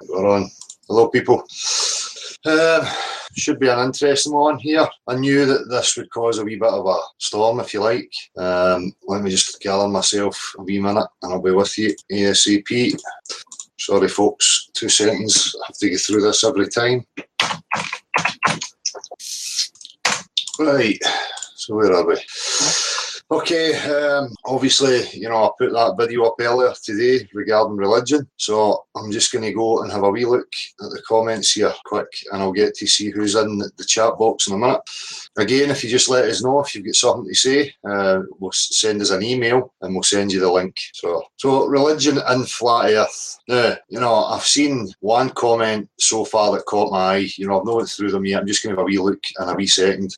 We're on. Hello, people. Should be an interesting one here. I knew that this would cause a wee bit of a storm, if you like. Let me just gather myself a wee minute and I'll be with you ASAP. Sorry, folks, 2 seconds. I have to get through this every time. Right, so where are we? Okay, obviously, I put that video up earlier today regarding religion, so I'm just going to go and have a wee look at the comments here quick, and I'll get to see who's in the chat box in a minute. Again, if you just let us know if you've got something to say, we'll send us an email and we'll send you the link. So religion and flat earth. Now, I've seen one comment so far that caught my eye. I've not went through them yet. I'm just going to have a wee look in a wee second.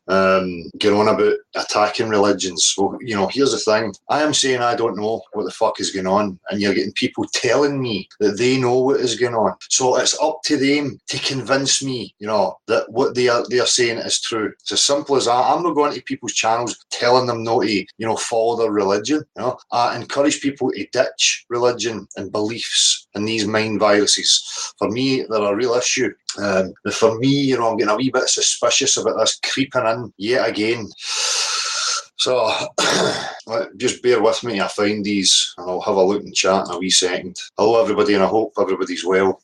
Get on about attacking religions. Well, here's the thing. I am saying I don't know what the fuck is going on, and you're getting people telling me that they know what is going on. So it's up to them to convince me, that what they are saying is true. It's as simple as that. I'm not going to people's channels telling them not to, follow their religion. I encourage people to ditch religion and beliefs and these mind viruses. For me, they're a real issue. For me, I'm getting a wee bit suspicious about this creeping in yet again. So, just bear with me, I find these, and I'll have a look in chat in a wee second. Hello everybody, and I hope everybody's well.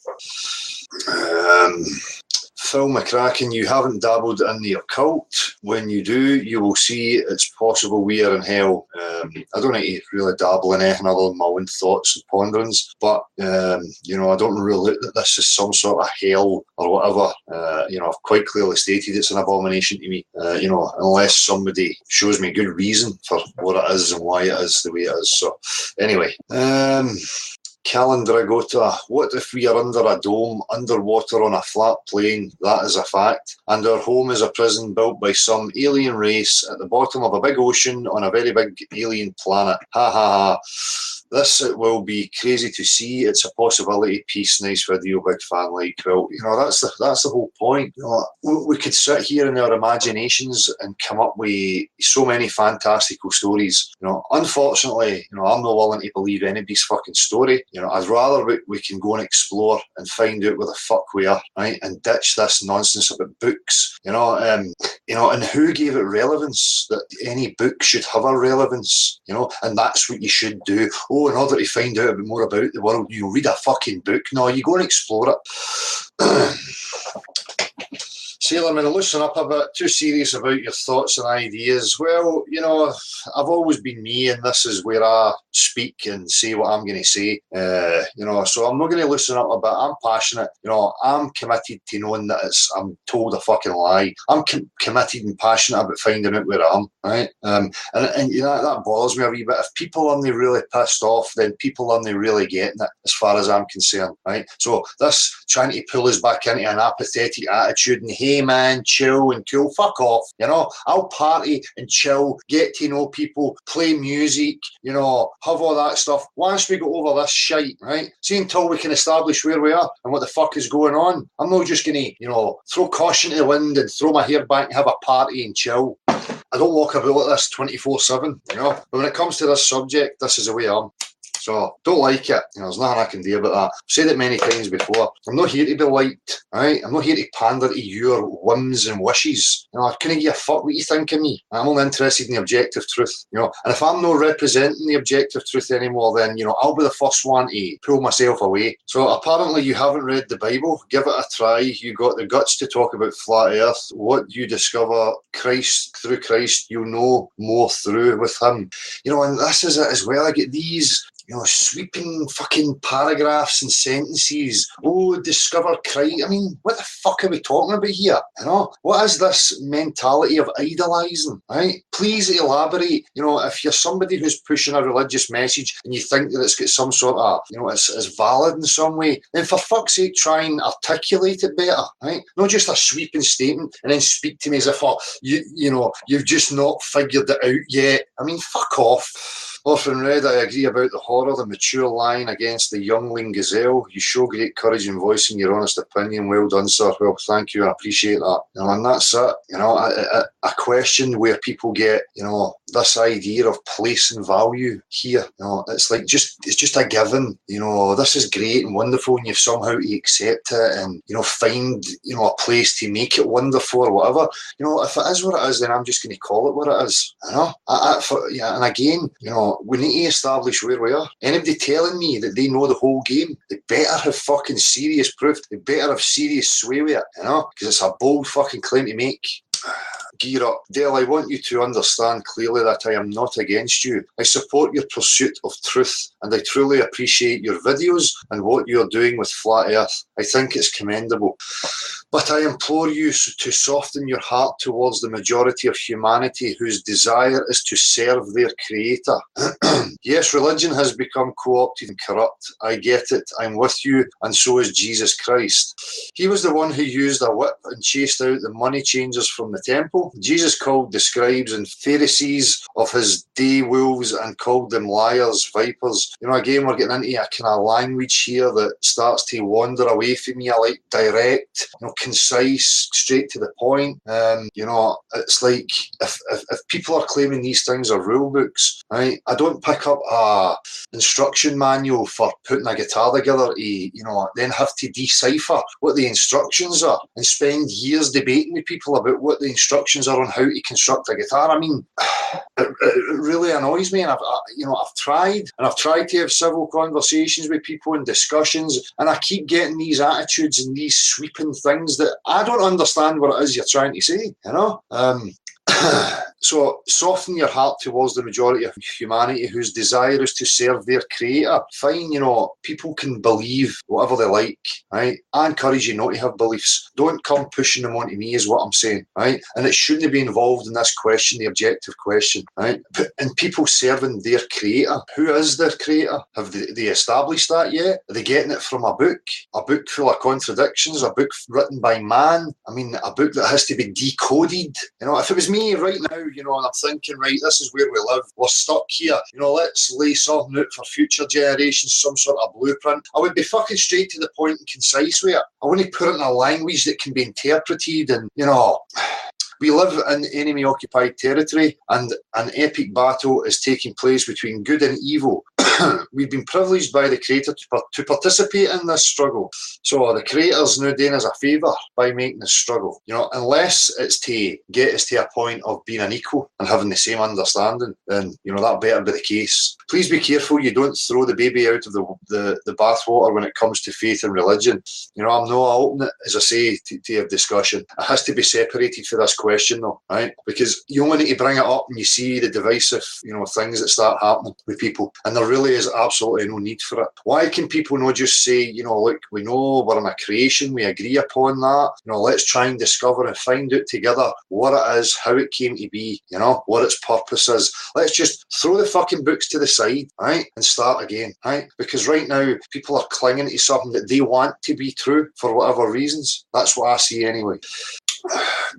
Phil McCracken, you haven't dabbled in the occult. When you do, you will see it's possible we are in hell. I don't need to really dabble in anything other than my own thoughts and ponderings, but, I don't really look that this is some sort of hell or whatever. I've quite clearly stated it's an abomination to me, unless somebody shows me good reason for what it is and why it is the way it is. So, anyway, Calendragota, what if we are under a dome, underwater on a flat plane? That is a fact. And our home is a prison built by some alien race at the bottom of a big ocean on a very big alien planet. Ha ha ha. This will be crazy to see. It's a possibility. Peace, nice video, big fan like. Well, that's the whole point. We could sit here in our imaginations and come up with so many fantastical stories. Unfortunately, I'm not willing to believe anybody's fucking story. I'd rather we can go and explore and find out where the fuck we are, right? And ditch this nonsense about books. And who gave it relevance? That any book should have a relevance, and that's what you should do. Oh, in order to find out a bit more about the world, you read a fucking book. No, you go and explore it. Sailorman, loosen up a bit. Too serious about your thoughts and ideas. Well, I've always been me, and this is where I speak and say what I'm going to say. So I'm not going to loosen up a bit. I'm passionate. I'm committed to knowing that I'm told a fucking lie. I'm committed and passionate about finding out where I am, right? And that bothers me a wee bit. If people aren't really pissed off, then people aren't really getting it, as far as I'm concerned, right? So this trying to pull us back into an apathetic attitude and hey man, chill and cool, fuck off. I'll party and chill, get to know people, play music, have all that stuff. Once we go over this shite, right? See, until we can establish where we are and what the fuck is going on. I'm not just going to, throw caution to the wind and throw my hair back and have a party and chill. I don't walk about like this 24/7, But when it comes to this subject, this is the way I am. So, don't like it. There's nothing I can do about that. I've said it many times before. I'm not here to be liked, right? I'm not here to pander to your whims and wishes. I couldn't give a fuck what you think of me. I'm only interested in the objective truth, And if I'm not representing the objective truth anymore, then, I'll be the first one to pull myself away. So, apparently you haven't read the Bible. Give it a try. You got the guts to talk about flat earth. What you discover through Christ, you'll know more through with him. And this is it as well. I get these sweeping fucking paragraphs and sentences. Oh, discover Christ. I mean, what the fuck are we talking about here? What is this mentality of idolising, right? Please elaborate. If you're somebody who's pushing a religious message and you think that it's got some sort of, it's valid in some way, then for fuck's sake, try and articulate it better, right? Not just a sweeping statement and then speak to me as if, you've just not figured it out yet. I mean, fuck off. Orphan Red, I agree about the horror, the mature line against the youngling gazelle. You show great courage in voicing your honest opinion. Well done, sir. Well, thank you. I appreciate that. And that's it. A question where people get, this idea of place and value here. It's like it's just a given. This is great and wonderful, and you've somehow to accept it and find a place to make it wonderful or whatever. If it is what it is, then I'm just going to call it what it is. And again, we need to establish where we are. Anybody telling me that they know the whole game, they better have fucking serious proof. They better have serious sway with it, because it's a bold fucking claim to make. Gear up. Dale, I want you to understand clearly that I am not against you. I support your pursuit of truth, and I truly appreciate your videos and what you're doing with Flat Earth. I think it's commendable. But I implore you to soften your heart towards the majority of humanity whose desire is to serve their creator. Yes, religion has become co-opted and corrupt. I get it. I'm with you, and so is Jesus Christ. He was the one who used a whip and chased out the money changers from the temple. Jesus called the scribes and Pharisees of his day wolves and called them liars, vipers. Again, we're getting into a kind of language here that starts to wander away from me. I like direct, concise, straight to the point. It's like if people are claiming these things are rule books, right? I don't pick up a instruction manual for putting a guitar together to, then have to decipher what the instructions are and spend years debating with people about what the instructions are on how to construct a guitar. I mean, it really annoys me, and I've tried to have civil conversations with people and discussions, and I keep getting these attitudes and these sweeping things that I don't understand what it is you're trying to say, So soften your heart towards the majority of humanity whose desire is to serve their creator. Fine, people can believe whatever they like, right? I encourage you not to have beliefs. Don't come pushing them onto me is what I'm saying, right? And it shouldn't be involved in this question, the objective question, right? And people serving their creator. Who is their creator? Have they established that yet? Are they getting it from a book full of contradictions, a book written by man? I mean, a book that has to be decoded. If it was me right now, and I'm thinking, right, this is where we live, we're stuck here, let's lay something out for future generations, some sort of blueprint. I would be fucking straight to the point and concise with it. I wouldn't put it in a language that can be interpreted and, we live in enemy-occupied territory, and an epic battle is taking place between good and evil. We've been privileged by the Creator to participate in this struggle. So the Creator's now doing us a favour by making this struggle. Unless it's to get us to a point of being an equal and having the same understanding, then, that better be the case. Please be careful you don't throw the baby out of the bathwater when it comes to faith and religion. I'm not open it, as I say, to have discussion. It has to be separated for this question, though, right? Because you only need to bring it up and you see the divisive, things that start happening with people. And there really is absolutely no need for it. Why can people not just say, look, we know we're in a creation, we agree upon that, let's try and discover and find out together what it is, how it came to be, what its purpose is. Let's just throw the fucking books to the side, right, and start again, right? Because right now, people are clinging to something that they want to be true for whatever reasons. That's what I see anyway.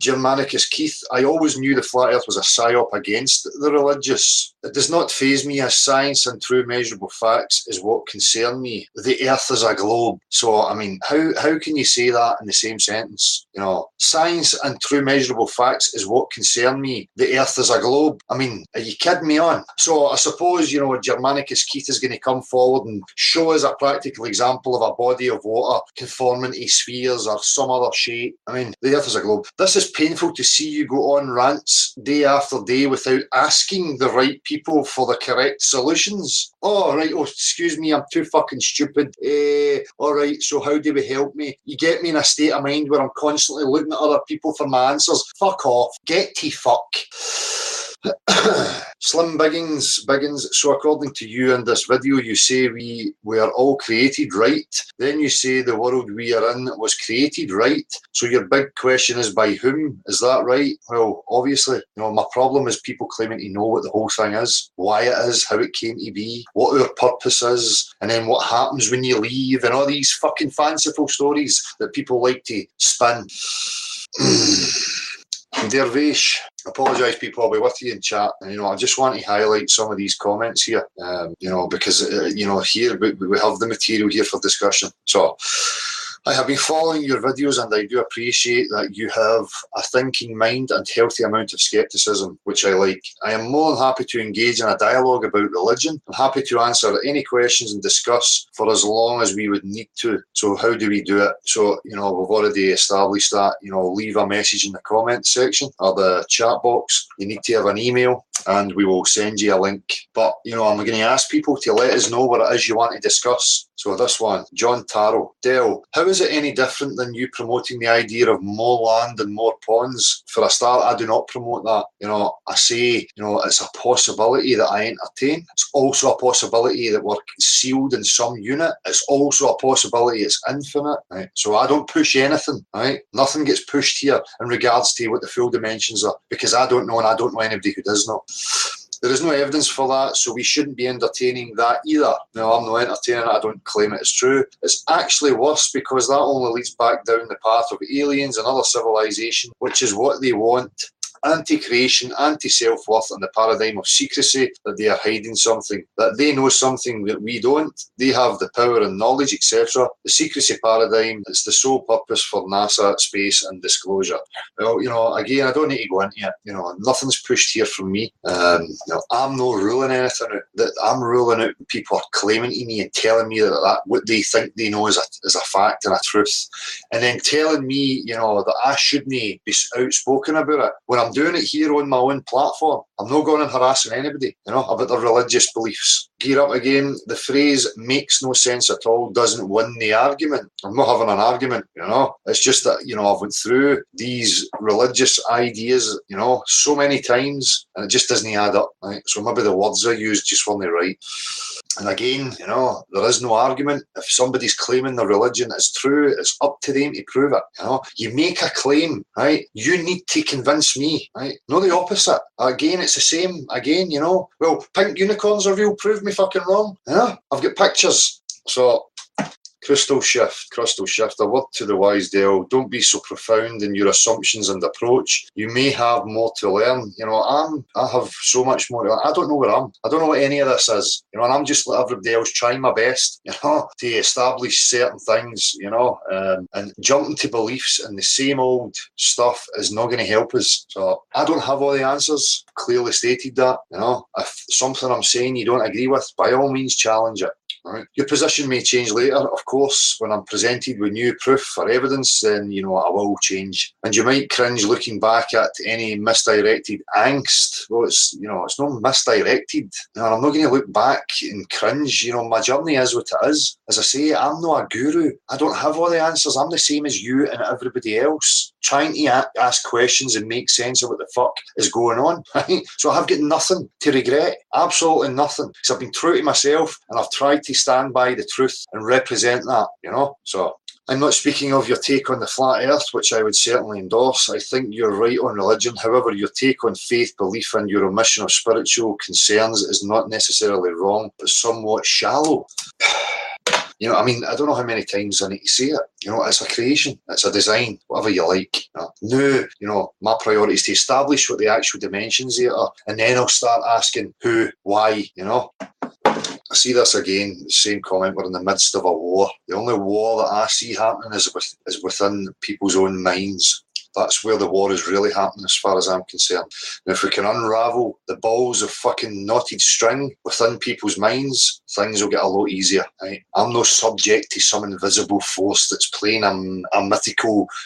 Germanicus Keith, I always knew the flat earth was a psyop against the religious. It does not faze me as science and true measurable facts is what concern me. The earth is a globe. So, I mean, how can you say that in the same sentence? Science and true measurable facts is what concern me. The earth is a globe. I mean, are you kidding me on? So I suppose, Germanicus Keith is going to come forward and show us a practical example of a body of water conforming to spheres or some other shape. I mean, the earth is a globe. This is painful to see you go on rants day after day without asking the right people for the correct solutions. Oh, right, excuse me, I'm too fucking stupid. All right, so how do we help me? You get me in a state of mind where I'm constantly looking at other people for my answers. Fuck off. Get to fuck. Slim Biggins, so according to you in this video, you say we are all created right. Then you say the world we are in was created right. So your big question is by whom? Is that right? Well, obviously, my problem is people claiming to know what the whole thing is, why it is, how it came to be, what our purpose is, and then what happens when you leave, and all these fucking fanciful stories that people like to spin. Dervish, apologise, people. I'll be with you in chat. And, I just want to highlight some of these comments here, because, here we have the material here for discussion. So, I have been following your videos and I do appreciate that you have a thinking mind and healthy amount of scepticism, which I like. I am more than happy to engage in a dialogue about religion. I'm happy to answer any questions and discuss for as long as we would need to. So how do we do it? So, we've already established that, leave a message in the comment section or the chat box. You need to have an email and we will send you a link. But, I'm going to ask people to let us know what it is you want to discuss. So this one, John Taro. Dell, how is it any different than you promoting the idea of more land and more ponds? For a start, I do not promote that. I say, it's a possibility that I entertain. It's also a possibility that we're sealed in some unit. It's also a possibility it's infinite. Right? So I don't push anything. Right? Nothing gets pushed here in regards to what the full dimensions are, because I don't know and I don't know anybody who does know. There is no evidence for that, so we shouldn't be entertaining that either. No, I'm not entertaining it. I don't claim it as true. It's actually worse because that only leads back down the path of aliens and other civilization, which is what they want. Anti-creation, anti-self-worth, and the paradigm of secrecy, that they are hiding something, that they know something that we don't, they have the power and knowledge, etc. The secrecy paradigm is the sole purpose for NASA, space and disclosure. Well, again, I don't need to go into it. Nothing's pushed here from me. I'm not ruling anything out. That I'm ruling out people are claiming to me and telling me that what they think they know is a fact and a truth, and then telling me, that I shouldn't be outspoken about it when I'm doing it here on my own platform. I'm not going and harassing anybody, about their religious beliefs. Gear up again. The phrase makes no sense at all doesn't win the argument. I'm not having an argument, It's just that, I've went through these religious ideas, so many times, and it just doesn't add up, right? So maybe the words I use just weren't right. And again, there is no argument. If somebody's claiming their religion is true, it's up to them to prove it. You make a claim, right? You need to convince me, right? Not the opposite. Again, it's the same. Again, well, pink unicorns are real. Prove me fucking wrong. I've got pictures. So, Crystal shift, a word to the wise Dell. Don't be so profound in your assumptions and approach. You may have more to learn. I have so much more to learn. I don't know where I don't know what any of this is. And I'm just like everybody else trying my best, to establish certain things, and jumping to beliefs and the same old stuff is not going to help us. So I don't have all the answers. Clearly stated that, if something I'm saying you don't agree with, by all means challenge it. Right. Your position may change later, of course. When I'm presented with new proof or evidence, then, I will change. And you might cringe looking back at any misdirected angst. Well, it's not misdirected. I'm not going to look back and cringe. My journey is what it is. As I say, I'm not a guru. I don't have all the answers. I'm the same as you and everybody else, trying to ask questions and make sense of what the fuck is going on. Right? So I've got nothing to regret. Absolutely nothing. Because I've been true to myself and I've tried to stand by the truth and represent that, So I'm not speaking of your take on the flat earth, which I would certainly endorse. I think you're right on religion. However, your take on faith, belief and your omission of spiritual concerns is not necessarily wrong, but somewhat shallow. I don't know how many times I need to say it. It's a creation, it's a design, whatever you like. My priority is to establish what the actual dimensions are, and then I'll start asking who, why, I see this again, the same comment, we're in the midst of a war. The only war that I see happening is within people's own minds. That's where the war is really happening as far as I'm concerned. And if we can unravel the balls of fucking knotted string within people's minds, things will get a lot easier. Right? I'm no subject to some invisible force that's playing a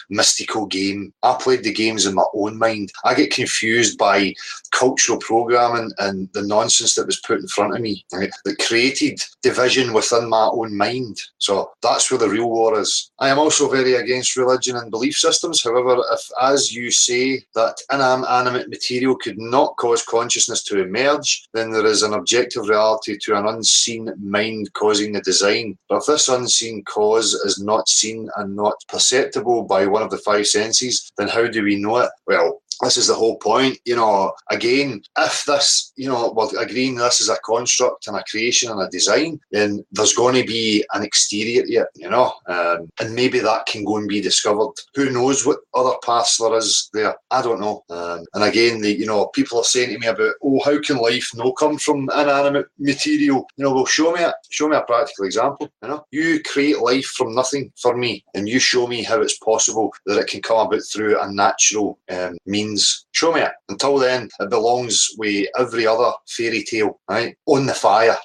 mystical game. I played the games in my own mind. I get confused by cultural programming and the nonsense that was put in front of me, right, that created division within my own mind. So that's where the real war is. I am also very against religion and belief systems. However, if, as you say, that inanimate material could not cause consciousness to emerge, then there is an objective reality to an unseen mind causing the design. But if this unseen cause is not seen and not perceptible by one of the five senses, then how do we know it? Well, this is the whole point, you know. Again, if this, you know, we're agreeing this is a construct and a creation and a design, then there's going to be an exterior to it, you know, and maybe that can go and be discovered. Who knows what other paths there is there? I don't know. And again, you know, people are saying to me about, oh, how can life no come from inanimate material? You know, well, show me a practical example. You know, you create life from nothing for me, and you show me how it's possible that it can come about through a natural means. Show me it. Until then, it belongs with every other fairy tale, right? On the fire.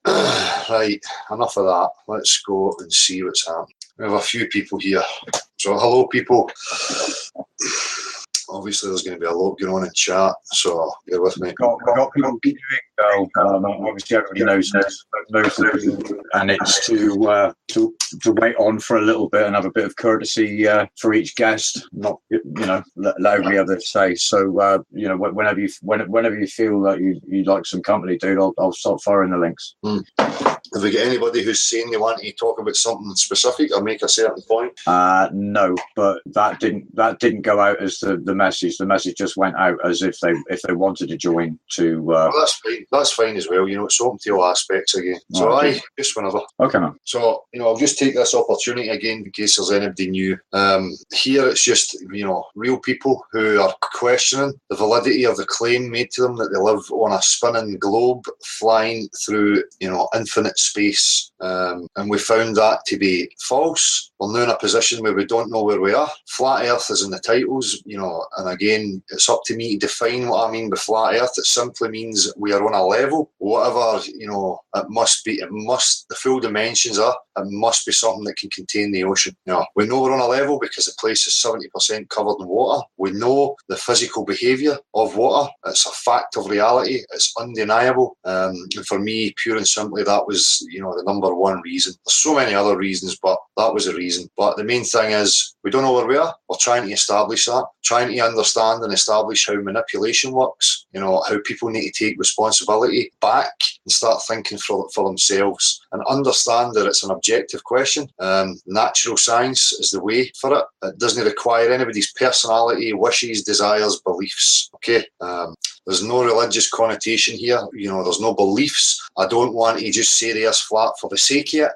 Right, enough of that. Let's go and see what's happening. We have a few people here. So, hello, people. Obviously, there's going to be a lot going on in chat, so bear with me. Got people doing well. Obviously, everybody knows and it's to wait on for a little bit and have a bit of courtesy for each guest, not, you know, let everybody have their say. So you know, whenever you feel that you'd like some company, dude, I'll start firing the links. Have we got anybody who's saying they want to talk about something specific or make a certain point? No, but that didn't go out as the message. The message just went out as if they wanted to join to. Well, that's fine. That's fine as well. You know, it's open to all aspects again. So okay. Just whenever. Okay, man. So, you know, I'll just take this opportunity again in case there's anybody new. Here it's just, you know, real people who are questioning the validity of the claim made to them that they live on a spinning globe flying through, you know, infinite space. And we found that to be false. We're now in a position where we don't know where we are. Flat Earth is in the titles, you know, and again, it's up to me to define what I mean by flat Earth. It simply means we are on a level, whatever, you know, it must be, the full dimensions are, it must be something that can contain the ocean. You know, we know we're on a level because the place is 70% covered in water. We know the physical behaviour of water. It's a fact of reality. It's undeniable. And for me, pure and simply, that was, you know, the number one reason. There's so many other reasons, but that was a reason. But the main thing is, we don't know where we are. We're trying to establish that, trying to understand and establish how manipulation works, you know, how people need to take responsibility back and start thinking for themselves and understand that it's an objective question. Natural science is the way for it. It doesn't require anybody's personality, wishes, desires, beliefs. Okay. There's no religious connotation here. You know, there's no beliefs. I don't want to just say the earth's flat for the sake of it.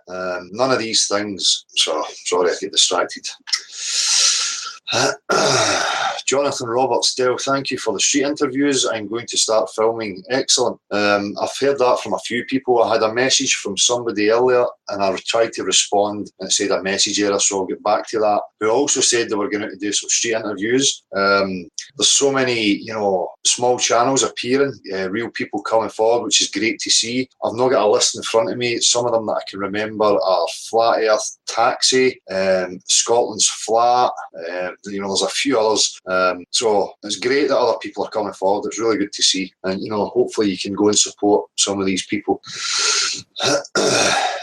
None of these things. So, sorry, I get distracted. Jonathan Roberts, Dale, thank you for the street interviews. I'm going to start filming. Excellent. I've heard that from a few people. I had a message from somebody earlier and I tried to respond and it said a message error, so I'll get back to that. Who also said they were going to do some street interviews. There's so many, you know, small channels appearing, real people coming forward, which is great to see. I've not got a list in front of me. Some of them that I can remember are Flat Earth Taxi, Scotland's Flat, you know, there's a few others. So it's great that other people are coming forward. It's really good to see. And, you know, hopefully you can go and support some of these people.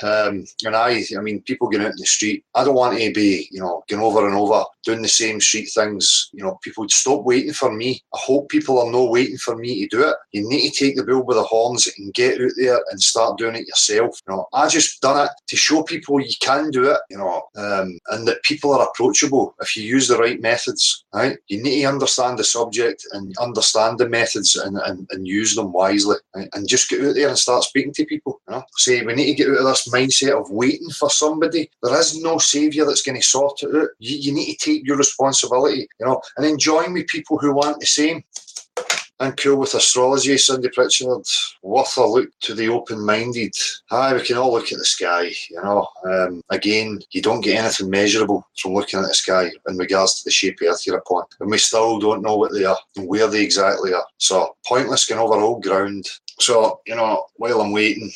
And I mean, people going out in the street, I don't want to be, you know, going over and over, doing the same street things. You know, people stop waiting for me. I hope people are not waiting for me to do it. You need to take the bull by the horns and get out there and start doing it yourself. You know, I just done it to show people you can do it, you know, and that people are approachable if you use the right methods, right? You need to understand the subject and understand the methods and use them wisely, right? And just get out there and start speaking to people, you know? Say, we need to get out of this mindset of waiting for somebody. There is no saviour that's going to sort it out. You need to take your responsibility, you know, and then join with people who want the same. I'm cool with astrology, Cindy Pritchard. Worth a look to the open-minded. Aye, we can all look at the sky, you know. Again, you don't get anything measurable from looking at the sky in regards to the shape of Earth you're upon. And we still don't know what they are and where they exactly are. So, pointless going over old ground. So, you know, while I'm waiting,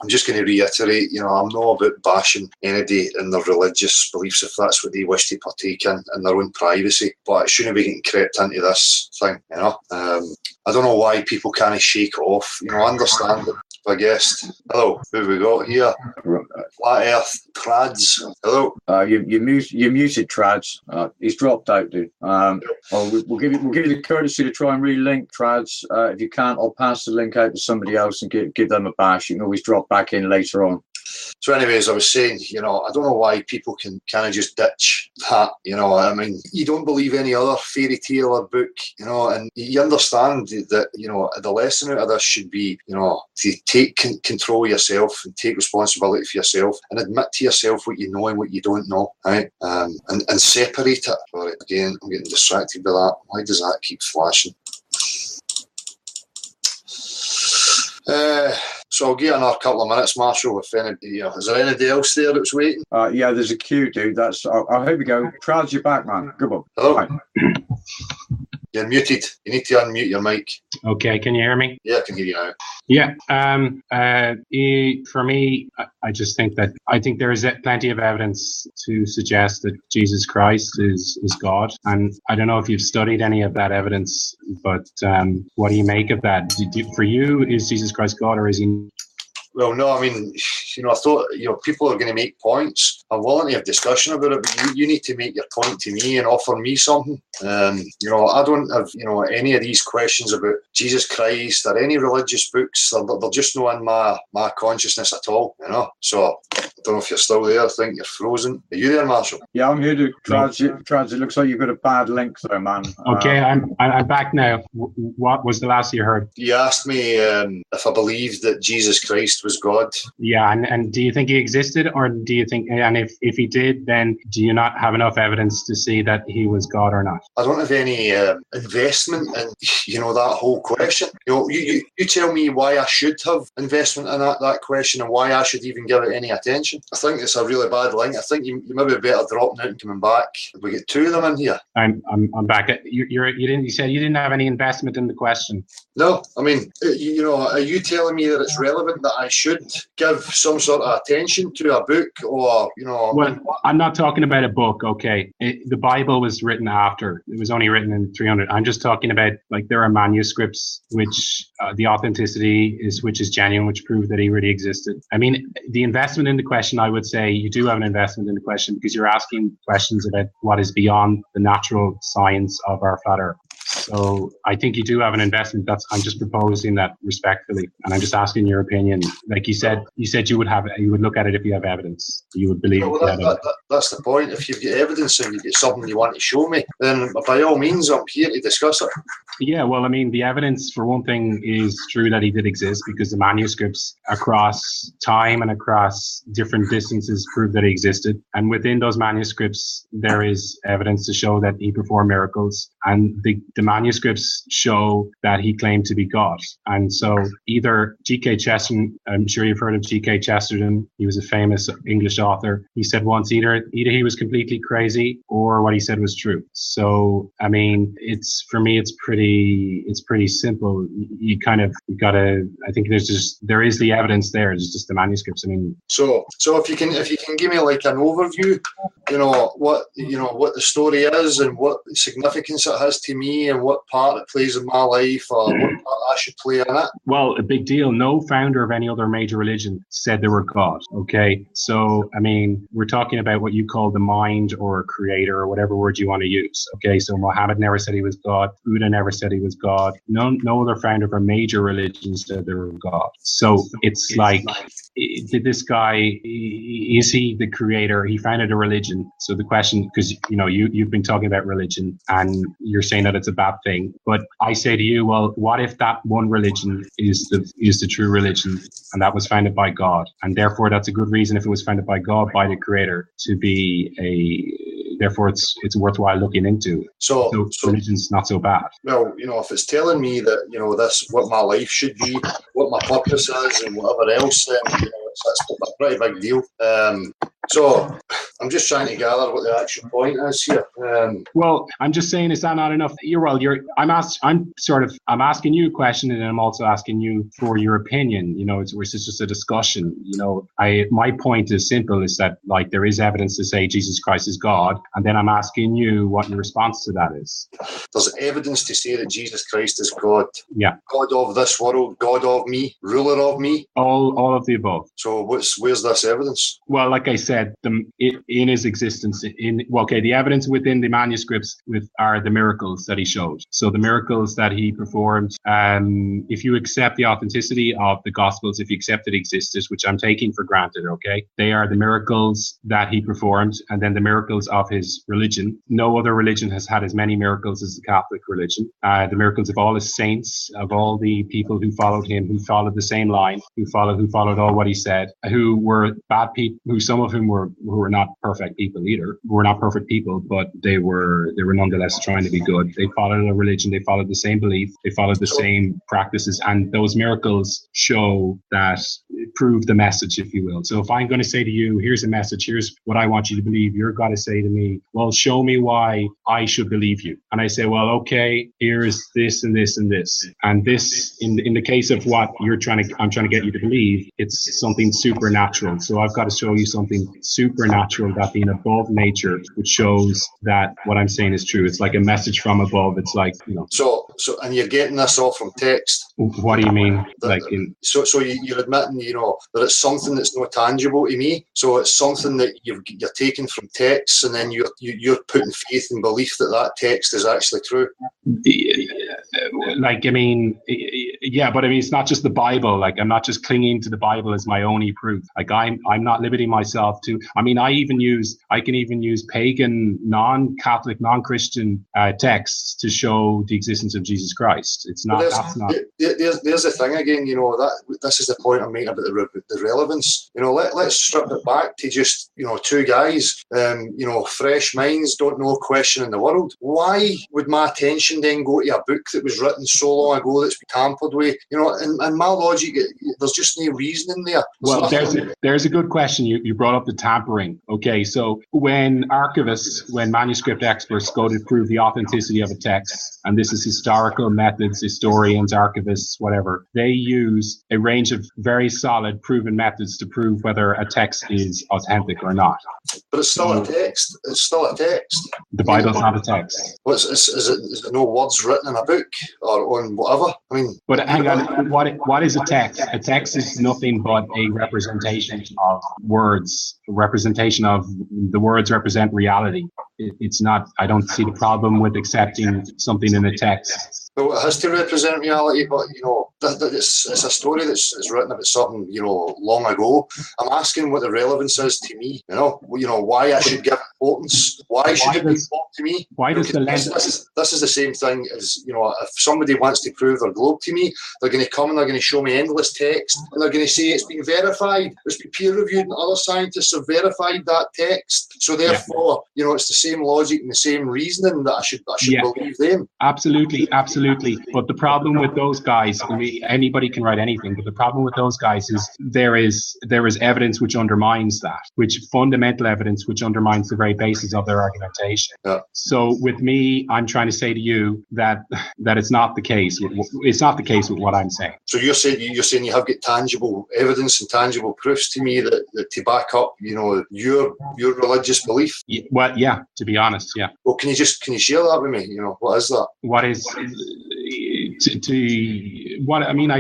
I'm just going to reiterate, you know, I'm not about bashing anybody in their religious beliefs if that's what they wish to partake in their own privacy, but it shouldn't be getting crept into this thing, you know. I don't know why people can't shake it off, you know, I understand it. I guess. Hello, who have we got here? Flat Earth Trads. Hello. You muted Trads. He's dropped out, dude. We'll give you the courtesy to try and relink Trads. If you can't, I'll pass the link out to somebody else and give them a bash. You can always drop back in later on. So anyways, I was saying, I don't know why people can kind of just ditch that, I mean, you don't believe any other fairy tale or book, and you understand that, the lesson out of this should be, to take control of yourself and take responsibility for yourself and admit to yourself what you know and what you don't know, right? And separate it. Sorry, again, I'm getting distracted by that. Why does that keep flashing? So I'll give another couple of minutes, Marshall. If anybody, is there anybody else there that's waiting? Yeah, there's a queue, dude. I hope you go. Proud you're back, man. Good one. Hello. Right. You're muted. You need to unmute your mic. Okay, can you hear me? Yeah, I can hear you now. Yeah. For me, I just think there is plenty of evidence to suggest that Jesus Christ is God, and I don't know if you've studied any of that evidence, but what do you make of that? For you, is Jesus Christ God, or is he? Well, no, I mean, I thought, people are going to make points. I'm willing to have discussion about it, but you need to make your point to me and offer me something. I don't have, any of these questions about Jesus Christ or any religious books. They're just not in my consciousness at all, So I don't know if you're still there. I think you're frozen. Are you there, Marshall? Yeah, I'm here to Trans. It looks like you've got a bad link there, man. Okay, I'm back now. What was the last you heard? You asked me if I believed that Jesus Christ was God. Yeah, and do you think he existed, or do you think, and if he did, then do you not have enough evidence to see that he was God or not? I don't have any investment in, that whole question. You tell me why I should have investment in that question and why I should even give it any attention. I think it's a really bad link. I think you maybe better dropping out and coming back. We get two of them in here. I'm back. You said you didn't have any investment in the question. No, I mean, are you telling me that it's relevant that I should give some sort of attention to a book or, Well, I'm not talking about a book, okay? The Bible was written after. It was only written in 300. I'm just talking about, there are manuscripts which the authenticity which is genuine, which prove that he really existed. I mean, the investment in the question, I would say you do have an investment in the question because you're asking questions about what is beyond the natural science of our flat earth. So I think you do have an investment. I'm just proposing that respectfully, and I'm just asking your opinion. Like you said you would look at it if you have evidence. You would believe. That's the point. If you've got evidence and you've got something you want to show me, then by all means, I'm here to discuss it. Yeah, well, I mean, the evidence for one thing is true that he did exist because the manuscripts across time and across different distances prove that he existed. And within those manuscripts, there is evidence to show that he performed miracles. And the manuscripts show that he claimed to be God. And so either G.K. Chesterton, I'm sure you've heard of G.K. Chesterton. He was a famous English author. He said once either he was completely crazy or what he said was true. So, I mean, for me, it's pretty simple. You gotta, I think there is the evidence there. It's just the manuscripts. I mean, so if you can give me like an overview, what the story is and what significance it has to me and what part it plays in my life or what part I should play in it. Well, a big deal. No founder of any other major religion said they were God. Okay. So, I mean, we're talking about what you call the mind or creator or whatever word you want to use. Okay. So Muhammad never said he was God. Buddha never said he was God. No other founder of a major religion said they were God. So it's like, did this guy, is he the creator? He founded a religion. So the question, because, you've been talking about religion and you're saying that it's a bad thing. But I say to you, well, what if that one religion is the true religion and that was founded by God? And therefore, that's a good reason if it was founded by God, by the creator, to be therefore it's worthwhile looking into. So religion's not so bad. Well, if it's telling me that, this, what my life should be, what my purpose is and whatever else, then, that's a pretty big deal. So I'm just trying to gather what the actual point is here. Well, I'm just saying, is that not enough? I'm asking you a question, and I'm also asking you for your opinion. It's just a discussion. My point is simple: is that there is evidence to say Jesus Christ is God, and then I'm asking you what your response to that is. There's evidence to say that Jesus Christ is God. Yeah. God of this world, God of me, ruler of me. All of the above. So where's this evidence? Well, like I said, in his existence. The evidence within the manuscripts are the miracles that he showed. So the miracles that he performed, if you accept the authenticity of the Gospels, if you accept it existed, which I'm taking for granted, okay, they are the miracles that he performed, and then the miracles of his religion. No other religion has had as many miracles as the Catholic religion. The miracles of all his saints, of all the people who followed him, who followed the same line, who followed all what he said, who were bad people, who some of whom were not perfect people either, were not perfect people, but they were nonetheless trying to be good. They followed a religion, they followed the same belief, they followed the same practices, and those miracles show that, prove the message, if you will. So if I'm going to say to you, here's a message, here's what I want you to believe, you're going to say to me, well, show me why I should believe you. And I say, well, okay, here's this and this and this. And this, in the case of what I'm trying to get you to believe, it's something supernatural. So I've got to show you something supernatural, that being above nature, which shows that what I'm saying is true. It's like a message from above. It's like, So and you're getting this all from text. What do you mean? So you're admitting, that it's something that's not tangible to me. So it's something that you're taking from texts, and then you're putting faith and belief that text is actually true. But it's not just the Bible. Like, I'm not just clinging to the Bible as my only proof. Like, I'm not limiting myself to. I can even use pagan, non-Catholic, non-Christian texts to show the existence of Jesus Christ. It's not. There's the thing again. That this is the point I'm making about the relevance. Let's strip it back to just two guys. Fresh minds, don't know, questioning the world. Why would my attention then go to a book that was written so long ago that's been tampered with? In my logic, there's just no reasoning there. Well, there's a good question. You brought up the tampering. Okay, so when manuscript experts go to prove the authenticity of a text, and this is historical methods, historians, archivists, whatever, they use a range of very solid, proven methods to prove whether a text is authentic or not. But it's still a text. It's still a text. The Bible's not a text. Is it no words written in a book or on whatever? But hang on, what is a text? A text is nothing but a representation of words. A representation of the words represent reality. It's not. I don't see the problem with accepting something in a text. Well, it has to represent reality, but it's a story that's written about something long ago. I'm asking what the relevance is to me. Why I should give importance. Why should it be important to me? Why does this is the same thing as if somebody wants to prove their globe to me, they're going to come and they're going to show me endless text, and they're going to say it's been verified, it's been peer reviewed, and other scientists have verified that text. So therefore, it's the same logic and the same reasoning that I should believe them. Absolutely. But the problem with those guys, anybody can write anything, but the problem with those guys is there is evidence which undermines that, fundamental evidence which undermines the very basis of their argumentation. Yeah. So with me, I'm trying to say to you that it's not the case. It's not the case with what I'm saying. So you're saying you have got tangible evidence and tangible proofs to me that to back up, your religious belief. Well, yeah. To be honest, yeah. Well, can you share that with me? What is that? What is what I mean? I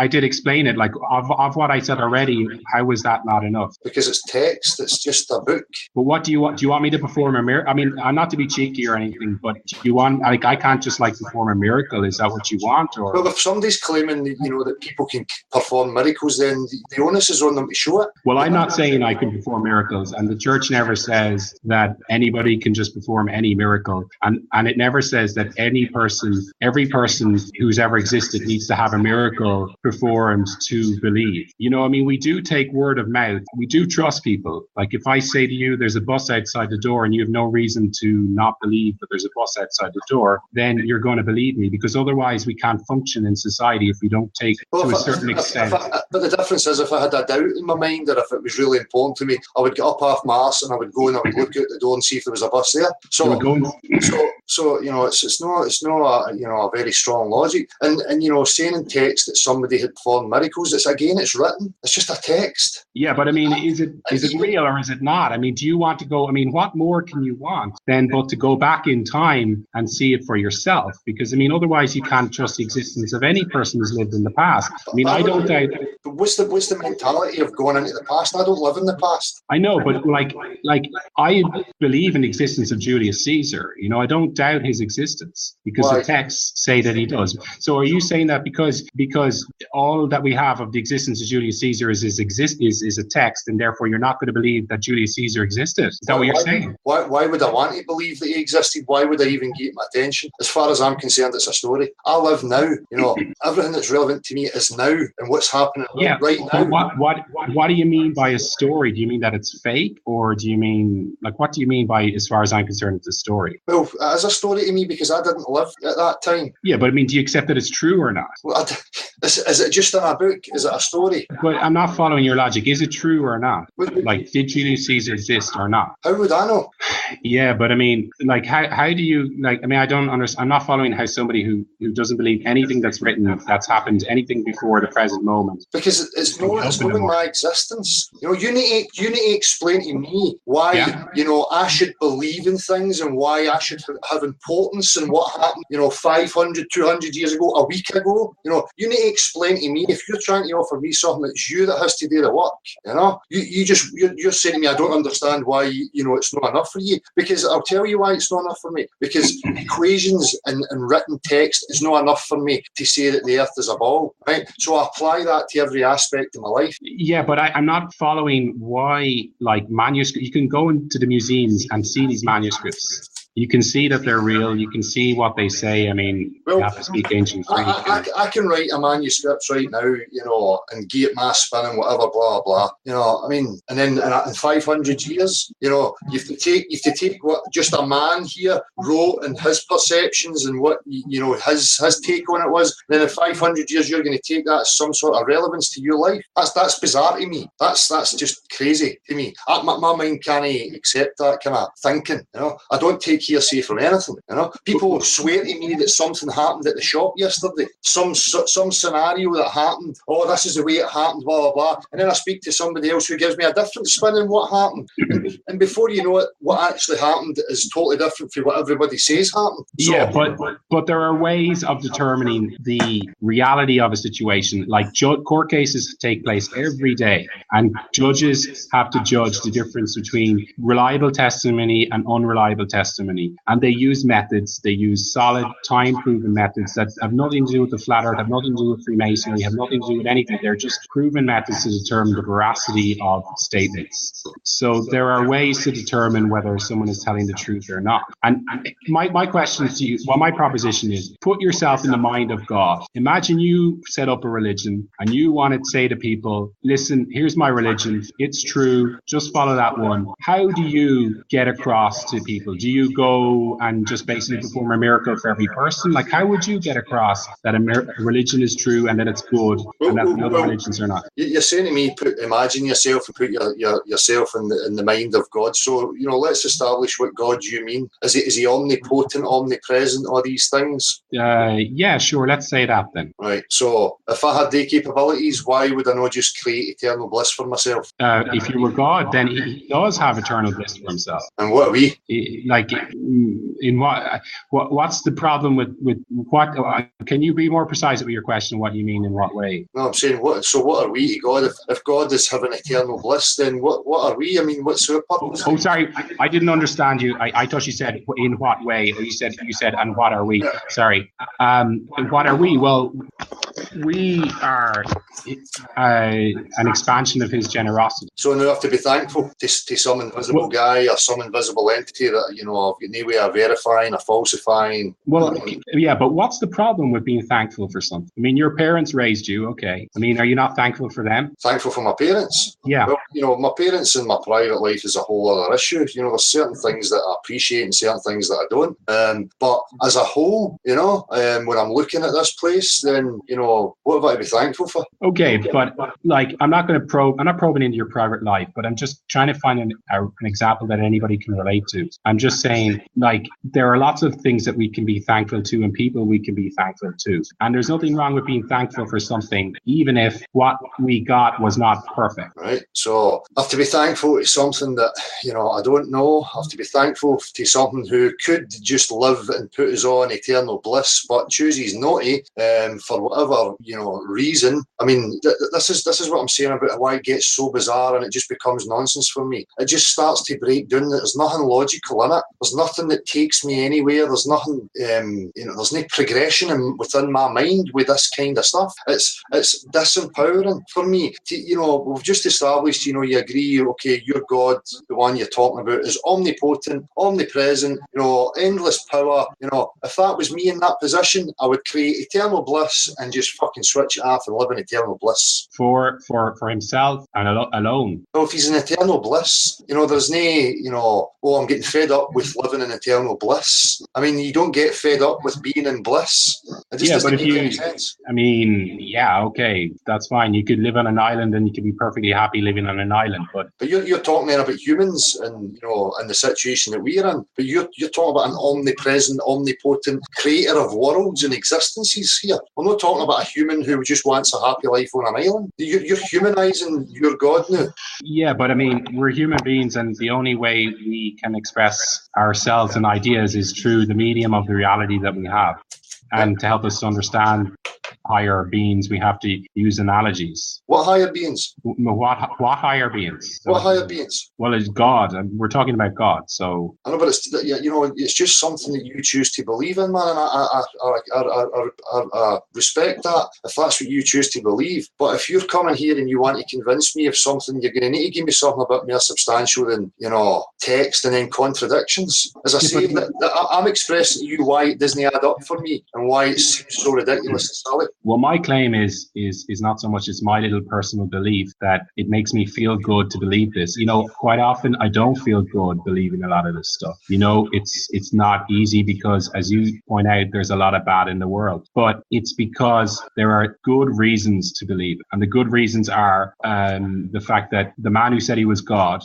did explain it. Like of what I said already. How was that not enough? Because it's text. It's just a book. But what do you want? Do you want me to perform a miracle? I mean, I'm not to be cheeky or anything, but do you want? I can't just perform a miracle. Is that what you want? Or well, if somebody's claiming that people can perform miracles, then the onus is on them to show it. Well, I'm not saying I can perform miracles, and the church never says that anybody can just perform any miracle, and it never says that every person who's ever existed needs to have a miracle performed to believe. We do take word of mouth. We do trust people. Like if I say to you, there's a bus outside the door and you have no reason to not believe that there's a bus outside the door, then you're going to believe me, because otherwise we can't function in society if we don't take to a certain extent. But the difference is, if I had a doubt in my mind or if it was really important to me, I would get up half my arse and I would go and I would look out the door and see if there was a bus there. So it's not a very strong logic. And saying in text context that somebody had performed miracles. It's written. It's just a text. Yeah, but I mean, is it real or is it not? I mean, do you want to go? I mean, what more can you want than but to go back in time and see it for yourself? Because I mean, otherwise you can't trust the existence of any person who's lived in the past. I mean, I don't doubt. But what's the mentality of going into the past? I don't live in the past. I know, but like I believe in the existence of Julius Caesar. You know, I don't doubt his existence because the texts say that he does. So are you saying that because all that we have of the existence of Julius Caesar is a text, and therefore you're not going to believe that Julius Caesar existed? Is that what you're saying? Why would I want to believe that he existed? Why would I even give him attention? As far as I'm concerned, it's a story. I live now. You know, everything that's relevant to me is now and what's happening right now. What do you mean by a story? Do you mean that it's fake, or do you mean what do you mean by, as far as I'm concerned, it's a story? Well, it is a story to me because I didn't live at that time. Yeah, but I mean, do you accept that it's true or not? Well, is it just in a book? Is it a story? But I'm not following your logic. Is it true or not? Like, did Julius Caesar exist or not? How would I know? Yeah, but I mean, like, how do you, like, I mean, I don't understand. I'm not following how somebody who doesn't believe anything that's written, that's happened, anything before the present moment. Because it's knowing my existence. You know, you need to explain to me why, you know, I should believe in things and why I should have importance and what happened, you know, 500, 200 years ago, a week ago. You know, you need to explain to me, if you're trying to offer me something, it's you that has to do the work. You know, you're saying to me, I don't understand why, you know, it's not enough for you. Because I'll tell you why it's not enough for me. Because equations and written text is not enough for me to say that the earth is a ball, right? So I apply that to every aspect of my life. Yeah, but I'm not following why, like, manuscript. You can go into the museums and see these manuscripts. You can see that they're real. You can see what they say. I mean, you have to speak ancient Greek. I can write a manuscript right now, you know, and give it my spin and whatever, blah, blah. You know, I mean, and then in 500 years, you know, you have to take what just a man here wrote and his perceptions and what, you know, his take on it was. And then in 500 years, you're going to take that as some sort of relevance to your life. That's bizarre to me. That's just crazy to me. My mind can't accept that kind of thinking. You know, I don't take hearsay from anything. You know, people swear to me that something happened at the shop yesterday, some scenario that happened. Oh, this is the way it happened, blah blah blah. And then I speak to somebody else who gives me a different spin on what happened. And before you know it, what actually happened is totally different from what everybody says happened. So, yeah, but there are ways of determining the reality of a situation. Like court cases take place every day, and judges have to judge the difference between reliable testimony and unreliable testimony. And they use methods, they use solid, time-proven methods that have nothing to do with the flat earth, have nothing to do with Freemasonry, have nothing to do with anything. They're just proven methods to determine the veracity of statements. So there are ways to determine whether someone is telling the truth or not. And my question to you, well, my proposition is, put yourself in the mind of God. Imagine you set up a religion and you want to say to people, listen, here's my religion, it's true, just follow that one. How do you get across to people? Do you go and just basically perform a miracle for every person? Like, how would you get across that a religion is true and that it's good and that the other religions are not? You're saying to me, imagine yourself and put yourself in the mind of God. So, you know, let's establish what God you mean. Is he omnipotent, omnipresent, all these things? Yeah, sure. Let's say that then. Right. So, if I had the capabilities, why would I not just create eternal bliss for myself? If you were God, then he does have eternal bliss for himself. And what are we? Like, in what's the problem with what? Can you be more precise with your question? What you mean in what way? No, I'm saying what are we to God? If God is having eternal bliss, then what are we? I mean, what's our purpose? Oh, sorry, I didn't understand you. I thought you said in what way. You said and what are we? Yeah. Sorry. What are we? Well, we are an expansion of his generosity. So now I have to be thankful to some invisible guy or some invisible entity that, you know, I've got no way of verifying or falsifying. Well, yeah, but what's the problem with being thankful for something? I mean, your parents raised you, okay. I mean, are you not thankful for them? Thankful for my parents? Yeah. Well, you know, my parents and my private life is a whole other issue. You know, there's certain things that I appreciate and certain things that I don't. But as a whole, you know, when I'm looking at this place, then, you know, what have I to be thankful for? Okay, but like, I'm not probing into your private life, but I'm just trying to find an example that anybody can relate to. I'm just saying, like, there are lots of things that we can be thankful to and people we can be thankful to. And there's nothing wrong with being thankful for something, even if what we got was not perfect. Right. So I have to be thankful to something that, I don't know. I have to be thankful to something who could just live and put us on eternal bliss, but chooses not to, for whatever, reason. I mean, this is what I'm saying about why it gets so bizarre and it just becomes nonsense for me. It just starts to break down. There's nothing logical in it. There's nothing that takes me anywhere. There's nothing, there's no progression within my mind with this kind of stuff. It's disempowering for me. We've just established, you agree, okay, your God, the one you're talking about, is omnipotent, omnipresent, endless power. If that was me in that position, I would create eternal bliss and just fucking switch it off and live in eternal bliss. For himself and alone. Well, if he's in eternal bliss, there's no, I'm getting fed up with living in eternal bliss. I mean, you don't get fed up with being in bliss. It just doesn't make any sense. I mean, yeah, okay, that's fine. You could live on an island and you could be perfectly happy living on an island, but you're talking then about humans and and the situation that we're in. But you're talking about an omnipresent, omnipotent creator of worlds and existences here. I'm not talking about a human who just wants a happy life on an island. You're humanizing your God now. Yeah, but I mean, we're human beings, and the only way we can express ourselves and ideas is through the medium of the reality that we have. And to help us understand higher beings, we have to use analogies. What higher beings? What higher beings? What higher beings? Well, it's God, and we're talking about God. So I know, but it's just something that you choose to believe in, man. And I respect that if that's what you choose to believe. But if you're coming here and you want to convince me of something, you're going to need to give me something a bit more substantial than text and then contradictions. As I say, I'm expressing to you why it doesn't add up for me and why it seems so ridiculous and silly. Well, my claim is not so much it's my little personal belief that it makes me feel good to believe this. Quite often I don't feel good believing a lot of this stuff. It's not easy because, as you point out, there's a lot of bad in the world. But it's because there are good reasons to believe it. And the good reasons are the fact that the man who said he was God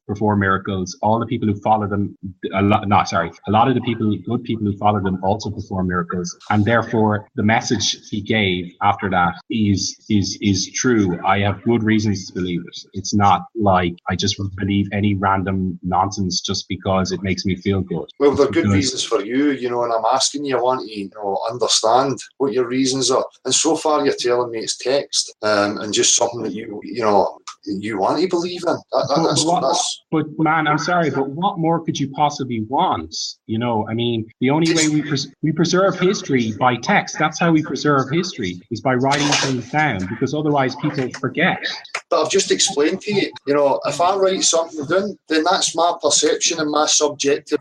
performed miracles. All the people who followed him, a lot of the good people who followed him also performed miracles. And therefore, the message he gave after that is true. I have good reasons to believe it. It's not like I just believe any random nonsense just because it makes me feel good. Well, they're good reasons for you, and I'm asking you, I want to understand what your reasons are. And so far you're telling me it's text and just something that you want to believe in. But man, I'm sorry, but what more could you possibly want? I mean, the only way we preserve history by text. That's how we preserve history, is by writing things down, because otherwise people forget. But I've just explained to you, if I write something down, then that's my perception and my subjective,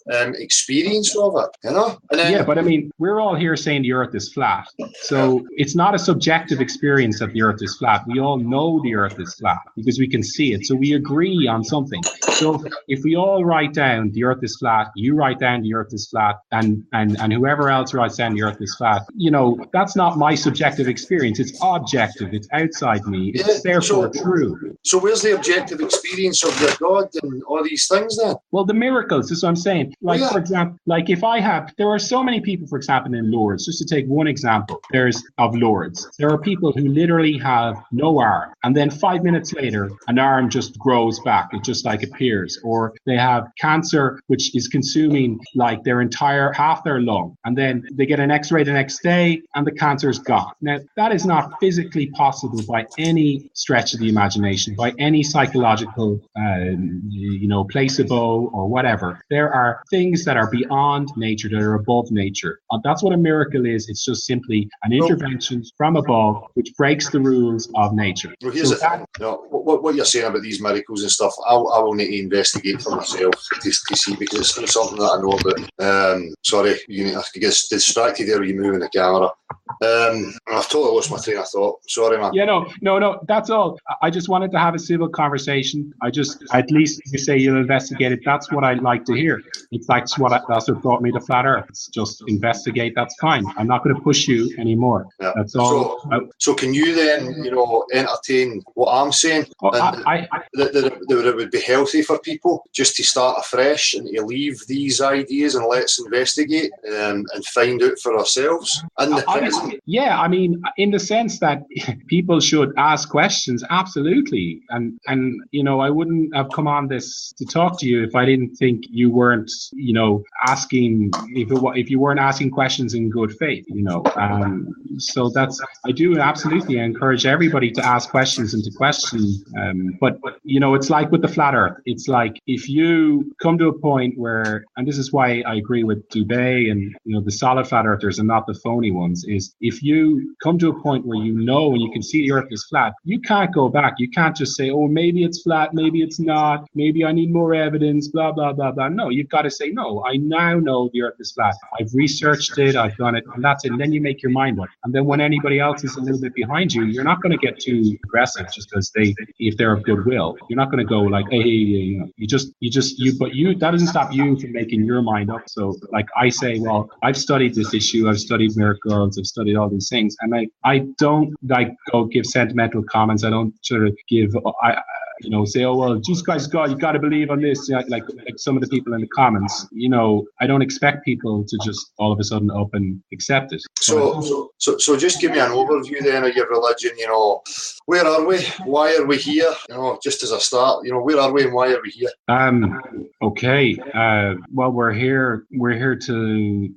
experience of it, And then, yeah, but I mean, we're all here saying the Earth is flat. So it's not a subjective experience that the Earth is flat. We all know the Earth is flat because we can see it. So we agree on something. So if we all write down the Earth is flat, you write down the Earth is flat, and whoever else writes down the Earth is flat, that's not my subjective experience. It's objective. It's outside me. It's therefore true. So where's the objective experience of your God and all these things then? Well, the miracles, this is what I'm saying. For example, there are so many people, for example, in Lourdes, just to take one example, of Lourdes. There are people who literally have no arm, and then 5 minutes later, an arm just grows back. It just appears. Or they have cancer, which is consuming their entire half their lung, and then they get an x-ray the next day and the cancer is gone. Now, that is not physically possible by any stretch of the imagination, by any psychological placebo or whatever. There are things that are beyond nature, that are above nature. That's what a miracle is. It's just simply an intervention from above which breaks the rules of nature. Well, here's the thing. What you're saying about these miracles and stuff, I will need to investigate for myself to see, because it's not something that I know about. Sorry, I get distracted there when you moving the camera. I've totally lost my train of thought. Sorry, man. Yeah, no, that's all. I just wanted to have a civil conversation. At least you say you'll investigate it. That's what I like to hear. It's like that's what brought me to Flat Earth. It's just investigate. That's fine. I'm not going to push you anymore. Yeah. That's all. So can you then, entertain what I'm saying? That it would be healthy for people just to start afresh and to leave these ideas and let's investigate and find out for ourselves. Yeah, I mean, in the sense that people should ask questions, absolutely. And I wouldn't have come on this to talk to you if I didn't think you weren't, asking, if you weren't asking questions in good faith, So I do absolutely encourage everybody to ask questions and to question. But it's like with the Flat Earth. It's like if you come to a point where, and this is why I agree with Dubé and, the solid Flat Earthers and not the phony ones, is if you come to a point where and you can see the Earth is flat, you can't go back. You can't just say, oh, maybe it's flat, maybe it's not, maybe I need more evidence, blah, blah, blah, blah. No, you've got to say, no, I now know the Earth is flat. I've researched it, I've done it, and that's it. And then you make your mind up. And then when anybody else is a little bit behind you, you're not going to get too aggressive just because if they're of goodwill. You're not going to go like, hey, but that doesn't stop you from making your mind up. So like I say, well, I've studied this issue, I've studied miracles, I've studied all these things, and I don't like go give sentimental comments. I don't sort of give say, oh, well, Jesus Christ is God, you got to believe on this. Like some of the people in the comments, I don't expect people to just all of a sudden up and accept it. So just give me an overview then of your religion. Where are we? Why are we here? Just as a start, where are we and why are we here? Okay. Well, we're here to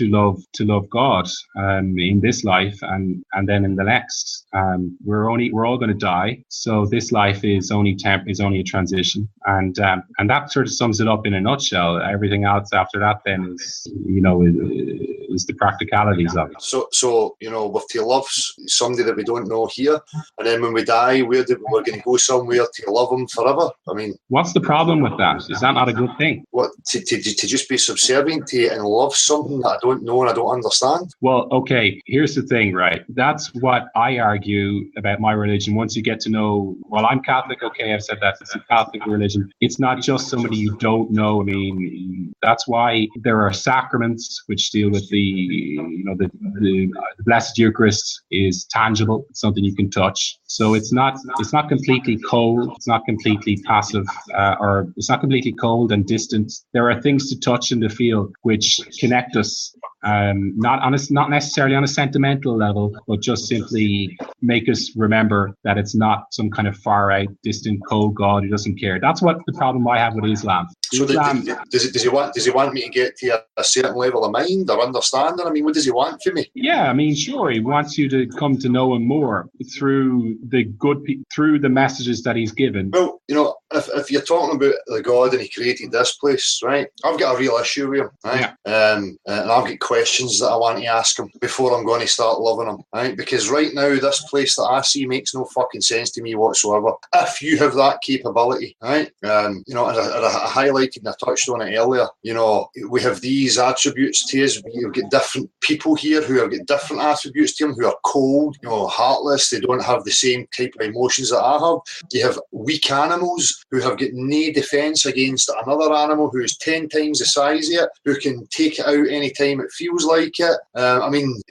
love God in this life and then in the next. We're all going to die. So this life is only a transition, and that sort of sums it up in a nutshell. Everything else after that then is the practicalities of it. So we're to love somebody that we don't know here, and then when we die, we're going to go somewhere to love them forever. I mean, what's the problem with that? Is that not a good thing? What to just be subservient to and love something that I don't know and I don't understand? Well, okay, here's the thing, right? That's what I argue about my religion. Once you get to know, well, I'm Catholic. Okay, I've said that. It's a Catholic religion. It's not just somebody you don't know. I mean, that's why there are sacraments which deal with the Blessed Eucharist is tangible. It's something you can touch. So it's not completely cold. It's not completely passive, or it's not completely cold and distant. There are things to touch and to feel which connect us. Not necessarily on a sentimental level, but just simply make us remember that it's not some kind of far out, distant, cold God who doesn't care. That's what the problem I have with Islam. So does he want me to get to a certain level of mind or understanding? I mean, what does he want from me? Yeah, I mean, sure, he wants you to come to know him more through through the messages that he's given. Well, if you're talking about the God and he created this place, right? I've got a real issue with him, right? Yeah. And I've got questions that I want to ask him before I'm going to start loving him, right? Because right now, this place that I see makes no fucking sense to me whatsoever. If you have that capability, right? As I highlighted and I touched on it earlier, we have these attributes to us. We've got different people here who have got different attributes to them, who are cold, heartless. They don't have the same type of emotions that I have. You have weak animals who have got no defence against another animal who is 10 times the size of it, who can take it out any time it feels like it. And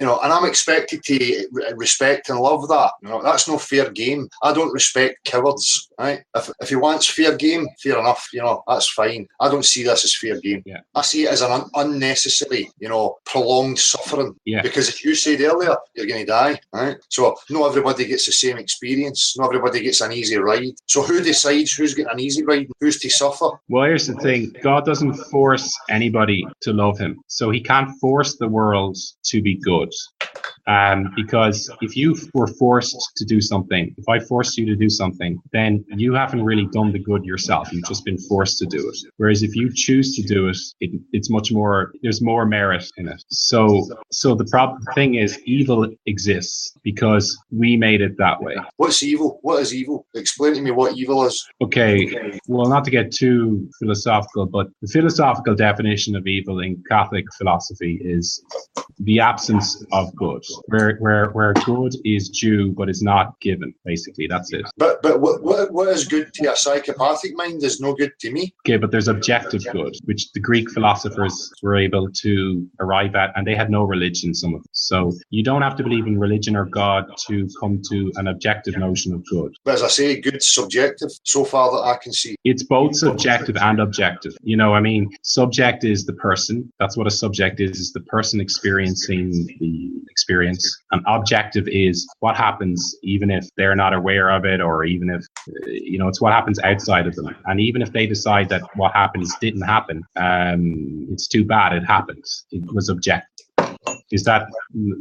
I'm expected to respect and love that. That's no fair game. I don't respect cowards, right? If he wants fair game, fair enough. That's fine. I don't see this as fair game. Yeah. I see it as an unnecessary, prolonged suffering. Yeah. Because as you said earlier, you're going to die, right? So not everybody gets the same experience. Not everybody gets an easy ride. So who decides who's getting an easy ride and who's to suffer? Well, here's the thing. God doesn't force anybody to love him. So he can't force the world to be good. Because if you were forced to do something, if I forced you to do something, then you haven't really done the good yourself. You've just been forced to do it. Whereas if you choose to do it, it's much more, there's more merit in it. So the thing is, evil exists because we made it that way. What's evil? What is evil? Explain to me what evil is. Okay. Well, not to get too philosophical, but the philosophical definition of evil in Catholic philosophy is the absence of good. where good is due but is not given. Basically, that's it. But what is good to a psychopathic mind is no good to me. Okay, but there's objective good, which the Greek philosophers were able to arrive at, and they had no religion, some of them. So you don't have to believe in religion or God to come to an objective notion of good. But as I say, good's subjective, so far that I can see. It's both subjective and objective. You know, I mean, subject is the person. That's what a subject is the person experiencing the experience. And objective is what happens even if they're not aware of it, or even if, you know, it's what happens outside of them. And even if they decide that what happens didn't happen, it's too bad it happened. It was objective. Is that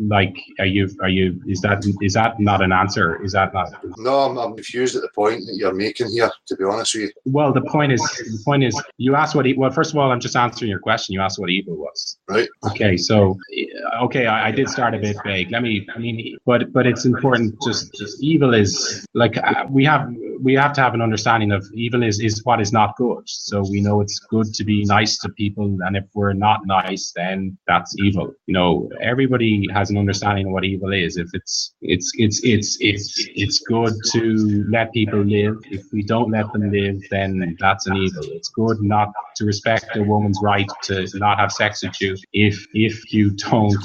like, is that not an answer? Is that not? No, I'm confused at the point that you're making here, to be honest with you. Well, the point is, you asked what, well, first of all, I'm just answering your question. You asked what evil was. Right. Okay. So, I did start a bit vague. But it's important. Just evil is like, we have to have an understanding of evil is what is not good. So we know it's good to be nice to people. And if we're not nice, then that's evil. You know, everybody has an understanding of what evil is. If it's good to let people live. If we don't let them live, then that's an evil. It's good not to respect a woman's right to not have sex with you. If you don't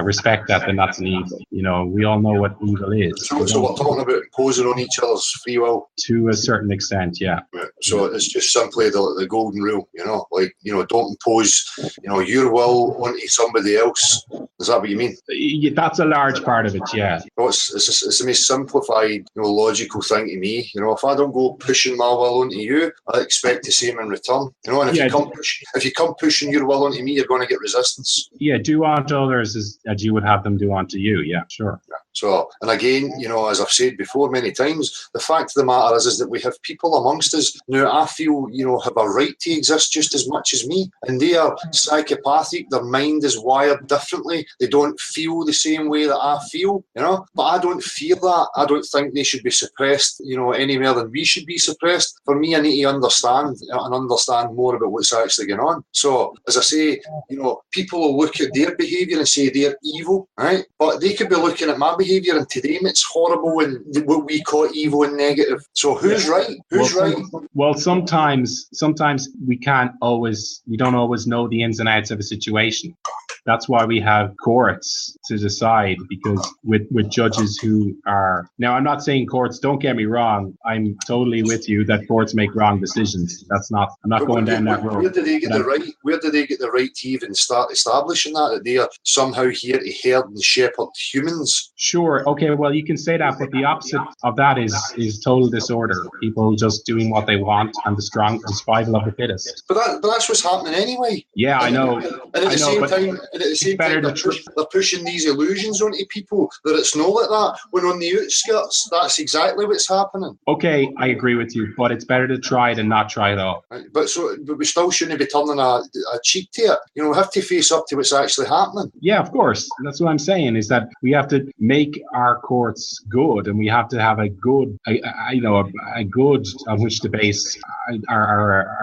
respect that, then that's an evil. You know, we all know what evil is. So we're talking about imposing on each other's free will. To a certain extent, yeah. Right. So it's just simply the golden rule, you know, like, you know, don't impose, you know, your will onto somebody else. Is that what you mean? Yeah, that's a large part of it, yeah. Well, it's the most simplified, you know, logical thing to me. You know, if I don't go pushing my will onto you, I expect the same in return. You know, and if you come pushing your will onto me, you're going to get resistance. Yeah, do unto others as you would have them do unto you. Yeah, sure. Yeah. So, and again, you know, as I've said before many times, the fact of the matter is that we have people amongst us now, I feel, you know, have a right to exist just as much as me. And they are psychopathic. Their mind is wired differently. They don't feel the same way that I feel, you know, but I don't feel that. I don't think they should be suppressed, you know, any more than we should be suppressed. For me, I need to understand more about what's actually going on. So, as I say, you know, people will look at their behaviour and say they're evil, right? But they could be looking at my behaviour and to them it's horrible and what we call evil and negative. So who's right? Who's right? Well, sometimes we don't always know the ins and outs of a situation. That's why we have courts to decide, because with judges who are, now I'm not saying courts, don't get me wrong, I'm totally with you that courts make wrong decisions. I'm not going down that road. Where do they get the right to even start establishing that they are somehow here to herd and shepherd humans? Sure. Okay, well, you can say that, but the opposite of that is total disorder. People just doing what they want and the survival of the fittest. But that's what's happening anyway. Yeah, I know. And at the same time, they're pushing these illusions onto people that it's not like that. When on the outskirts, that's exactly what's happening. Okay, I agree with you, but it's better to try than not try at all. Right. But we still shouldn't be turning a cheek to it. You know, we have to face up to what's actually happening. Yeah, of course. That's what I'm saying, is that we have to make our courts good, and we have to have a good on which to base our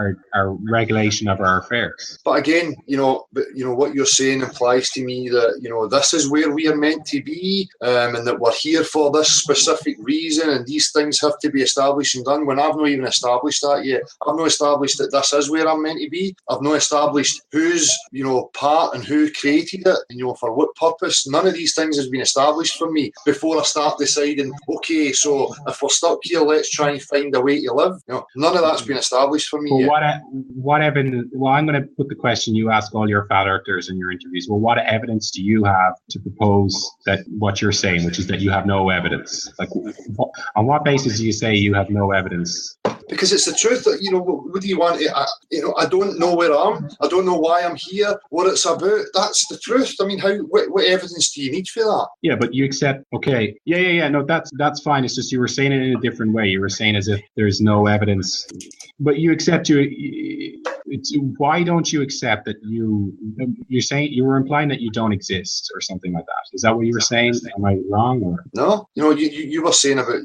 regulation of our affairs. But again, what you're saying implies to me that, you know, this is where we are meant to be, and that we're here for this specific reason, and these things have to be established and done, when I've not even established that yet. I've not established that this is where I'm meant to be. I've not established who's, you know, part and who created it, and, you know, for what purpose. None of these things has been established for me before I start deciding, okay, so if we're stuck here, let's try and find a way to live. You know, none of that's been established for me yet. What evidence? Well, I'm going to put the question you ask all your characters in your interviews. Well, what evidence do you have to propose that what you're saying, which is that you have no evidence? Like, on what basis do you say you have no evidence? Because it's the truth. That, you know, what do you want? I don't know where I am. I don't know why I'm here, what it's about. That's the truth. I mean, what evidence do you need for that? Yeah, but you accept, okay. Yeah. No, that's fine. It's just you were saying it in a different way. You were saying as if there's no evidence. But you accept why don't you accept that you're saying, you were implying that you don't exist or something like that? Is that what you were saying? Am I wrong? Or? No, you were saying about,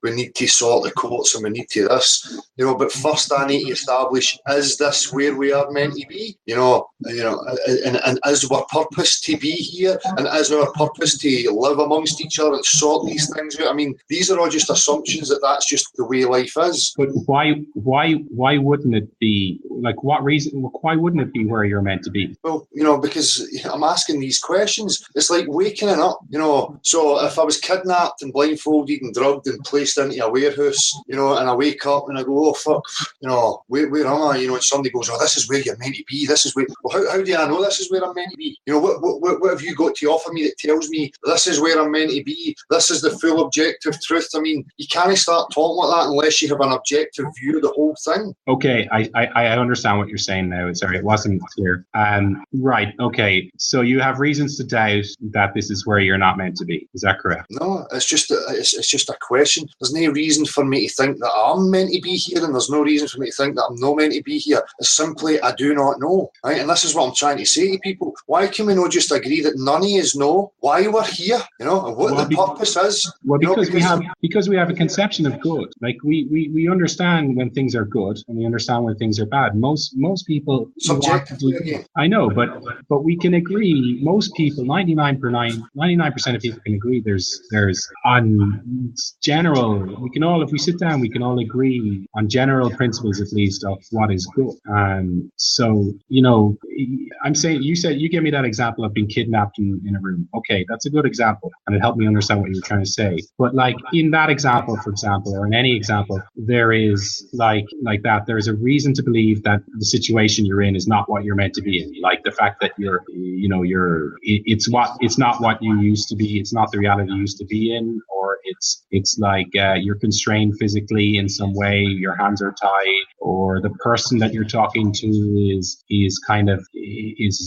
we need to sort the courts and we need to this, but first I need to establish, is this where we are meant to be? And is our purpose to be here? And is our purpose to live amongst each other and sort these things out? I mean, these are all just assumptions that that's just the way life is. But why wouldn't it be? Like, what reason? Why wouldn't it be where you're meant to be? Well, because I'm asking these questions. It's like waking up, So if I was kidnapped and blindfolded and drugged and placed into a warehouse, and I wake up and I go, oh fuck, where am I? And somebody goes, oh, this is where you're meant to be. This is where. Well, how do I know this is where I'm meant to be? What have you got to offer me that tells me this is where I'm meant to be? This is the full objective truth. I mean, you can't start talking like that unless you have an objective view of the whole thing. Okay, I understand what you're saying now. Sorry, it wasn't clear. Right. Okay. So you have reasons to doubt that this is where you're not meant to be. Is that correct? No, it's just a question. There's no reason for me to think that I'm meant to be here, and there's no reason for me to think that I'm not meant to be here. It's simply I do not know. Right? And this is what I'm trying to say to people. Why can we not just agree that none of us know why we're here? And what the purpose is? Well, because we have a conception of good. Like we understand when things are good and we understand when things are bad. Most people subjectively. I know, but we can agree. Most people, 99% of people can agree. There's on general. We can all, if we sit down, we can all agree on general principles at least of what is good. So I'm saying, you gave me that example of being kidnapped in a room. Okay, that's a good example, and it helped me understand what you were trying to say. But like in that example, for example, or in any example, there is like that. There is a reason to believe that the situation you're in is not what you're meant to be in. Like the fact that it's not what you used to be. It's not the reality you used to be in, or it's like you're constrained physically in some way. Your hands are tied, or the person that you're talking to is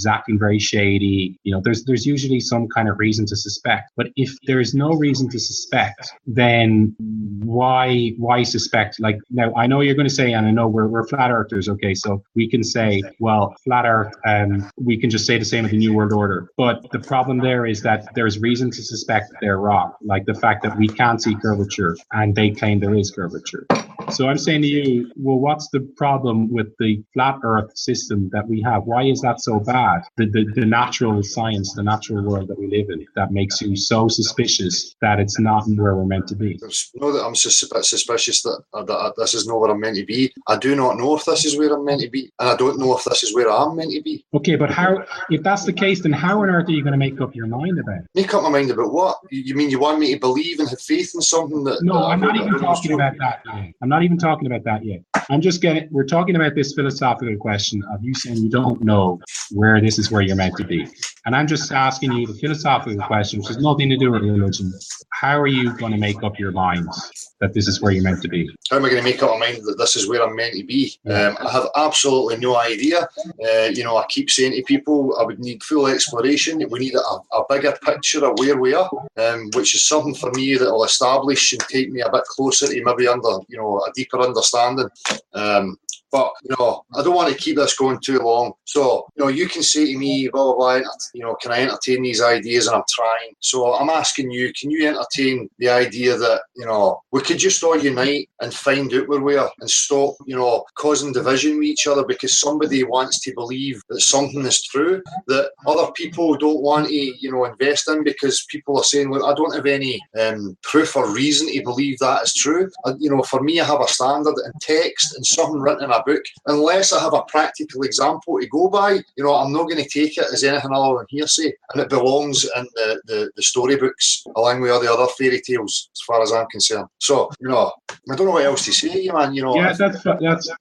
acting very shady. There's usually some kind of reason to suspect. But if there's no reason to suspect, then why suspect? Like, now I know you're going to say, and I know we're flat earthers, okay, so we can say, well, flat earth, we can just say the same with the New World Order. But the problem there is that there's reason to suspect they're wrong, like the fact that we can't see curvature and they claim there is curvature. So I'm saying to you, well, what's the problem with the flat earth system that we have? Why is that so bad? The natural science, the natural world that we live in, that makes you so suspicious that it's not where we're meant to be. There's no that I'm suspicious that this is not where I'm meant to be. I do not know if this is where I'm meant to be, and I don't know if this is where I'm meant to be. Okay, but how? If that's the case, then how on earth are you going to make up your mind about it? Make up my mind about what? You mean you want me to believe and have faith in something that? No, I'm not even talking about that yet. I'm not even talking about that yet. We're talking about this philosophical question of you saying you don't know where this is where you're meant to be. And I'm just asking you the philosophical question, which has nothing to do with religion. How are you going to make up your minds that this is where you're meant to be? How am I going to make up my mind that this is where I'm meant to be? I have absolutely no idea. I keep saying to people, I would need full exploration. We need a bigger picture of where we are, which is something for me that will establish and take me a bit closer to maybe a deeper understanding. But, I don't want to keep this going too long. So, you can say to me, blah, blah, blah, can I entertain these ideas? And I'm trying. So I'm asking you, can you entertain the idea that, we could just all unite and find out where we are and stop, causing division with each other because somebody wants to believe that something is true that other people don't want to, invest in because people are saying, look, I don't have any proof or reason to believe that is true. For me, I have a standard in text and something written in a book. Unless I have a practical example to go by, I'm not going to take it as anything other than hearsay. And it belongs in the storybooks along with all the other fairy tales, as far as I'm concerned. So, I don't know what else to say, man. Yeah,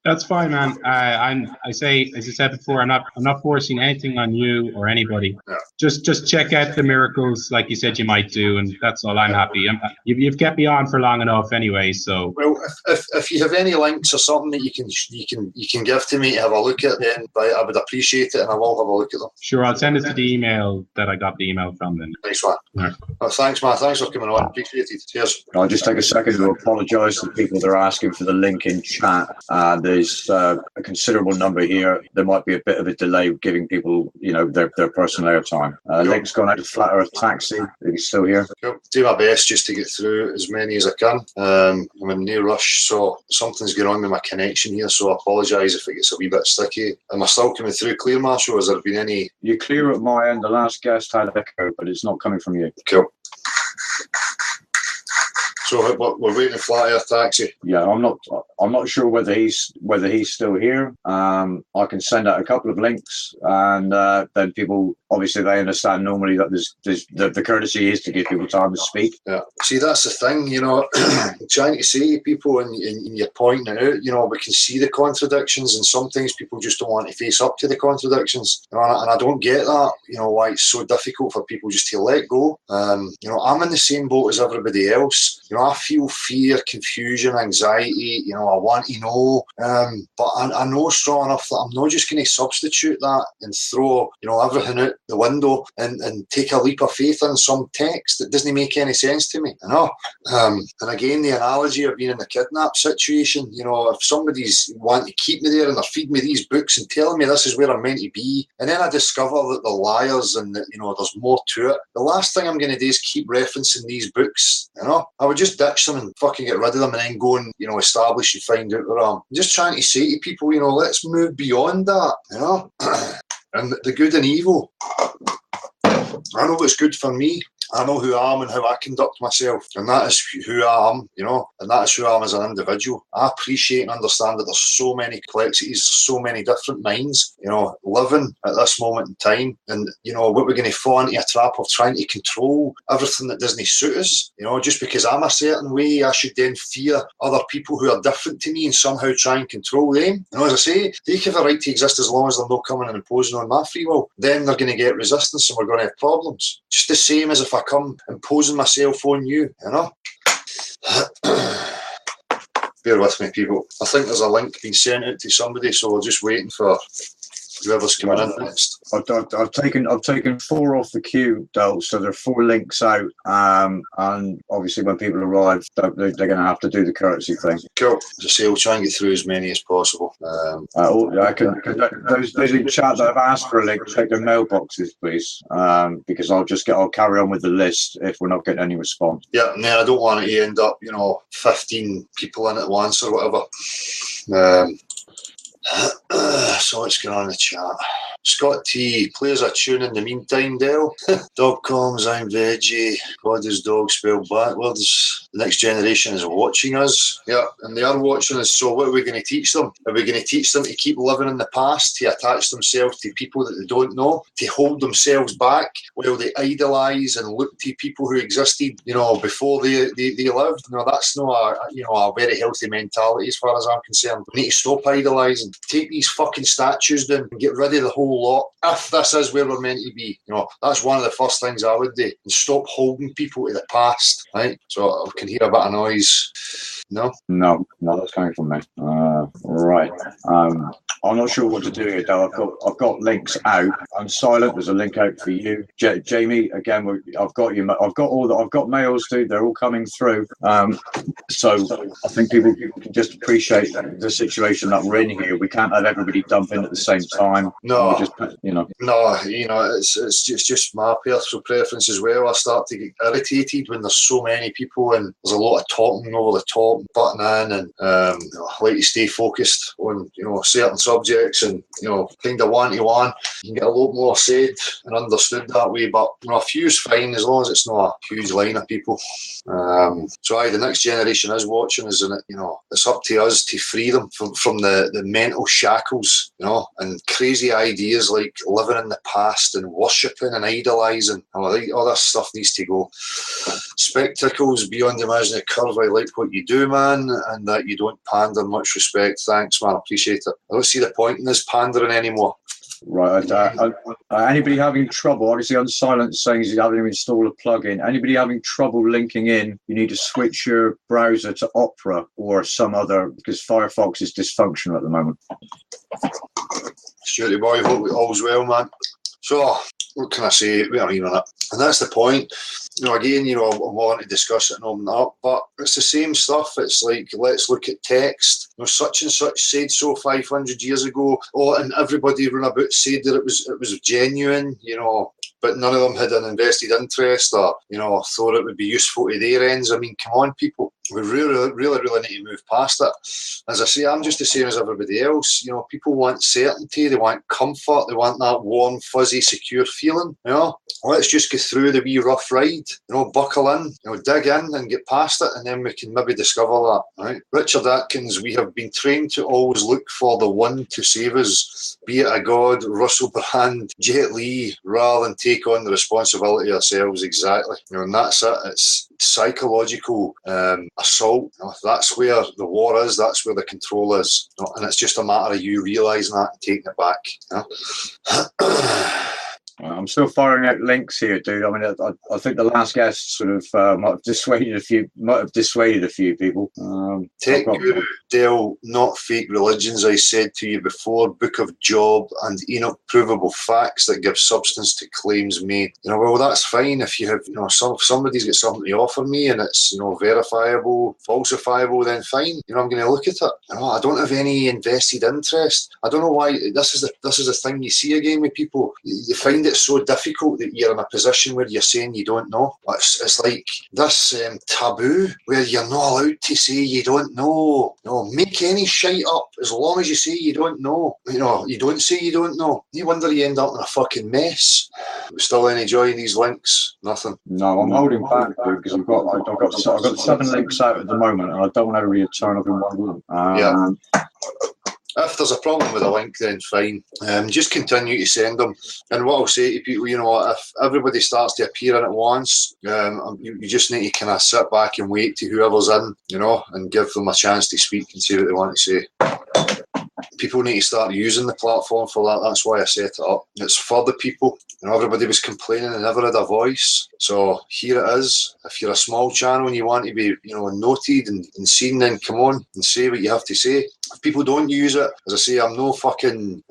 that's fine, man. I say, as I said before, I'm not forcing anything on you or anybody. Yeah. Just check out the miracles, like you said you might do, and that's all. I'm happy. You've kept me on for long enough, anyway. So, well, if you have any links or something that you can give to me to have a look at, then I would appreciate it, and I will have a look at them. Sure, I'll send it to the email that I got the email from then. Nice one. Right. Well, thanks, man. Thanks for coming on. Appreciate it. Cheers. I'll just take a second to apologise to the people that are asking for the link in chat. There's a considerable number here. There might be a bit of a delay giving people, their personal airtime. Link's gone out to Flat Earth Taxi. If he's still here. Cool. Do my best just to get through as many as I can. I'm in no rush, so something's going on with my connection here, so I apologise if it gets a wee bit sticky. Am I still coming through clear, Marshall? Has there been any... You're clear at my end. The last guest had echo, but it's not coming from you. Cool. So we're waiting for Flat Earth Taxi. Yeah, I'm not sure whether he's still here. I can send out a couple of links, and then people, obviously, they understand normally that there's the courtesy is to give people time to speak. Yeah. See, that's the thing, trying to say to people, and you're pointing it out, we can see the contradictions, and sometimes people just don't want to face up to the contradictions. And I don't get that, why it's so difficult for people just to let go. I'm in the same boat as everybody else. I feel fear, confusion, anxiety, I want to know, but I know strong enough that I'm not just going to substitute that and throw, everything out the window and take a leap of faith in some text that doesn't make any sense to me, And again, the analogy of being in the kidnap situation, if somebody's wanting to keep me there and they're feeding me these books and telling me this is where I'm meant to be, and then I discover that they're liars and that, there's more to it, the last thing I'm going to do is keep referencing these books, I would just ditch them and fucking get rid of them and then go and, establish and find out where I am. I'm just trying to say to people, let's move beyond that, and the good and evil. I know what's good for me. I know who I am and how I conduct myself, and that is who I am, and that is who I am as an individual. I appreciate and understand that there's so many complexities, so many different minds, living at this moment in time, and, what we're going to fall into a trap of trying to control everything that doesn't suit us. Just because I'm a certain way, I should then fear other people who are different to me and somehow try and control them. As I say, they have a right to exist as long as they're not coming and imposing on my free will. Then they're going to get resistance and we're going to have problems. Just the same as if I come imposing myself on you, Bear with me, people. I think there's a link being sent out to somebody, so we're just waiting for whoever's coming in next. I've taken 4 off the queue, Del, so there are 4 links out, and obviously when people arrive, they're going to have to do the courtesy thing. Cool. As I say, we'll try and get through as many as possible. Those in chat that have asked for a link, check their mailboxes, please, because I'll carry on with the list if we're not getting any response. Yeah, no, I don't want it to end up, 15 people in at once or whatever. So what's going on in the chat? Scott T, players a tune in the meantime, Dale. Dog comes, I'm veggie. What does dog spell backwards? The next generation is watching us. Yeah, and they are watching us, so what are we going to teach them? Are we going to teach them to keep living in the past, to attach themselves to people that they don't know, to hold themselves back while they idolise and look to people who existed, before they lived? That's not a very healthy mentality as far as I'm concerned. We need to stop idolising. Take these fucking statues down and get rid of the whole lot. If this is where we're meant to be, that's one of the first things I would do. And stop holding people to the past, right? So I can hear a bit of noise. No, that's coming from me. Right. I'm not sure what to do here, Dale. I've got links out. I'm silent. There's a link out for you, Jamie. Again, I've got mails, dude. They're all coming through. So I think people can just appreciate the situation that we're in here. We can't have everybody dump in at the same time. No, No, it's just my personal preference as well. I start to get irritated when there's so many people and there's a lot of talking over the top, butting in, and I like to stay focused on certain subjects and kind of one-to-one. You can get a lot more said and understood that way, but a few's fine as long as it's not a huge line of people. So the next generation is watching us, and it's up to us to free them from the mental shackles, and crazy ideas like living in the past and worshipping and idolising. All this stuff needs to go. Spectacles beyond the imaginary curve. I like what you do, man, and that you don't pander. Much respect. Thanks, man. I appreciate it. I don't see the point in this pandering anymore. Right. Anybody having trouble, obviously on silence saying you haven't even installed a plugin. Anybody having trouble linking in, you need to switch your browser to Opera or some other, because Firefox is dysfunctional at the moment. Stuarty boy, hope all's well, man. So what can I say? We are even it. And that's the point. Again, I'm wanting to discuss it and open it up, but it's the same stuff. It's like, let's look at text. Such and such said so 500 years ago. Oh, and everybody run about said that it was genuine, but none of them had an invested interest or, thought it would be useful to their ends. I mean, come on, people. We really, really, really need to move past it. As I say, I'm just the same as everybody else. People want certainty. They want comfort. They want that warm, fuzzy, secure feeling. Let's just go through the wee rough ride. Buckle in, dig in and get past it, and then we can maybe discover that. Right? Richard Atkins, we have been trained to always look for the one to save us, be it a god, Russell Brand, Jet Li, rather than take on the responsibility ourselves. Exactly. And that's it. It's psychological assault. That's where the war is. That's where the control is. And it's just a matter of you realising that and taking it back. I'm still firing out links here, dude. I mean, I think the last guest sort of might have dissuaded a few people. Tech Guru, Dell, not fake religions. I said to you before, Book of Job and Enoch, provable facts that give substance to claims made. Well, that's fine if you have, if somebody's got something to offer me and it's, verifiable, falsifiable, then fine. I'm going to look at it. I don't have any invested interest. I don't know why. This is the thing you see again with people. You find it so difficult that you're in a position where you're saying you don't know. It's like this taboo where you're not allowed to say you don't know. Make any shite up as long as you say you don't know. You don't say you don't know. You wonder you end up in a fucking mess. Still any joy in these links? Nothing. No, I'm holding back, dude, because I've got 7 links out at the moment, and I don't want everybody to turn up in one room. Yeah. If there's a problem with a link, then fine. Just continue to send them. And what I'll say to people, if everybody starts to appear in at once, you just need to kind of sit back and wait to whoever's in, and give them a chance to speak and say what they want to say. People need to start using the platform for that. That's why I set it up. It's for the people. Everybody was complaining and never had a voice. So here it is. If you're a small channel and you want to be, noted and seen, then come on and say what you have to say. If people don't use it, as I say, I'm no fucking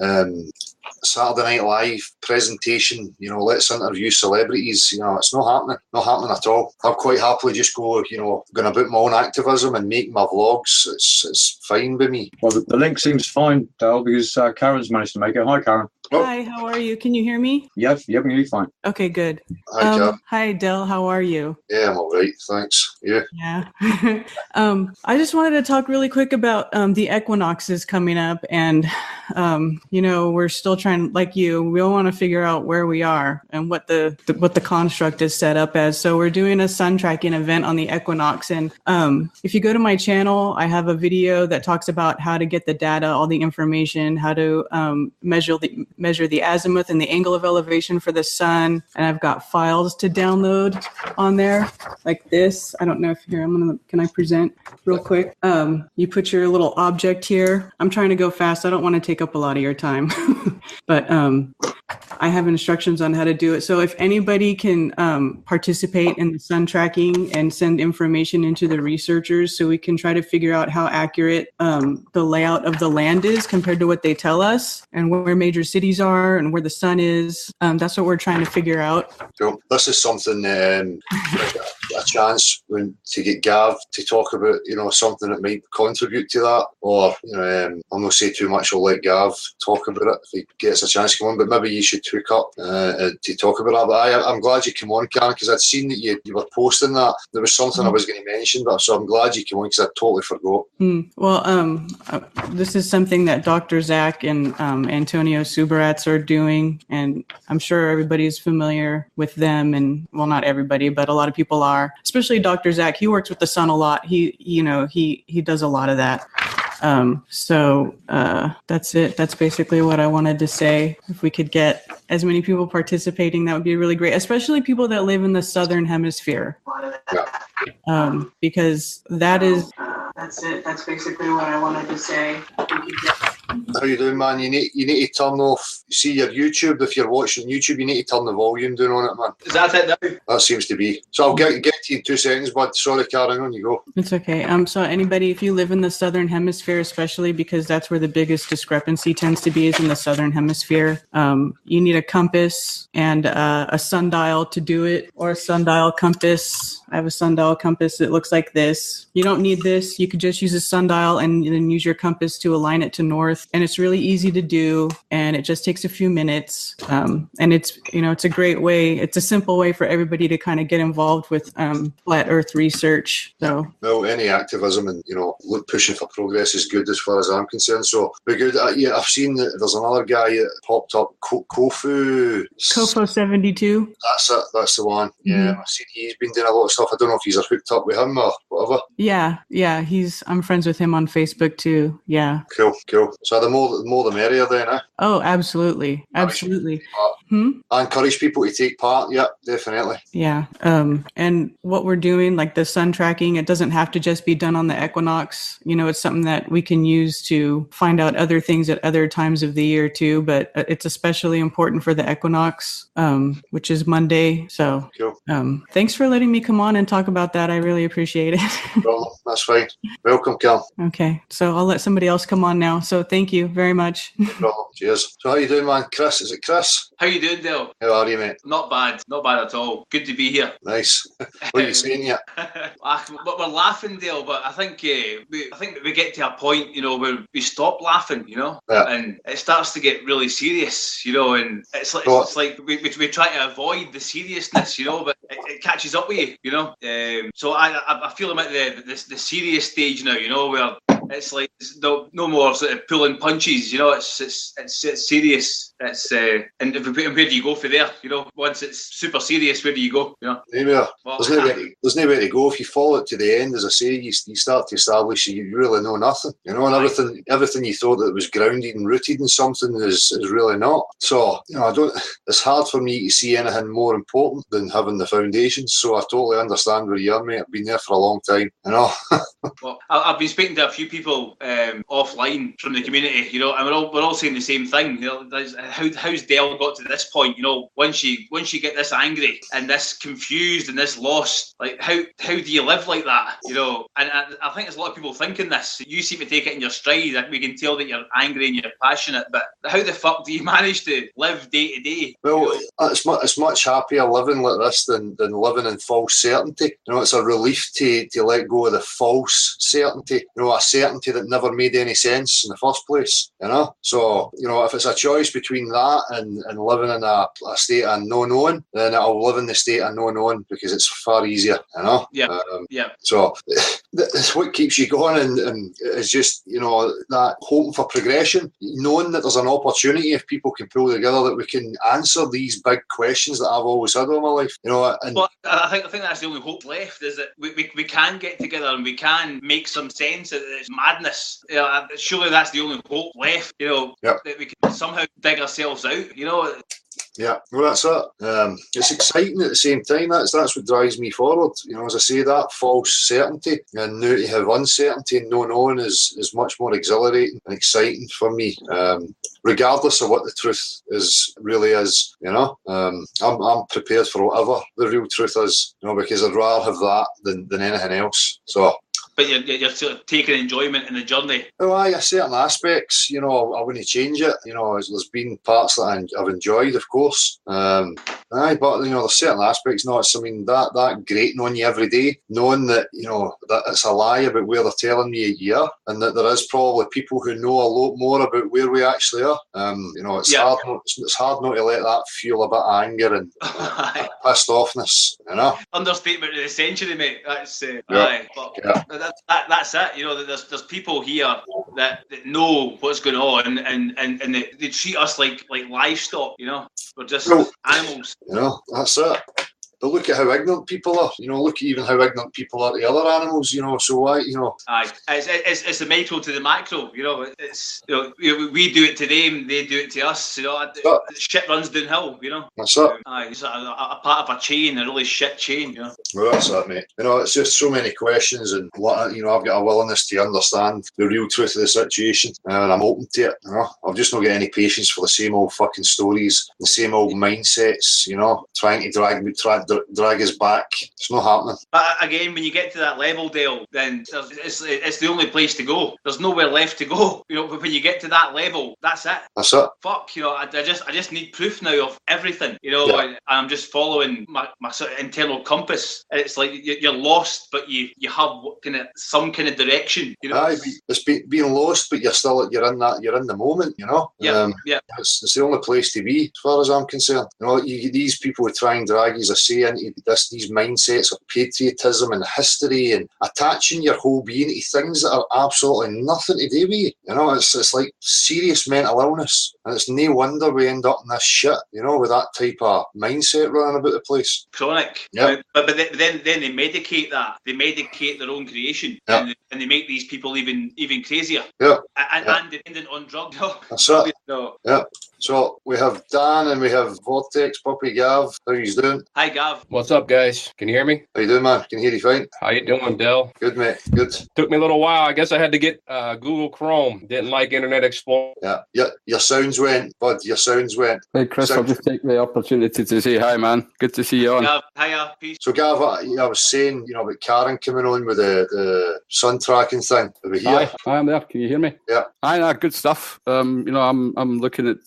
Saturday Night Live presentation, let's interview celebrities. It's not happening at all. I'll quite happily just go, going about my own activism and make my vlogs. It's fine by me. Well, the link seems fine, Del, because Karen's managed to make it. Hi, Karen. Oh. Hi, how are you? Can you hear me? Yep, you can hear you fine. Okay, good. Hi, Karen. Hi, Del. How are you? Yeah, I'm all right. Thanks. Yeah. Yeah. I just wanted to talk really quick about the equinoxes coming up, and we're still trying, like you, we all want to figure out where we are and what the construct is set up as. So we're doing a sun tracking event on the equinox, and if you go to my channel, I have a video that talks about how to get the data, all the information, how to measure the azimuth and the angle of elevation for the sun, and I've got files to download on there like this. I don't know if here can I present real quick? You put your little object here. I'm trying to go fast. I don't want to take up a lot of your time, but I have instructions on how to do it. So if anybody can participate in the sun tracking and send information into the researchers so we can try to figure out how accurate the layout of the land is compared to what they tell us, and where major cities are and where the sun is. That's what we're trying to figure out. Cool. This is something, a chance to get Gav to talk about, something that might contribute to that. Or, I'll not say too much. I'll let Gav talk about it if he gets a chance to come on. But maybe you should hook up to talk about that. But I'm glad you came on, Karen, because I'd seen that you were posting that. There was something I was going to mention, but so I'm glad you came on because I totally forgot. Well, this is something that Dr. Zach and Antonio Subarats are doing, and I'm sure everybody's familiar with them. And well, not everybody, but a lot of people are. Especially Dr. Zach. He works with the sun a lot. He does a lot of that. So that's it. That's basically what I wanted to say. If we could get as many people participating, that would be really great, especially people that live in the southern hemisphere. Because that is... That's it. That's basically what I wanted to say. How you doing, man? You need to turn off. See your YouTube. If you're watching YouTube, you need to turn the volume down on it, man. Is that it now? That seems to be. So I'll get to you in 2 seconds, bud. Sorry, Karen, on you go. It's okay. So anybody, if you live in the Southern Hemisphere, especially because that's where the biggest discrepancy tends to be, is in the Southern Hemisphere, you need a compass and a sundial to do it, or a sundial compass. I have a sundial compass that looks like this. You don't need this. You could just use a sundial and then use your compass to align it to north. And it's really easy to do, and it just takes a few minutes. And it's, it's a great way. It's a simple way for everybody to kind of get involved with flat Earth research. So, well, any activism and pushing for progress is good as far as I'm concerned. So we're good. Yeah, I've seen that there's another guy that popped up, Kofu 72. That's it. That's the one. Yeah, I've seen he's been doing a lot of stuff. I don't know if he's hooked up with him or whatever. Yeah. I'm friends with him on Facebook too. Yeah. Cool. So the more the merrier then, eh? Oh, absolutely. I encourage people to take part. Yeah, definitely. Yeah. And what we're doing, like the sun tracking, it doesn't have to just be done on the equinox. It's something that we can use to find out other things at other times of the year too, but it's especially important for the equinox, which is Monday. So cool. Thanks for letting me come on and talk about that. I really appreciate it. Well, that's fine. Welcome, Cal. Okay. So I'll let somebody else come on now. So thank you very much. Well, cheers. So how you doing, man? Chris, is it Chris? How you doing, Dale? How are you, mate? Not bad at all. Good to be here. Nice. What are you saying yet? We're laughing, Dale, but I think we get to a point, where we stop laughing, Yeah. and it starts to get really serious, and it's like we try to avoid the seriousness, but it catches up with you, So I feel I'm at the serious stage now, where it's like no more sort of pulling punches, it's serious. It's and where do you go for there? Once it's super serious, where do you go? Anywhere. There's nowhere to go. If you follow it to the end, as I say, you start to establish you really know nothing. And everything you thought that was grounded and rooted in something is really not. So it's hard for me to see anything more important than having the foundations. So I totally understand where you are, mate. I've been there for a long time. Well, I've been speaking to a few people offline from the community, and we're all saying the same thing. How's Dale got to this point? Once you get this angry and this confused and this lost, like how do you live like that? And I think there's a lot of people thinking this. You seem to take it in your stride. Like, we can tell that you're angry and you're passionate, but how the fuck do you manage to live day to day? Well, it's much happier living like this than living in false certainty. It's a relief to let go of the false certainty. A certainty that never made any sense in the first place. So if it's a choice between that and living in a state of no knowing, then I'll live in the state of no knowing because it's far easier. Yeah. So that's what keeps you going, and it's just that hoping for progression, knowing that there's an opportunity if people can pull together that we can answer these big questions that I've always had all my life. Well, I think that's the only hope left, is that we can get together and we can make some sense of this madness. Surely that's the only hope left. That we can somehow dig ourselves out. Yeah, well, that's it. It's exciting at the same time. That's what drives me forward. As I say, that false certainty, and now to have uncertainty and no knowing is much more exhilarating and exciting for me. Regardless of what the truth really is, I'm prepared for whatever the real truth is, because I'd rather have that than anything else. So. But you're sort of taking enjoyment in the journey. Oh, aye, certain aspects, I wouldn't change it. There's been parts that I've enjoyed, of course. But there's certain aspects. That grating on you every day, knowing that that it's a lie about where they're telling me you are, and that there is probably people who know a lot more about where we actually are. It's hard not to let that fuel a bit of anger and pissed offness. Understatement of the century, mate. That's yeah. That's it. There's people here that know what's going on, and they treat us like livestock. We're just animals. That's it. but look at how ignorant people are. Look at even how ignorant people are to other animals. So why? Aye, it's the micro to the macro. It's we do it to them, they do it to us. Shit runs downhill. That's it. Aye, it's a part of a chain, a really shit chain. Well, that's it, mate. It's just so many questions, and I've got a willingness to understand the real truth of the situation, and I'm open to it. I've just not got any patience for the same old fucking stories, the same old mindsets. Trying to drag us back. It's not happening. But again, when you get to that level, Dale, then it's the only place to go. There's nowhere left to go. But when you get to that level, that's it. That's it. Fuck, I just need proof now of everything. And I'm just following my sort of internal compass. It's like you're lost, but you have some kind of direction. Aye, it's being lost, but you're in the moment. It's the only place to be, as far as I'm concerned. These people who try and drag us, into these mindsets of patriotism and history and attaching your whole being to things that are absolutely nothing to do with you. It's like serious mental illness, and it's no wonder we end up in this shit. With that type of mindset running about the place. Chronic. Yeah. But then they medicate that. They medicate their own creation, and they make these people even crazier. Yeah. And dependent on drugs. That's it. No. Yeah. So we have Dan and we have Vortex, Puppy Gav. How you doing? Hi, Gav. What's up, guys? Can you hear me? How you doing, man? Can hear you fine? How you doing, Dell? Good, mate. Good. Took me a little while. I guess I had to get Google Chrome. Didn't like Internet Explorer. Yeah. Your sounds went, bud. Your sounds went. Hey, Chris, I'll just take the opportunity to say hi, man. Good to see you on. Gav, hiya. Peace. So, Gav, I was saying, about Karen coming on with the sun tracking thing. Are we here? Hi, I'm there. Can you hear me? Yeah. Hi, good stuff. I'm looking at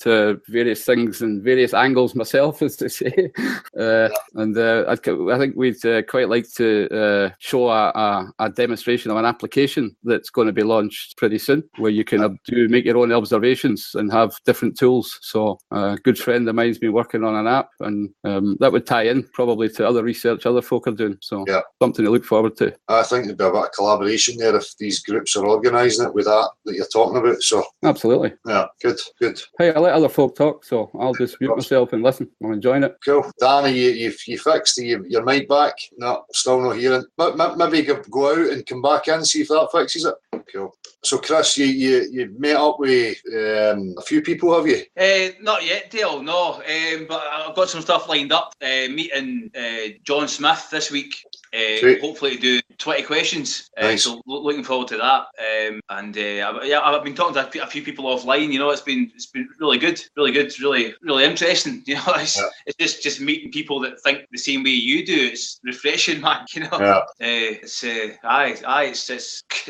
various things and various angles myself, as to say. And I think we'd quite like to show a demonstration of an application that's going to be launched pretty soon, where you can make your own observations and have different tools. So a good friend of mine's been working on an app, and that would tie in probably to other research other folk are doing. So something to look forward to. I think there'd be a bit of collaboration there if these groups are organising it with that you're talking about. So absolutely. Yeah, good. Hey, I let other folk talk, so I'll just mute myself and listen. I'm enjoying it. Cool. Danny, you fixed your mic back? No, still not hearing. Maybe go out and come back in, see if that fixes it. Cool. So, Chris, you met up with a few people, have you? Not yet, Dale, no. But I've got some stuff lined up. Meeting John Smith this week. Hopefully to do 20 questions. Nice. So looking forward to that. I've been talking to a few people offline. It's been really good, really interesting. It's just meeting people that think the same way you do. It's refreshing, man. It's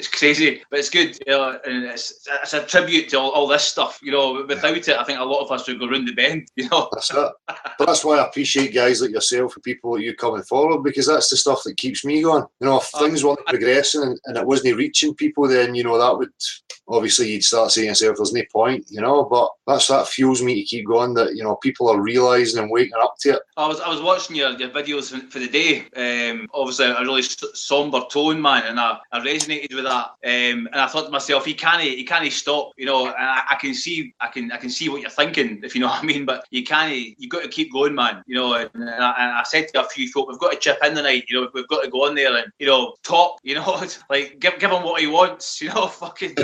crazy, but it's good. And it's a tribute to all this stuff. Without it, I think a lot of us would go round the bend. That's it. But that's why I appreciate guys like yourself and people like you coming forward, because that's the stuff that keeps me going. If things weren't progressing and it wasn't reaching people, then that would obviously you'd start saying to yourself, there's no point, but that fuels me to keep going, that people are realising and waking up to it. I was watching your videos for the day. Obviously a really somber tone, man, and I resonated with that. And I thought to myself, he can't stop, and I can see what you're thinking, if you know what I mean. But you've got to keep going, man. And I said to a few folk, we've got to chip in the night. We've got to go on there and top. Like give him what he wants. Fucking.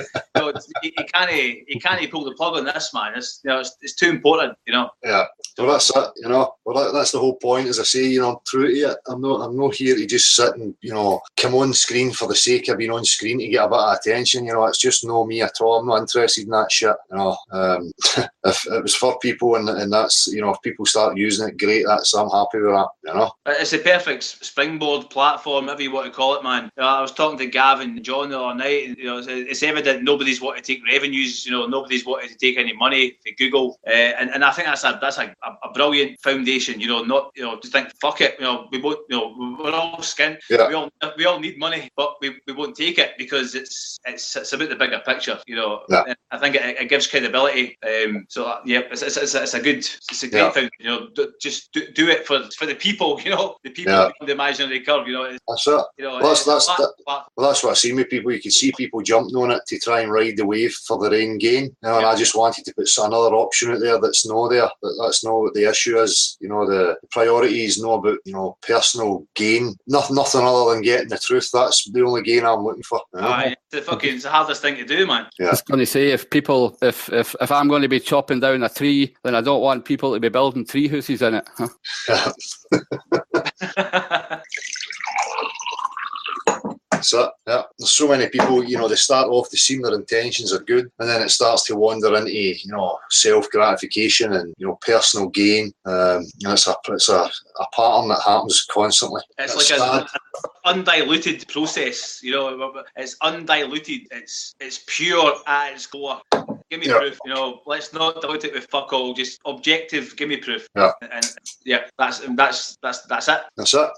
He can't pull the plug on this, man. It's too important. Yeah. Well, that's it. Well, that's the whole point. As I say, I'm true to it. I'm not here to just sit and come on screen for the sake of being on screen to get a bit of attention. It's just not me at all. I'm not interested in that shit. If it was for people and that's if people start using it, great. I'm happy with that. It's a perfect springboard platform, whatever you want to call it, man. I was talking to Gavin and John the other night, and it's evident nobody's wanted to take revenues. Nobody's wanted to take any money for Google, and I think that's a brilliant foundation. Not to think fuck it. We won't. We're all skint. Yeah. We all need money, but we won't take it because it's about the bigger picture. Yeah. And I think it gives credibility. It's a great thing. Just do it for the people. The people on the imaginary curve. That's it. That's what I see with people. You can see people jumping on it to try and and ride the wave for their own gain. You know, and I just wanted to put another option out there that's no there. That's not what the issue is. You know, the priority is not about, you know, personal gain. Nothing other than getting the truth. That's the only gain I'm looking for. You know? It's the hardest thing to do, man. I was going to say, if I'm going to be chopping down a tree, then I don't want people to be building tree houses in it. Huh? So yeah, there's so many people, you know, they start off, they seem their intentions are good, and then it starts to wander into, you know, self-gratification and, you know, personal gain. And it's a pattern that happens constantly. It's like an undiluted process, you know. It's undiluted. It's pure at its core. Give me proof, you know. Let's not dilute it with fuck all. Just objective. Give me proof. Yeah, and that's it. That's it.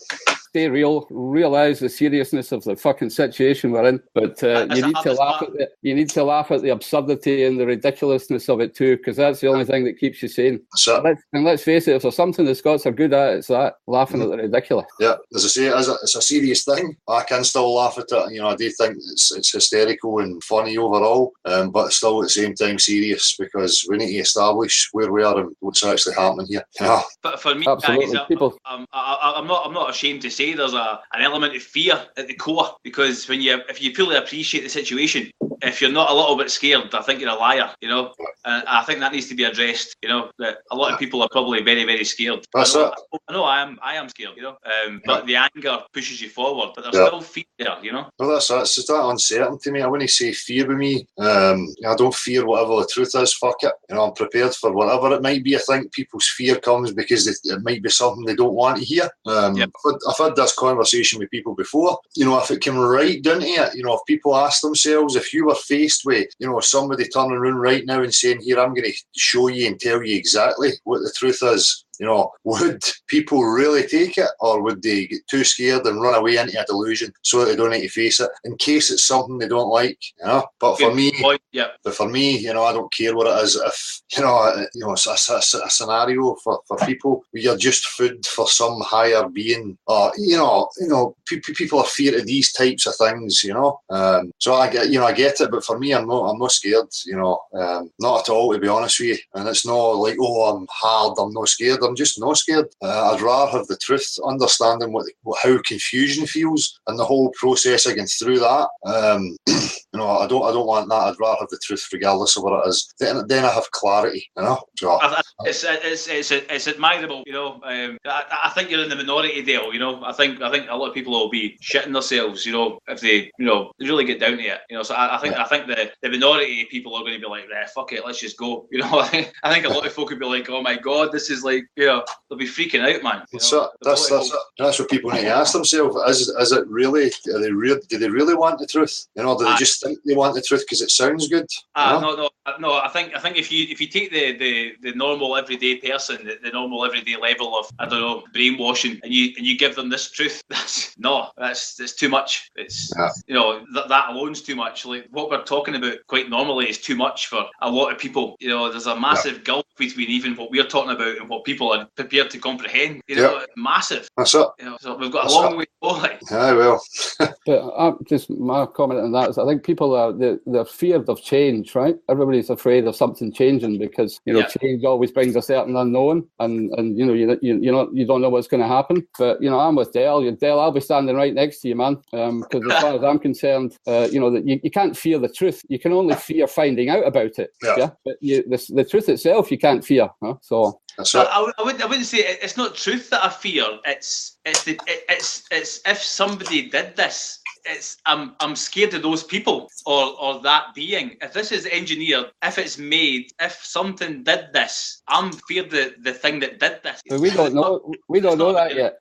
Stay real. Realize the seriousness of the fucking situation we're in, but you need to laugh at it. You need to laugh at the absurdity and the ridiculousness of it too, because that's the only thing that keeps you sane. And let's face it, if there's something the Scots are good at, it's that, laughing at the ridiculous. Yeah, as I say, it's a serious thing. I can still laugh at it. You know, I do think it's hysterical and funny overall, but still at the same time serious, because we need to establish where we are and what's actually happening here. Yeah. But for me, absolutely, guys, I'm not ashamed to say there's an element of fear at the core, because if you fully appreciate the situation, if you're not a little bit scared, I think you're a liar, you know. And I think that needs to be addressed, you know, that a lot of people are probably very, very scared. I know I am scared, you know, but the anger pushes you forward, but there's still fear there, you know. Well, that's it. It's just that uncertainty, mate. I wouldn't say fear with me. I don't fear whatever the truth is, fuck it. You know, I'm prepared for whatever it might be. I think people's fear comes because it might be something they don't want to hear. I've had this conversation with people before. You know, if it came right down to it, you know, if people ask themselves, if you were faced with, you know, somebody turning around right now and saying, here, I'm going to show you and tell you exactly what the truth is, you know, would people really take it, or would they get too scared and run away into a delusion so that they don't need to face it in case it's something they don't like, you know? But for me, you know, I don't care what it is. If you know, it's a scenario for people where you're just food for some higher being, or you know, people are feared of these types of things, you know. So I get it, but for me, I'm not scared, you know, not at all, to be honest with you. And it's not like, oh, I'm hard, I'm not scared. I'm just not scared. I'd rather have the truth, understanding how confusion feels and the whole process of getting through that. You know, I don't want that. I'd rather have the truth, regardless of what it is. Then I have clarity. You know, so it's admirable. You know, I think you're in the minority, Dale. You know, I think a lot of people will be shitting themselves. You know, if they really get down to it. You know, so I think the minority of people are going to be like, fuck it, let's just go. You know, I think a lot of folk would be like, oh my god, this is like, you know, they'll be freaking out, man. That's what people need to ask themselves. Is it really? Do they really want the truth? You know, do they just think they want the truth because it sounds good? No. I think if you take the normal everyday person, the normal everyday level of, I don't know, brainwashing, and you give them this truth, that's too much. It's you know, that alone's too much. Like what we're talking about quite normally is too much for a lot of people. You know, there's a massive gulf between even what we're talking about and what people are prepared to comprehend. You know, massive. That's it. You know, so we've got a long way to go. Like. I will. But just my comment on that is, I think people they're feared of change, right? Everybody's afraid of something changing because change always brings a certain unknown, and you know you don't know what's going to happen. But you know, I'm with Dale. Dale, I'll be standing right next to you, man. Because as far as I'm concerned, you know that you can't fear the truth. You can only fear finding out about it. Yeah. But the truth itself, you can't fear. Huh? So. I wouldn't say it's not truth that I fear. It's if somebody did this. I'm scared of those people or that being. If this is engineered, if it's made, if something did this, I'm feared the thing that did this. But we don't know. We don't know that yet.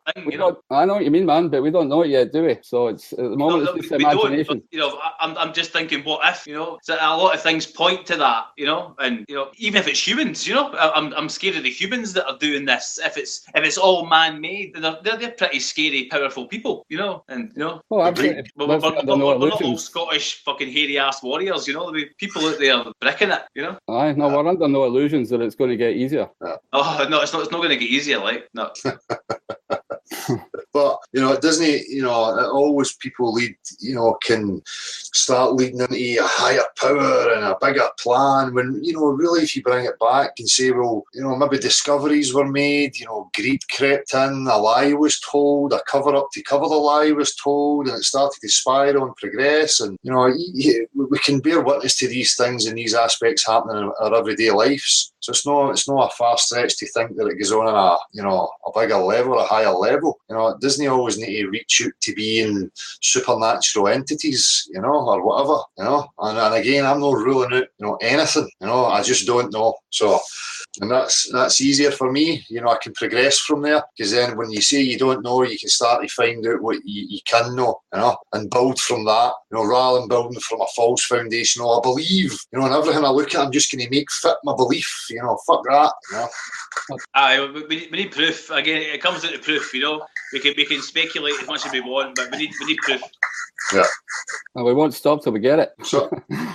I know what you mean, man, but we don't know it yet, do we? So it's at the moment it's just imagination. But, you know, I'm just thinking, what if? You know, so a lot of things point to that. You know, and you know, even if it's humans, you know, I'm scared of the humans that are doing this. If it's all man-made, they're pretty scary, powerful people. You know, and you know. Oh, absolutely. We're not all Scottish fucking hairy ass warriors, you know. There'll be people out there bricking it, you know. Aye, no, we're under no illusions that it's going to get easier. Oh no, it's not going to get easier, like no. But, it doesn't, always people lead, can start leading into a higher power and a bigger plan when, really if you bring it back and say, well, maybe discoveries were made, greed crept in, a lie was told, a cover up to cover the lie was told, and it started to spiral and progress. And, we can bear witness to these things and these aspects happening in our everyday lives. So it's not a far stretch to think that it goes on a bigger level, a higher level. It doesn't always need to reach out to being supernatural entities, or whatever, And again, I'm not ruling out, anything, I just don't know. So, and that's easier for me. I can progress from there, because then when you say you don't know, you can start to find out what you can know, and build from that, rather than building from a false foundation. I believe, and everything I look at, I'm just going to make fit my belief. Fuck that. We need proof. Again, it comes down to proof. We can speculate as much as we want, but we need proof. Yeah. Well, we won't stop till we get it. So,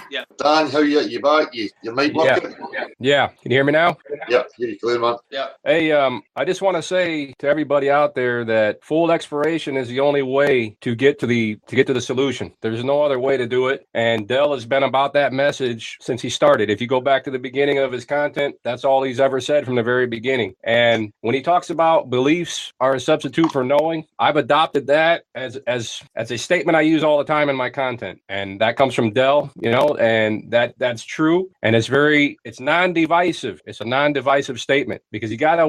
yeah. Dan, how you back? Your mic working? Yeah. Can you hear me now? Yeah, you're clear, man. Yeah. Hey, I just want to say to everybody out there that full exploration is the only way to get to the solution. There's no other way to do it. And Dell has been about that message since he started. If you go back to the beginning of his content, that's all he's ever said from the very beginning. And when he talks about beliefs are a substitute for knowing, I've adopted that as a statement I use all the time in my content. And that comes from Dell, and that's true. And it's non-divisive. It's a non-divisive statement, because you gotta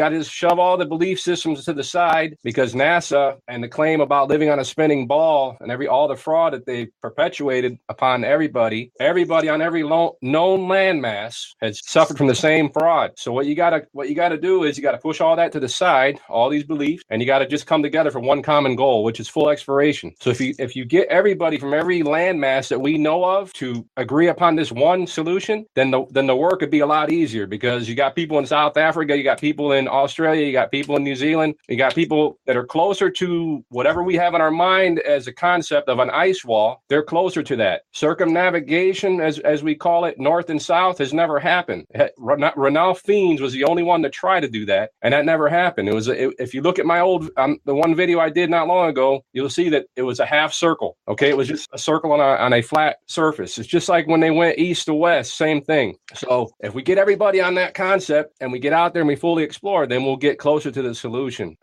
just shove all the belief systems to the side, because NASA and the claim about living on a spinning ball and all the fraud that they perpetuated upon everybody on every known landmass has suffered from the same fraud. So what you gotta do is you gotta push all that to the side, all these beliefs, and you gotta just come together for one common goal, which is full exploration. So if you get everybody from every landmass that we know of to agree upon this one solution, then the work would be a lot easier, because you got people in South Africa, you got people in Australia, you got people in New Zealand, you got people that are closer to whatever we have in our mind as a concept of an ice wall. They're closer to that. Circumnavigation, as we call it, north and south, has never happened. Ranulph Fiennes was the only one to try to do that, and that never happened. If you look at my old the one video I did not long ago, you'll see that it was a half circle. Okay, it was just a circle on a flat surface. It's just like when they went east to west, same thing. So if we get everybody on that concept and we get out there and we fully explore, then we'll get closer to the solution.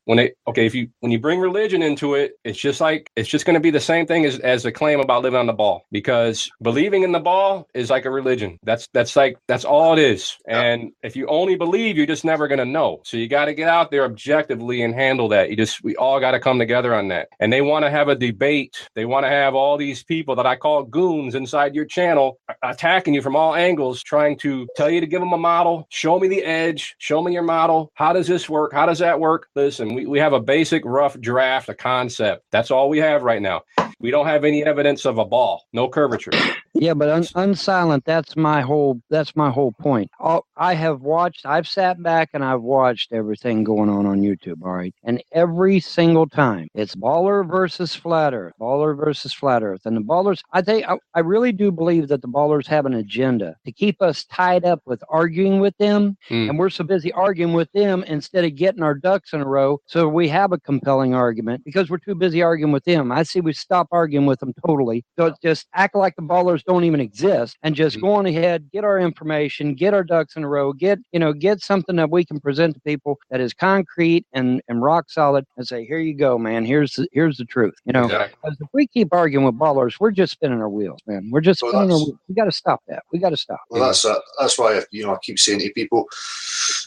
When you bring religion into it, it's just going to be the same thing as the claim about living on the ball, because believing in the ball is like a religion. That's all it is. And if you only believe, you're just never going to know. So you got to get out there objectively and handle that. We all got to come together on that. And they want to have a debate. They want to have all these people that I call goons inside your channel attacking you from all angles, trying to tell you to give them a model, show me the edge, show me your model. How does this work? How does that work? Listen, we have a basic rough draft, a concept. That's all we have right now. We don't have any evidence of a ball, no curvature. Yeah, but unsilent. That's my whole point. I've sat back and I've watched everything going on YouTube. All right, and every single time it's baller versus flat Earth, and the ballers. I really do believe that the ballers have an agenda to keep us tied up with arguing with them, and we're so busy arguing with them instead of getting our ducks in a row so we have a compelling argument, because we're too busy arguing with them. I see we stop arguing with them totally. So just act like the ballers don't even exist and just go on ahead, get our information, get our ducks in a row, get something that we can present to people that is concrete and rock solid, and say, here you go, man. Here's the truth. Because if we keep arguing with ballers, we're just spinning our wheels, man. We're just spinning our wheels. We got to stop that. We got to stop. Well, that's why I keep saying to people,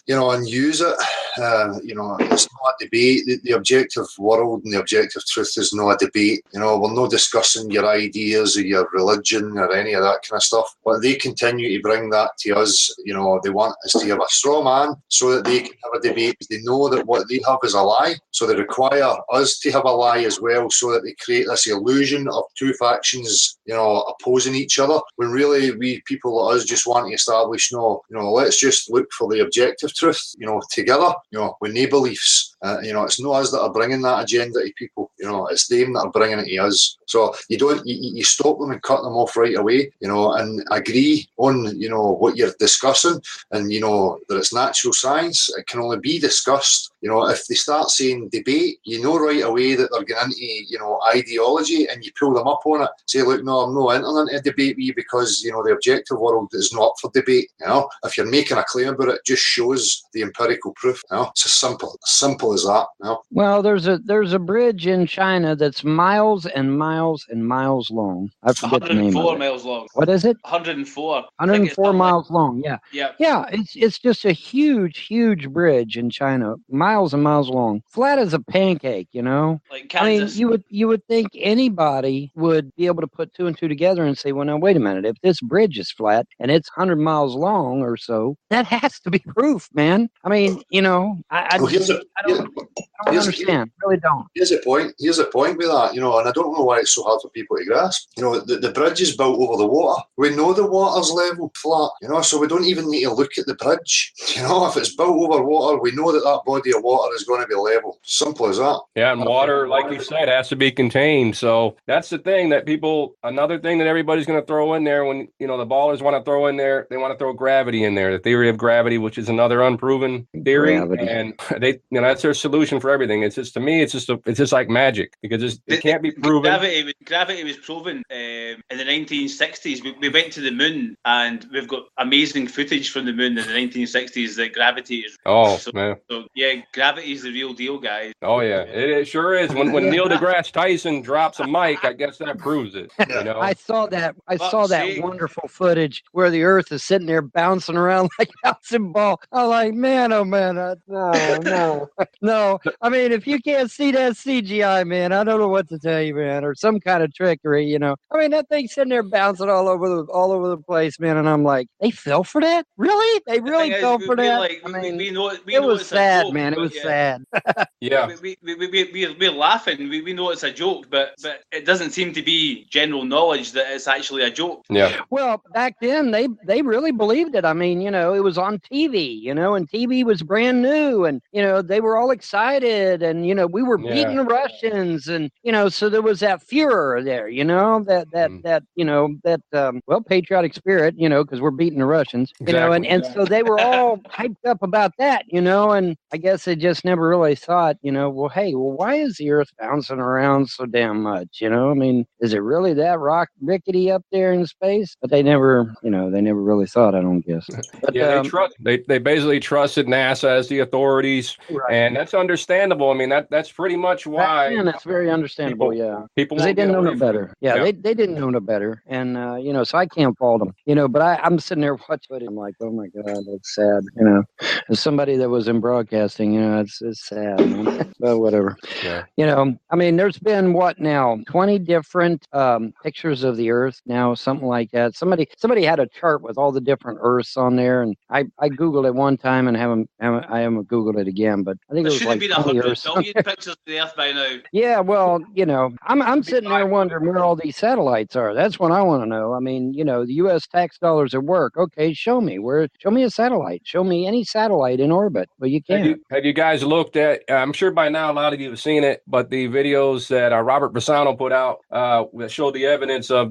and use it. It's not a debate. The objective world and the objective truth is not a debate. We're not discussing your ideas or your religion or any of that kind of stuff. But they continue to bring that to us. They want us to have a straw man so that they can have a debate. They know that what they have is a lie, so they require us to have a lie as well, so that they create this illusion of two factions, opposing each other. When really we people like us just want to establish, let's just look for the objective truth, together, with no beliefs. It's not us that are bringing that agenda to people. It's them that are bringing it to us. So you stop them and cut them off right away, and agree on, what you're discussing, and, that it's natural science. It can only be discussed. If they start saying debate, right away that they're getting into, ideology, and you pull them up on it. Say, look, no, I'm not entering into debate with you because, the objective world is not for debate. If you're making a claim about it, just shows the empirical proof. It's as simple as that. Well, there's a bridge in China that's miles and miles and miles long. I forget the name of it. 104 miles long. What is it? 104. 104 miles long. Yeah. Yeah. Yeah. It's just a huge bridge in China, miles and miles long, flat as a pancake. Like Kansas. I mean, you would think anybody would be able to put two and two together and say, well, now wait a minute. If this bridge is flat and it's 100 miles long or so, that has to be proof, man. I mean, I don't understand. Really don't. Here's the point with that, and I don't know why it's so hard for people to grasp. The bridge is built over the water. We know the water's level flat, so we don't even need to look at the bridge. If it's built over water, we know that body of water is going to be level. Simple as that. Yeah, and water, like you said, has to be contained. So that's the thing that another thing that everybody's going to throw in there when, the ballers want to throw in there, they want to throw gravity in there, the theory of gravity, which is another unproven theory. Gravity. And they, that's their solution for everything. It's just, to me, it's just like magic, because it can't be proven. Gravity was proven in the 1960s. We went to the moon, and we've got amazing footage from the moon in the 1960s that gravity is. Man. So yeah, gravity is the real deal, guys. Oh yeah, it sure is. When Neil deGrasse Tyson drops a mic, I guess that proves it. I saw that. That wonderful footage where the Earth is sitting there bouncing around like a bouncing ball. I'm like, man, oh man, no. I mean, if you can't see that CGI, man, I don't know what to tell you, man, or some kind of trickery. I mean, that thing's sitting there bouncing all over the place, man, and I'm like, they fell for that? Really? They really fell for that? It was sad, man. It was sad. Yeah. We're laughing. We know it's a joke, but it doesn't seem to be general knowledge that it's actually a joke. Yeah. Well, back then they really believed it. I mean, it was on TV, and TV was brand new, and they were all excited, and we were beating the Russians, and so there was that furor there, patriotic spirit, because we're beating the Russians, exactly. and so they were all hyped up about that, and I guess they just never really thought, why is the Earth bouncing around so damn much? I mean, is it really that rickety up there in space? But they never really thought, I don't guess. But, they basically trusted NASA as the authorities, right. And that's understandable. I mean, that's pretty much why. That's very understandable. People they didn't know no better. They didn't know no better, and so I can't fault them. But I'm sitting there watching it. I'm like, oh my God, that's sad. As somebody that was in broadcasting, it's sad. Man. But whatever. Yeah. I mean, there's been 20 different pictures of the Earth now, something like that. Somebody had a chart with all the different Earths on there, and I googled it one time and I haven't googled it again, but I think it was like 20 Earths. Pictures of the Earth by now. Yeah, well, I'm sitting there wondering where all these satellites are. That's what I want to know. I mean, the U.S. tax dollars at work. Okay, show me a satellite. Show me any satellite in orbit. Well, you can't. Have you guys looked at? I'm sure by now a lot of you have seen it, but the videos that Robert Bassano put out that showed the evidence of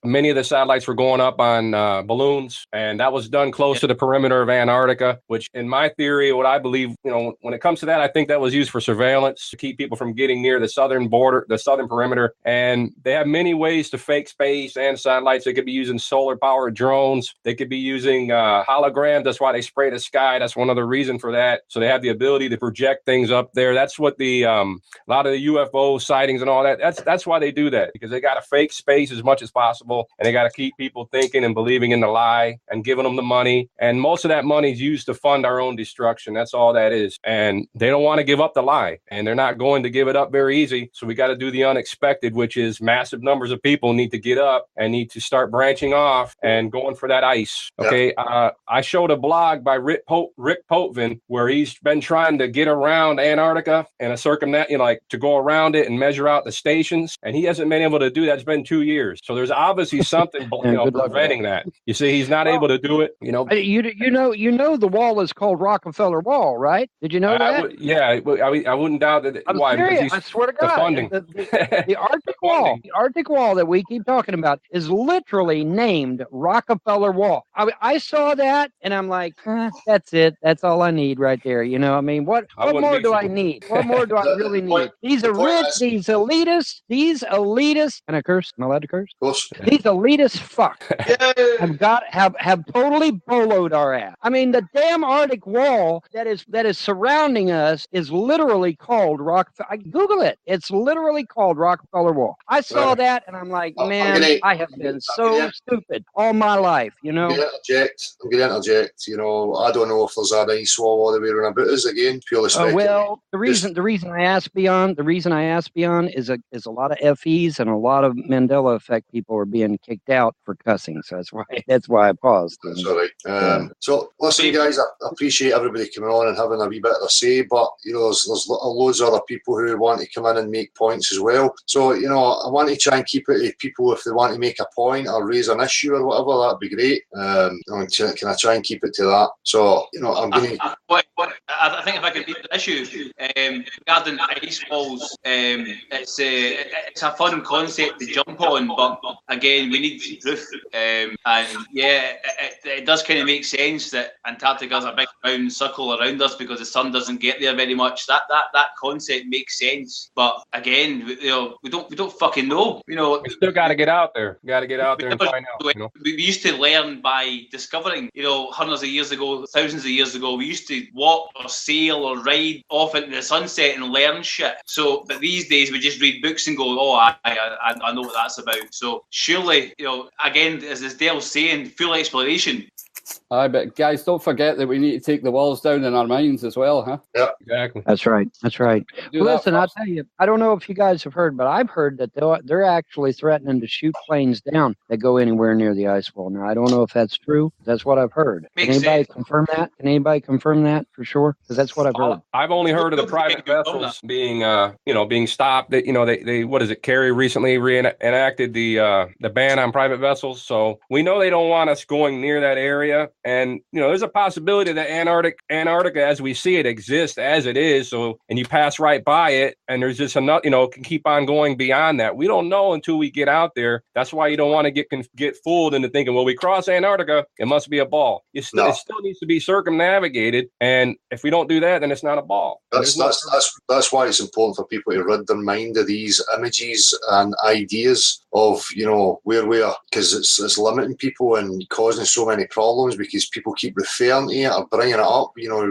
many of the satellites were going up on balloons, and that was done close to the perimeter of Antarctica. Which, in my theory, what I believe, when it comes to that, I think that was used for surveillance to keep people from getting near the southern border, the southern perimeter. And they have many ways to fake space and satellites. They could be using solar-powered drones. They could be using holograms. That's why they spray the sky. That's one other reason for that. So they have the ability to project things up there. That's what a lot of the UFO sightings and all that. That's why they do that, because they got to fake space as much as possible, and they got to keep people thinking and believing in the lie and giving them the money. And most of that money is used to fund our own destruction. That's all that is. And they don't want to give up the lie, and they're not going to give it up very easy. So we got to do the unexpected, which is massive numbers of people need to get up and need to start branching off and going for that ice. Okay. I showed a blog by Rick Potvin where he's been trying to get around Antarctica and to go around it and measure out the stations. And he hasn't been able to do that. It's been 2 years. So there's obviously something preventing that. You see, he's not able to do it. You know the wall is called Rockefeller Wall, right? Did you know that? I wouldn't doubt that. I'm Why? Because serious. I swear to the God. funding. The Arctic Wall, the Arctic Wall that we keep talking about is literally named Rockefeller Wall. I saw that and I'm like, that's it. That's all I need right there. You know, I mean, what more do I need? What more do I really need? These are rich, these elitists, and I curse? Am I allowed to curse? Of course. These elitist fucks have totally boloed our ass. I mean, the damn Arctic Wall that is surrounding us is literally called Rockefeller. Google it. It's literally called Rockefeller Wall. I saw that and I'm like, man, I have been so stupid all my life, you know. I'm going to interject. You know, I don't know if there's an ice wall all the way around about us again, purely speculative. Well, the reason I asked Beyond is a lot of FEs and a lot of Mandela effect people are being kicked out for cussing. So that's why I paused. That's all right. So listen, guys, I appreciate everybody coming on and having a wee bit of a say, but you know, there's loads of other people who want to come in and make points as well. So you know, I want to try and keep it to people if they want to make a point or raise an issue or whatever. That'd be great. Can I try and keep it to that? So you know, I'm going to. I think if I could beat the issue regarding ice walls, it's a fun concept to jump on, but again, we need proof. And yeah, it does kind of make sense that Antarctica is a big round circle around us because the sun doesn't get there very much. That concept makes sense, but again, you know, we don't fucking know. You know, we still got to get out there. Got to get out there and find out. You know? We used to learn by discovering. You know, hundreds of years ago, thousands of years ago, we used to walk or sail or ride off into the sunset and learn shit. So, but these days we just read books and go, oh, I know what that's about. So surely, you know, again, as Dale's saying, full exploration. Aye, but guys, don't forget that we need to take the walls down in our minds as well, huh? Yeah, exactly. That's right. Listen, I'll tell you, I don't know if you guys have heard, but I've heard that they're actually threatening to shoot planes down that go anywhere near the ice wall. Now, I don't know if that's true. That's what I've heard. Can anybody confirm that? Can anybody confirm that for sure? Because that's what I've heard. I've only heard of the private vessels being stopped. That, you know, they what is it? Kerry recently enacted the ban on private vessels, so we know they don't want us going near that area. And you know, there's a possibility that Antarctica, as we see it, exists as it is. So, and you pass right by it, and there's just enough, you know, can keep on going beyond that. We don't know until we get out there. That's why you don't want to get fooled into thinking, well, we cross Antarctica, it must be a ball. It still needs to be circumnavigated, and if we don't do that, then it's not a ball. That's why it's important for people to rid their mind of these images and ideas of, you know, where we are, because it's limiting people and causing so many problems because people keep referring to it or bringing it up. You know, we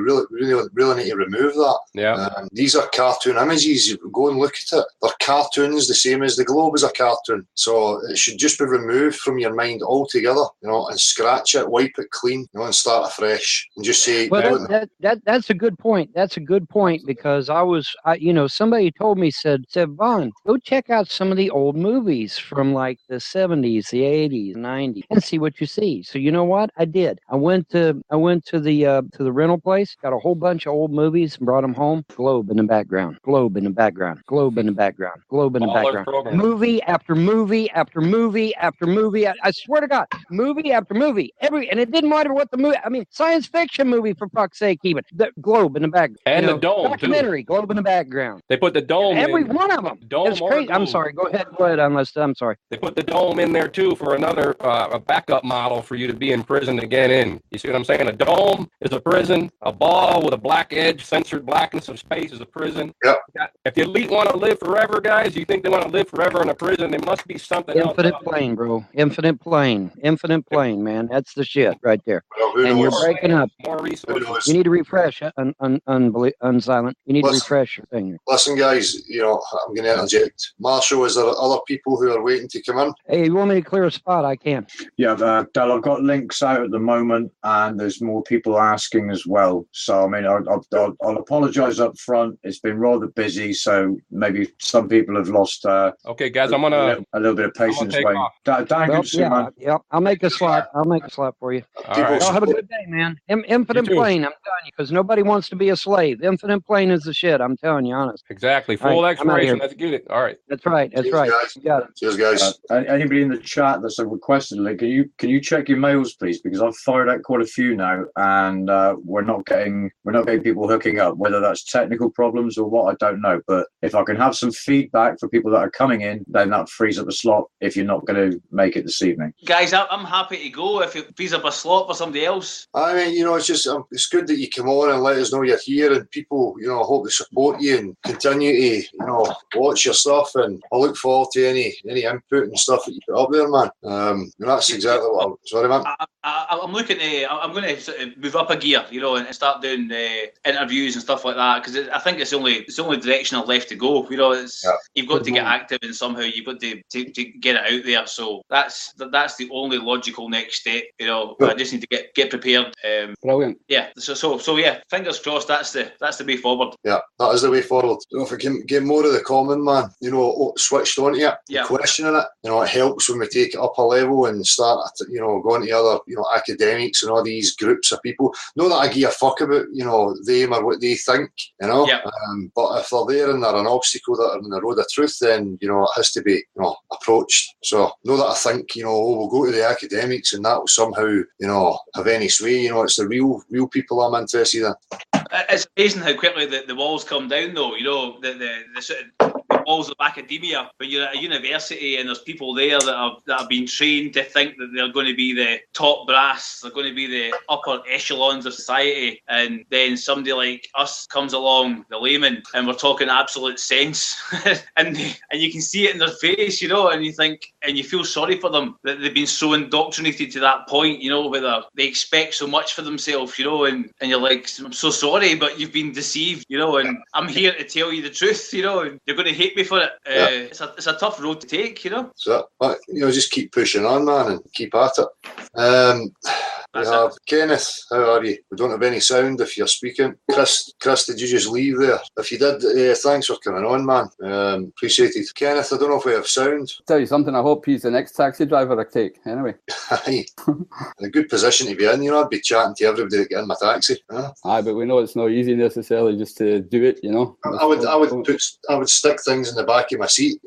really need to remove that. Yeah. These are cartoon images. You go and look at it. They're cartoons the same as the globe is a cartoon. So it should just be removed from your mind altogether, you know, and scratch it, wipe it clean, you know, and start afresh and just say. Well, that's a good point. That's a good point because somebody told me, said, Vaughn, go check out some of the old movies from like the 70s, the 80s, 90s and see what you see. So you know what? I did. I went to the rental place, got a whole bunch of old movies and brought them home. Globe in the background. Globe in the background. Globe in the background. Globe in the background. Movie after movie after movie after movie. I swear to God, movie after movie. And it didn't matter what the movie. I mean, science fiction movie for fuck's sake, even the Globe in the background. And the dome documentary. Too. Globe in the background. They put the dome. Every one of them. It's crazy. I'm sorry. Go ahead. I'm sorry. They put the dome in there too for another a backup model for you to be in prison to get in. You see what I'm saying? A dome is a prison. A ball with a black edge, censored blackness of space is a prison. Yep. If the elite want to live forever, guys, you think they want to live forever in a prison? There must be something else. Infinite plane, bro. Infinite plane, man. That's the shit right there. Well, and you're breaking up. More resources. You need to refresh. Unsilent. You need to refresh your thing. Listen, guys. You know, I'm going to interject. Marshall, is there other people who are waiting to come in? Hey, you want me to clear a spot? I can. Yeah, Dal, I've got links out at the moment, and there's more people asking as well. So, I mean, I'll apologise up front. It's been rather busy, so maybe some people have lost. Okay, guys, I'm gonna a little bit of patience. Yeah, I'll make a slot. I'll make a slot for you. All right. Have a good day, man. Infinite plane. I'm telling you, because nobody wants to be a slave. Infinite plane is the shit. I'm telling you, honest. Exactly. Full exploration. Let's get it. All right. That's right. That's right. Guys. You got it. Cheers, guys. Anybody in the chat that's requested a link, can you check your mails, please? Because I've fired out quite a few now, and we're not getting people hooking up. Whether that's technical problems or what, I don't know. But if I can have some feedback for people that are coming in, then that frees up a slot. If you're not going to make it this evening, guys, I'm happy to go if it frees up a slot for somebody else. I mean, it's just it's good that you come on and let us know you're here, and people, I hope to support you and continue to, watch your stuff, and I look forward to any input and stuff that you put up there, man. That's exactly what I'm sorry, man. I'm looking to. I'm going to sort of move up a gear, and start doing interviews and stuff like that, because I think it's the only direction I've left to go. You've got to get active, and somehow you've got to get it out there. So that's the only logical next step. I just need to get prepared. Brilliant. Yeah. So yeah. Fingers crossed. That's the way forward. Yeah, that is the way forward. If we can get more of the common man, switched onto it, questioning it, it helps when we take it up a level and start, going to other, academics and all these groups of people. Not that I give a fuck about, them or what they think, but if they're there and they're an obstacle that are in the road of truth, then, it has to be, approached. So, not that I think, we'll go to the academics and that will somehow, have any sway. It's the real people I'm interested in. It's amazing how quickly the walls come down, though. The sort of walls of academia. When you're at a university and there's people there that have been trained to think that they're going to be the top brass, they're going to be the upper echelons of society, and then somebody like us comes along, the layman, and we're talking absolute sense, and you can see it in their face, and you think, and you feel sorry for them that they've been so indoctrinated to that point, where they expect so much for themselves, and you're like, I'm so sorry, but you've been deceived, and I'm here to tell you the truth, and you're going to hate me for it. It's a tough road to take, So, just keep pushing on, man, and keep at it. We have Kenneth. How are you? We don't have any sound if you're speaking. Chris, did you just leave there? If you did, thanks for coming on, man. Appreciate it. Kenneth, I don't know if we have sound. Tell you something, I hope he's the next taxi driver I take. Anyway. Aye. A good position to be in, I'd be chatting to everybody that get in my taxi. Aye, but we know it's not easy necessarily just to do it, I would stick things in the back of my seat,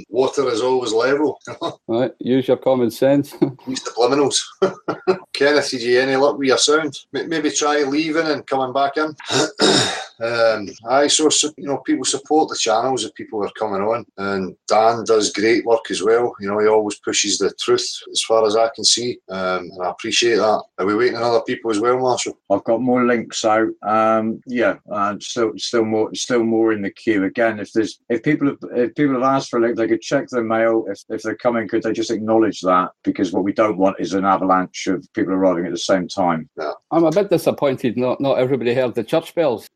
Water is always level. Right, use your common sense. Use the subliminals. Kenneth, did you any luck with your sound? Maybe try leaving and coming back in. People support the channels if people are coming on, and Dan does great work as well. He always pushes the truth as far as I can see, and I appreciate that. Are we waiting on other people as well, Marshall? I've got more links out. Still more in the queue. Again, if people have asked for a link, they could check their mail. If they're coming, could they just acknowledge that? Because what we don't want is an avalanche of people arriving at the same time. Yeah. I'm a bit disappointed not everybody heard the church bells.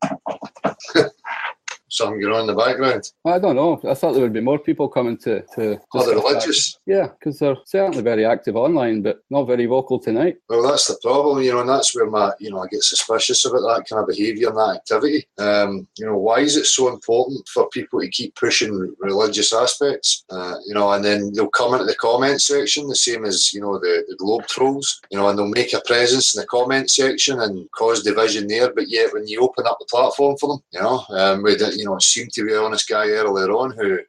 Something going on in the background. I don't know. I thought there would be more people coming to the religious? Yeah, because they're certainly very active online, but not very vocal tonight. Well, that's the problem, and that's where I get suspicious about that kind of behaviour and that activity. Why is it so important for people to keep pushing religious aspects? And then they'll come into the comment section, the same as, the Globe trolls, and they'll make a presence in the comment section and cause division there, but yet when you open up the platform for them, it seemed to be an honest guy earlier on who,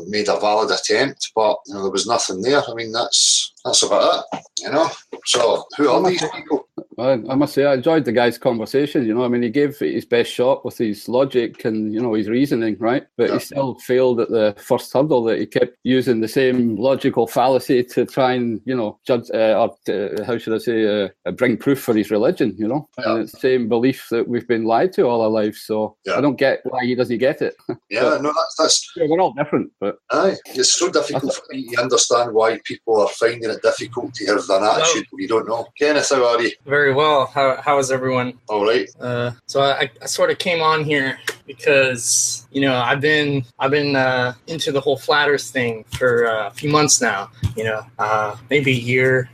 made a valid attempt, but there was nothing there. I mean, that's about it, So, who are these people? I must say, I enjoyed the guy's conversation. He gave his best shot with his logic and, his reasoning, right? But he still failed at the first hurdle, that he kept using the same logical fallacy to try and, judge, bring proof for his religion, And it's the same belief that we've been lied to all our lives. So I don't get why he doesn't get it. Yeah, no, that's... Yeah, we're all different, but... Aye, it's so difficult for me to understand why people are finding it difficult to have an attitude we don't know. Kenneth, how are you? Very well. How is everyone? All right. So I sort of came on here because I've been into the whole flat Earth thing for a few months now. Maybe a year.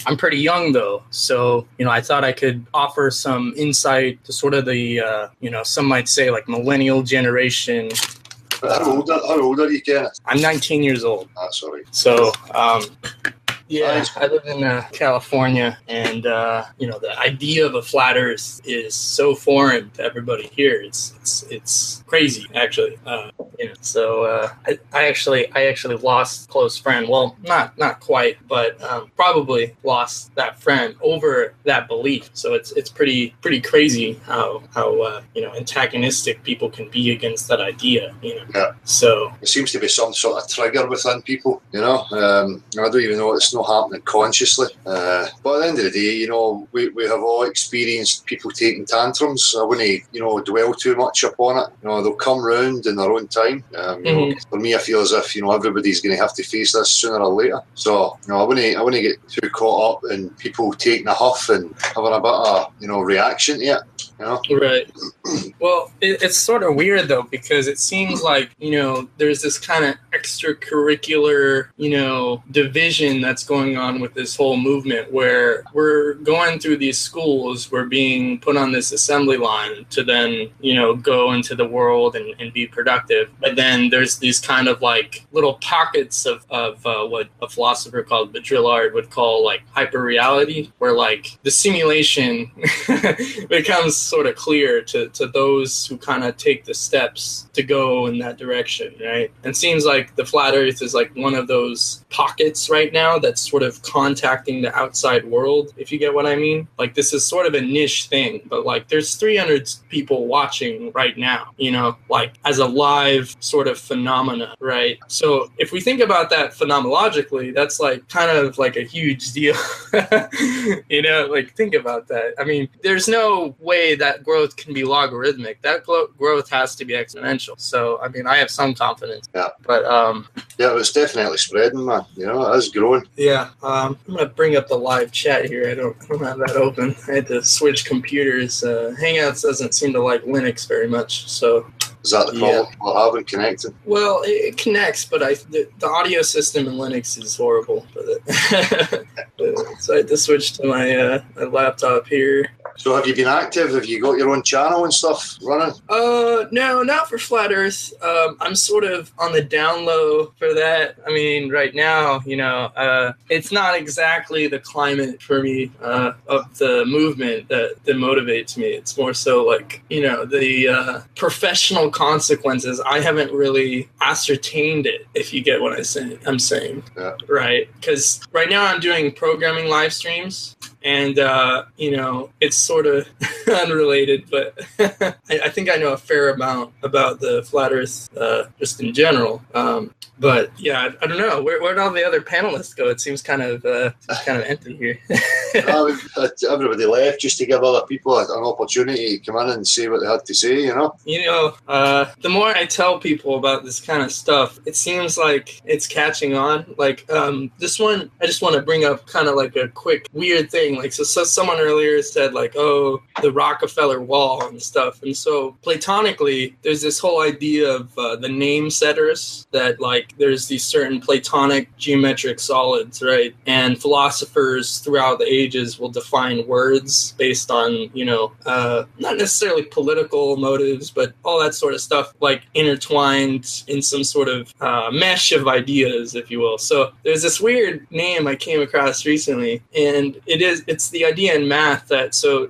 I'm pretty young though, so I thought I could offer some insight to sort of the some might say like millennial generation. How old are you, Kenneth? I'm 19 years old. Sorry. So Yeah, I live in California, and the idea of a flat Earth is so foreign to everybody here. It's crazy, actually. So I actually lost a close friend. Well, not quite, but probably lost that friend over that belief. So it's pretty crazy how antagonistic people can be against that idea. Yeah. So there seems to be some sort of trigger within people. I don't even know, it's not happening consciously. But at the end of the day, we have all experienced people taking tantrums. I wouldn't, dwell too much upon it. They'll come round in their own time. For me, I feel as if everybody's going to have to face this sooner or later. So I wouldn't get too caught up in people taking a huff and having a bit of reaction to it. Right. Well, it's sort of weird though, because it seems like there's this kind of extracurricular division that's going on with this whole movement, where we're going through these schools, we're being put on this assembly line to then go into the world and be productive. But then there's these kind of like little pockets of what a philosopher called Baudrillard would call like hyper reality, where like the simulation becomes sort of clear to those who kind of take the steps to go in that direction, right? And seems like the flat Earth is like one of those pockets right now that's sort of contacting the outside world, if you get what I mean. Like this is sort of a niche thing, but like there's 300 people watching right now, like as a live sort of phenomena, right? So if we think about that phenomenologically, that's like kind of like a huge deal. Like think about that. I mean, there's no way that growth can be logarithmic. That growth has to be exponential. So I mean, I have some confidence. Yeah. But yeah, it's definitely spreading, man. It is growing. Yeah. I'm gonna bring up the live chat here. I don't have that open. I had to switch computers. Hangouts doesn't seem to like Linux very much. So is that the problem we're having connecting? Well, it connects, but the audio system in Linux is horrible. So I had to switch to my laptop here. So have you been active? Have you got your own channel and stuff running? No, not for Flat Earth. I'm sort of on the down low for that. I mean, right now, it's not exactly the climate for me of the movement that motivates me. It's more so like, the professional consequences. I haven't really ascertained it, if you get what I'm saying. Yeah. Right? Because right now I'm doing programming live streams. And, it's sort of unrelated, but I think I know a fair amount about the flat Earth just in general. But yeah, I don't know. Where'd all the other panelists go? It seems kind of empty here. Everybody left just to give other people an opportunity to come in and say what they had to say, the more I tell people about this kind of stuff, it seems like it's catching on. Like this one, I just want to bring up kind of like a quick weird thing. Like, so someone earlier said like, oh, the Rockefeller wall and stuff. And so platonically, there's this whole idea of the name setters, that like there's these certain platonic geometric solids, right? And philosophers throughout the ages will define words based on, not necessarily political motives, but all that sort of stuff, like intertwined in some sort of mesh of ideas, if you will. So there's this weird name I came across recently, and it's the idea in math that, so,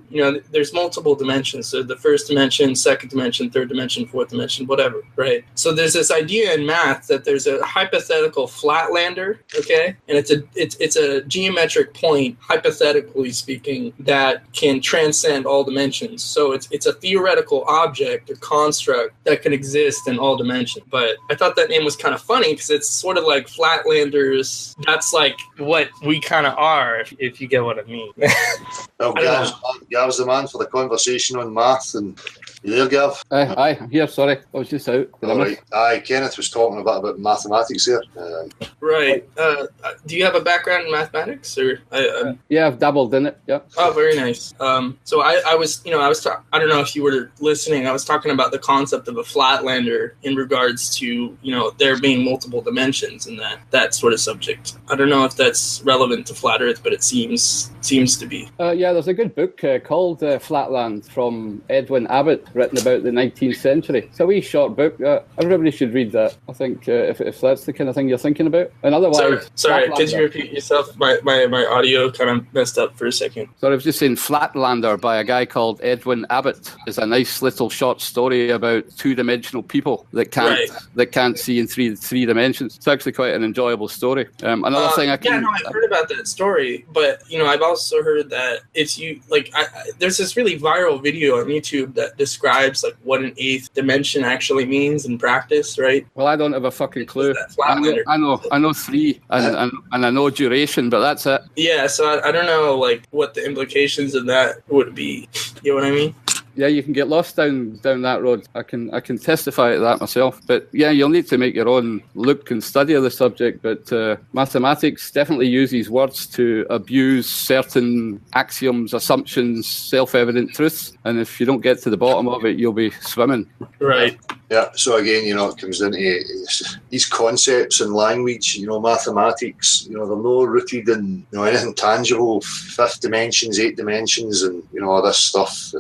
there's multiple dimensions. So the first dimension, second dimension, third dimension, fourth dimension, whatever, right? So there's this idea in math that there's a hypothetical flatlander, okay? And it's a geometric point, hypothetically speaking, that can transcend all dimensions. So it's a theoretical object or construct that can exist in all dimensions. But I thought that name was kind of funny because it's sort of like flatlanders. That's like what we kind of are, if you get what I mean. Well, Gav's the man for the conversation on math, and you there, Gav? Aye, I'm here, sorry. I was just out. All right. Aye, Kenneth was talking about mathematics here. Right. Do you have a background in mathematics? Or yeah, I've dabbled in it, yeah. Oh, very nice. So I was I don't know if you were listening, I was talking about the concept of a flatlander in regards to, there being multiple dimensions and that sort of subject. I don't know if that's relevant to Flat Earth, but it seems to be. Yeah, there's a good book called Flatland from Edwin Abbott. written about the 19th century. It's a wee short book. Everybody should read that. I think if that's the kind of thing you're thinking about. And otherwise, sorry, could you repeat yourself? My audio kind of messed up for a second. So I was just saying, Flatlander by a guy called Edwin Abbott is a nice little short story about two-dimensional people that can't see in three dimensions. It's actually quite an enjoyable story. Another thing I've heard about that story, but I've also heard that it's there's this really viral video on YouTube that describes like what an eighth dimension actually means in practice, right? Well, I don't have a fucking clue. I know three and I know duration, but that's it. Yeah, so I don't know like what the implications of that would be. You know what I mean? Yeah, you can get lost down that road. I can testify to that myself. But yeah, you'll need to make your own look and study of the subject. But mathematics definitely uses words to abuse certain axioms, assumptions, self-evident truths. And if you don't get to the bottom of it, you'll be swimming. Right. Yeah. So again, it comes into these concepts in language. Mathematics. They're not rooted in anything tangible, fifth dimensions, eight dimensions, and all this stuff.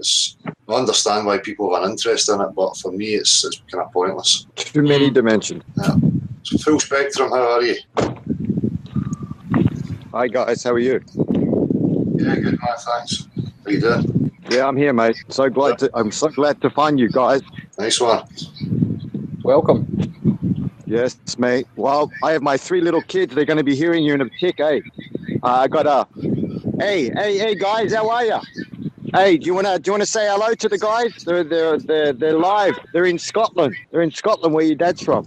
I understand why people have an interest in it, but for me, it's kind of pointless. Too many dimensions. Yeah. So full spectrum. How are you? Hi guys, how are you? Yeah, good man. Thanks. How you doing? Yeah, I'm here, mate. I'm so glad to find you guys. Nice one. Welcome. Yes, mate. Well, I have my 3 little kids. They're going to be hearing you in a tick, eh? I got a. Hey, guys, how are you? Hey, do you wanna say hello to the guys? They're live. They're in Scotland. They're in Scotland, where your dad's from.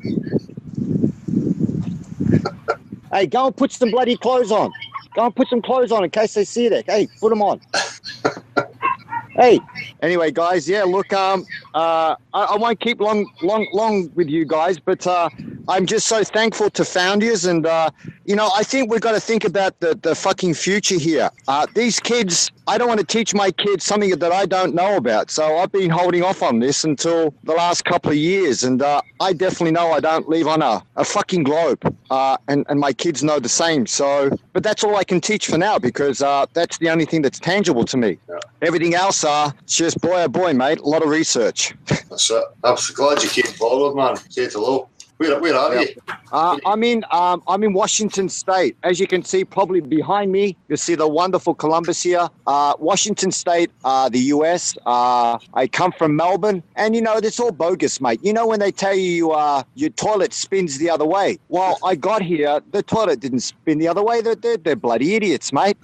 Hey, go and put some bloody clothes on. Go and put some clothes on in case they see that. Hey, put them on. Hey. Anyway, guys, yeah. Look, I won't keep long with you guys, but I'm just so thankful to founders, and I think we've got to think about the fucking future here. These kids, I don't want to teach my kids something that I don't know about, so I've been holding off on this until the last couple of years, and I definitely know I don't live on a fucking globe, and my kids know the same. So, but that's all I can teach for now, because that's the only thing that's tangible to me. Yeah. Everything else, it's just boy oh boy, mate, a lot of research. That's it. I'm glad you came forward, man. Say hello. Where are you? I'm in Washington State. As you can see, probably behind me, you'll see the wonderful Columbus here. Washington State, the US. I come from Melbourne, and it's all bogus, mate. When they tell you your toilet spins the other way. Well, I got here, the toilet didn't spin the other way. They're bloody idiots, mate.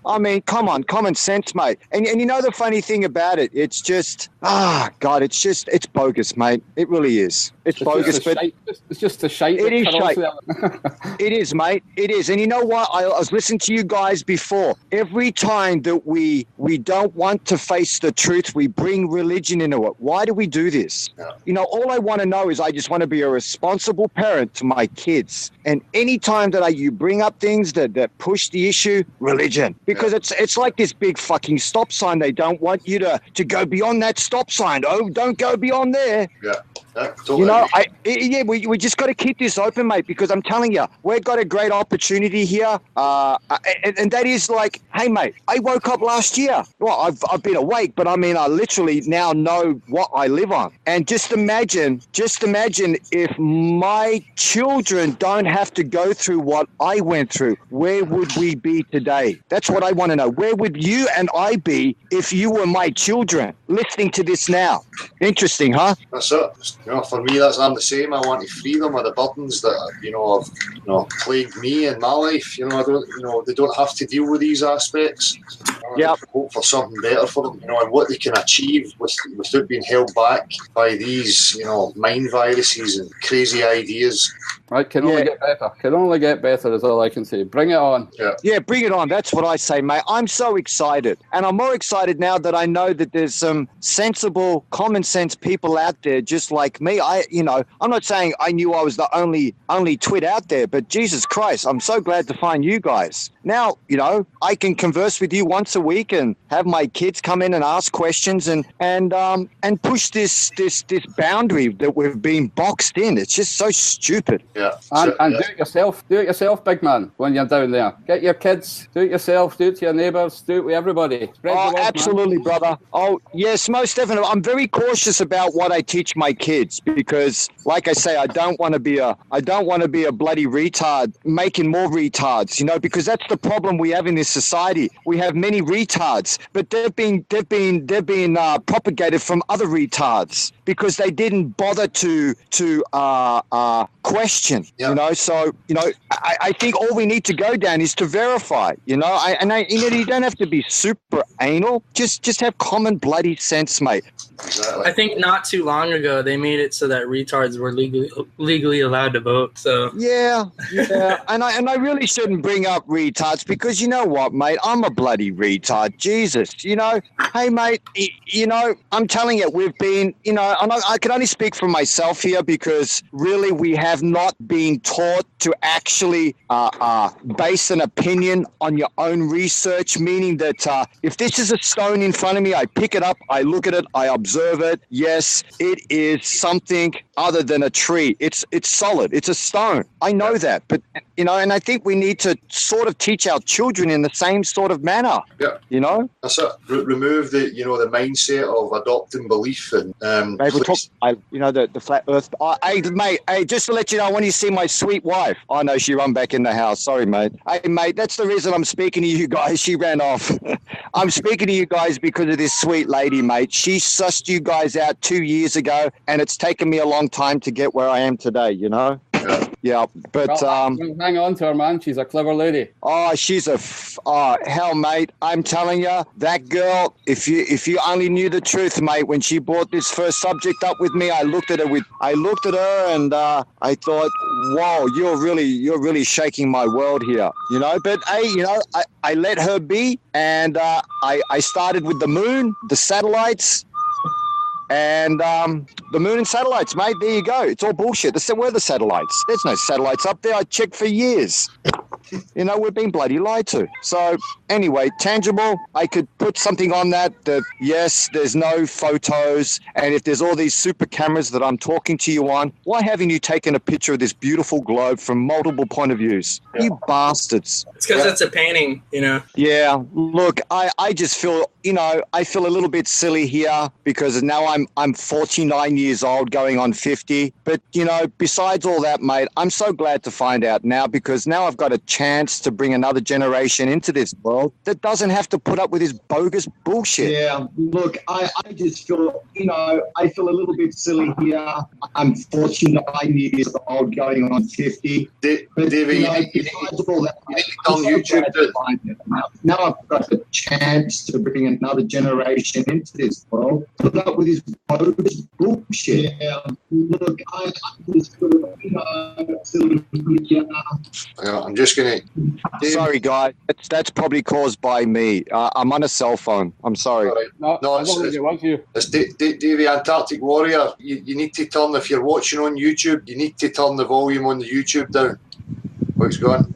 I mean, come on, common sense, mate. And the funny thing about it, it's just, God, it's bogus, mate. It really is. It's bogus, but it's just a shite. It is shite. It is, mate. It is. And you know what? I was listening to you guys before. Every time that we don't want to face the truth, we bring religion into it. Why do we do this? Yeah. All I want to know is I just want to be a responsible parent to my kids. And any time that you bring up things that push the issue, religion. Because it's like this big fucking stop sign. They don't want you to go beyond that stop sign. Oh, don't go beyond there. Yeah. Totally. We just got to keep this open, mate, because I'm telling you, we've got a great opportunity here. And that is like, hey, mate, I woke up last year. Well, I've been awake, but I mean, I literally now know what I live on. And just imagine if my children don't have to go through what I went through, where would we be today? That's what I want to know. Where would you and I be if you were my children listening to this now? Interesting, huh? That's it. For me, I'm the same. I want to free them of the burdens that have plagued me in my life. They don't have to deal with these aspects. Yeah. Hope for something better for them. And what they can achieve without being held back by these, mind viruses and crazy ideas. Right, can only get better. Can only get better is all I can say. Bring it on. Yeah, bring it on. That's what I say, mate. I'm so excited. And I'm more excited now that I know that there's some sensible, common sense people out there just like like me. I'm not saying I knew I was the only twit out there, but Jesus Christ, I'm so glad to find you guys. Now, I can converse with you once a week and have my kids come in and ask questions and push this boundary that we've been boxed in. It's just so stupid. Yeah. And do it yourself. Do it yourself, big man, when you're down there. Get your kids, do it yourself, do it to your neighbours, do it with everybody. Spread the word, absolutely, man. brother. Oh, yes, most definitely. I'm very cautious about what I teach my kids because, like I say, I don't want to be a bloody retard making more retards, because that's the problem we have in this society. We have many retards, but they've been propagated from other retards because they didn't bother to question. So I think all we need to go down is to verify. You don't have to be super anal. Just have common bloody sense, mate. Exactly. I think not too long ago they made it so that retards were legally allowed to vote. So yeah, and I really shouldn't bring up retards because you know what, mate? I'm a bloody retard. Jesus, Hey, mate, I'm telling you, we've been, and I can only speak for myself here because really we have not been taught to actually base an opinion on your own research, meaning that if this is a stone in front of me, I pick it up, I look at it, I observe it. Yes, it is something other than a tree. It's solid. It's a stone. I know that, but and I think we need to sort of teach our children in the same sort of manner. Yeah. That's it. Remove the the mindset of adopting belief and mate, we'll talk, the flat Earth. Hey, mate. Hey, just to let you know, when you see my sweet wife, I know she run back in the house. Sorry, mate. Hey, mate, that's the reason I'm speaking to you guys. She ran off. I'm speaking to you guys because of this sweet lady, mate. She sussed you guys out 2 years ago, and it's taken me a long time to get where I am today. Yeah, but hang on to her, man. She's a clever lady. Oh, she's hell, mate. I'm telling you, that girl. If you only knew the truth, mate. When she brought this first subject up with me, I looked at her and I thought, whoa, you're really shaking my world here, But hey, I let her be, and I started with the moon, the satellites. And the moon and satellites, mate, there you go. It's all bullshit. Where are the satellites? There's no satellites up there. I checked for years. We've been bloody lied to. So anyway, tangible, I could put something on that yes, there's no photos. And if there's all these super cameras that I'm talking to you on, why haven't you taken a picture of this beautiful globe from multiple point of views? Yeah. You bastards. It's because it's a painting, Yeah, look, I just feel, I feel a little bit silly here because now I'm 49 years old going on 50. But, besides all that, mate, I'm so glad to find out now because now I've got a chance to bring another generation into this world that doesn't have to put up with this bogus bullshit. Yeah, look, I just feel, I feel a little bit silly here. I'm 49 years old going on 50. Davey, besides all that, on YouTube. Now I've got the chance to bring another generation into this world, put up with this bogus bullshit. Yeah, look, I just feel, silly here. I'm just going to... Sorry, guys. That's probably caused by me. I'm on a cell phone. I'm sorry. Right. No, it's Davey, Antarctic Warrior. You need to turn, if you're watching on YouTube, you need to turn the volume on the YouTube down. What's going?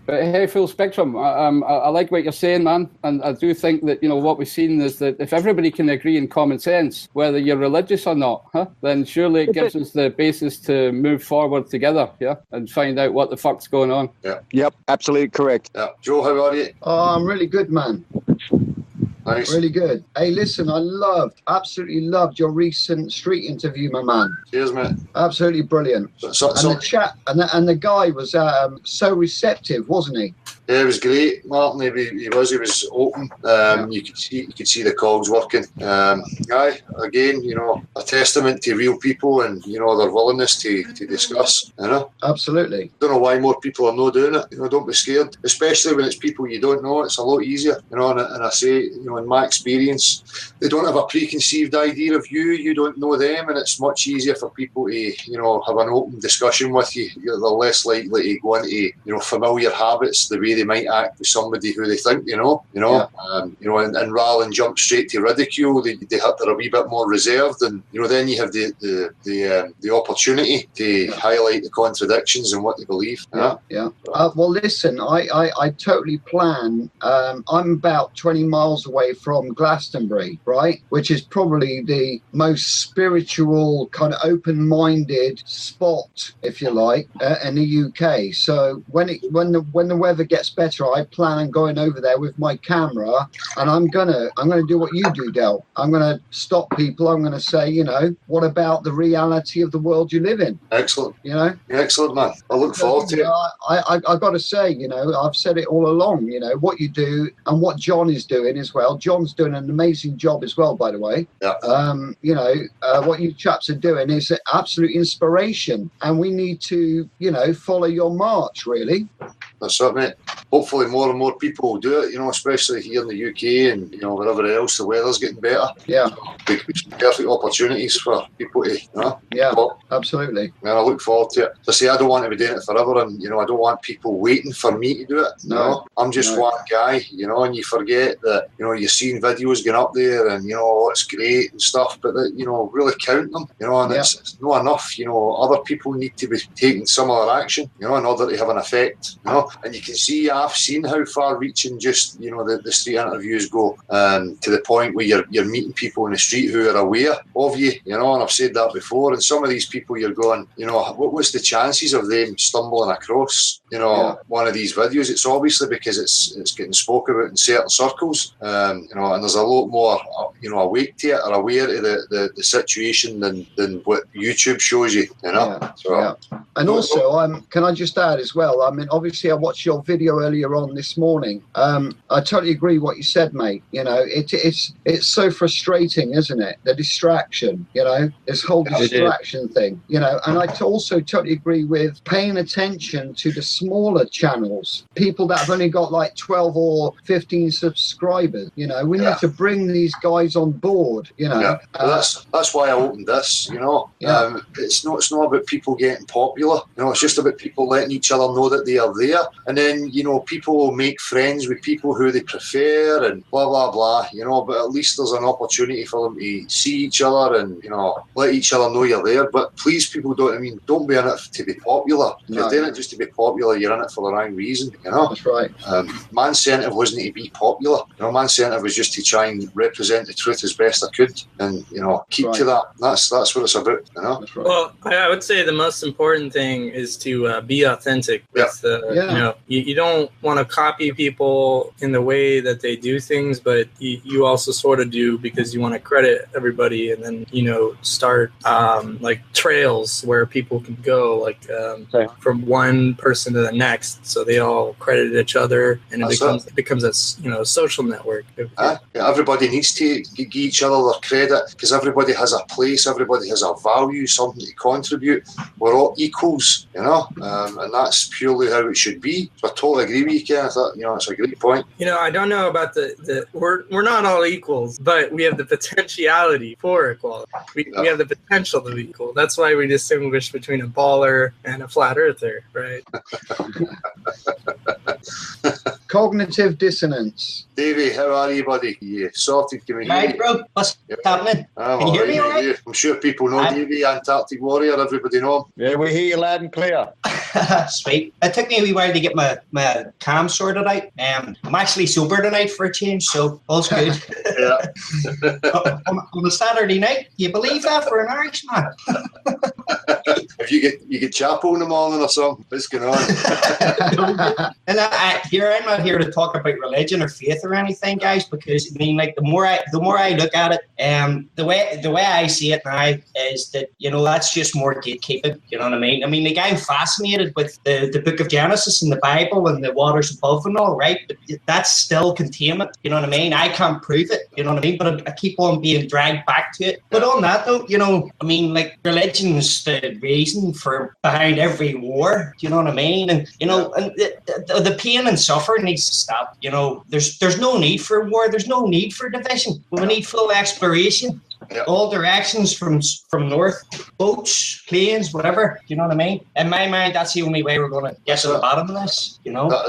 But hey, Full Spectrum, I like what you're saying, man. And I do think that, what we've seen is that if everybody can agree in common sense, whether you're religious or not, then surely it gives us the basis to move forward together, and find out what the fuck's going on. Yeah. Yep, absolutely correct. Yeah. Joe, how are you? Oh, I'm really good, man. Nice. Really good. Hey, listen, I absolutely loved your recent street interview, my man. Cheers, mate. Absolutely brilliant. The chat and the guy was so receptive, wasn't he? Yeah, it was great, Martin. He was open. You could see the cogs working. Again, a testament to real people and their willingness to discuss. Absolutely. Don't know why more people are not doing it. Don't be scared, especially when it's people you don't know. It's a lot easier. And I say, in my experience, they don't have a preconceived idea of you. You don't know them, and it's much easier for people to have an open discussion with you. They're less likely to go into familiar habits the way way they might act with somebody who they think, and rather than jump straight to ridicule, they're a wee bit more reserved, and then you have the opportunity to highlight the contradictions in what they believe. Well, listen, I totally plan. I'm about 20 miles away from Glastonbury, right, which is probably the most spiritual, kind of open-minded spot, if you like, in the UK. So when the weather gets better, I plan on going over there with my camera, and I'm gonna do what you do, Del. I'm gonna stop people. I'm gonna say, what about the reality of the world you live in? Excellent. Excellent, man. I look forward to it. I've got to say, I've said it all along. What you do and what John is doing as well. John's doing an amazing job as well, by the way. Yeah. What you chaps are doing is absolute inspiration, and we need to, follow your march, really. That's it, mate. Hopefully more and more people will do it, especially here in the UK and, wherever else the weather's getting better. Yeah. Big perfect opportunities for people to, Yeah, absolutely. And I look forward to it. As I say, I don't want to be doing it forever, and, I don't want people waiting for me to do it. No. I'm just one guy, and you forget that, you're seeing videos going up there and, it's great and stuff, but that, really count them, and it's not enough, other people need to be taking some other action, in order to have an effect, and you can see, I've seen how far reaching just, the street interviews go, to the point where you're meeting people in the street who are aware of you, and I've said that before, and some of these people you're going, what's the chances of them stumbling across, one of these videos? It's obviously because it's getting spoke about in certain circles, and there's a lot more, awake to it or aware to the situation than what YouTube shows you, And also, can I just add as well, obviously I watched your video earlier on this morning. I totally agree what you said, mate. It's so frustrating, isn't it? The distraction, this whole distraction thing, and I also totally agree with paying attention to the smaller channels, people that have only got like 12 or 15 subscribers. We need to bring these guys on board, that's why I opened this, it's not about people getting popular, it's just about people letting each other know that they are there, and then people will make friends with people who they prefer and blah blah blah, but at least there's an opportunity for them to see each other and let each other know you're there. But please, people, don't be in it to be popular. If you're doing it just to be popular, you're in it for the wrong reason. That's right. My incentive wasn't to be popular. My incentive was just to try and represent the truth as best I could, and keep to that. That's what it's about. That's right. Well, I would say the most important thing is to be authentic. You don't want to copy people in the way that they do things, but you also sort of do because you want to credit everybody, and then start like trails where people can go from one person to the next, so they all credit each other, and it becomes a social network. Everybody needs to give each other their credit, because everybody has a place, everybody has a value, something to contribute. We're all equals, and that's purely how it should be. So I totally agree with you, Ken. I thought, it's a great point. I don't know about we're not all equals, but we have the potentiality for equality. We have the potential to be equal. That's why we distinguish between a baller and a flat earther, right? Cognitive dissonance. Davey, how are you, buddy? You sorted? Can we hear you? Bro, what's happening? Can you hear me all right? I'm sure people know Davey, Antarctic Warrior. Everybody know him. Yeah, we hear you loud and clear. Sweet. It took me a wee while to get my cam sorted out. I'm actually sober tonight for a change, so all's good. on a Saturday night, do you believe that for an Irishman? If you get chapel in the morning or something, what's going on? And I'm not here to talk about religion or faith or anything, guys, because the more I look at it, the way I see it now is that that's just more gatekeeping. You know what I mean? The guy I'm fascinated with the Book of Genesis and the Bible and the waters above and all, right? But that's still containment. You know what I mean? I can't prove it. You know what I mean? But I keep on being dragged back to it. But on that though, religion is the reason behind every war. Do you know what I mean? And and the pain and suffering needs to stop. There's no need for war. There's no need for division. We need full exploration. all directions from north, boats, planes, whatever. Do you know what I mean? In my mind, that's the only way we're going to get to the bottom of this. You know, that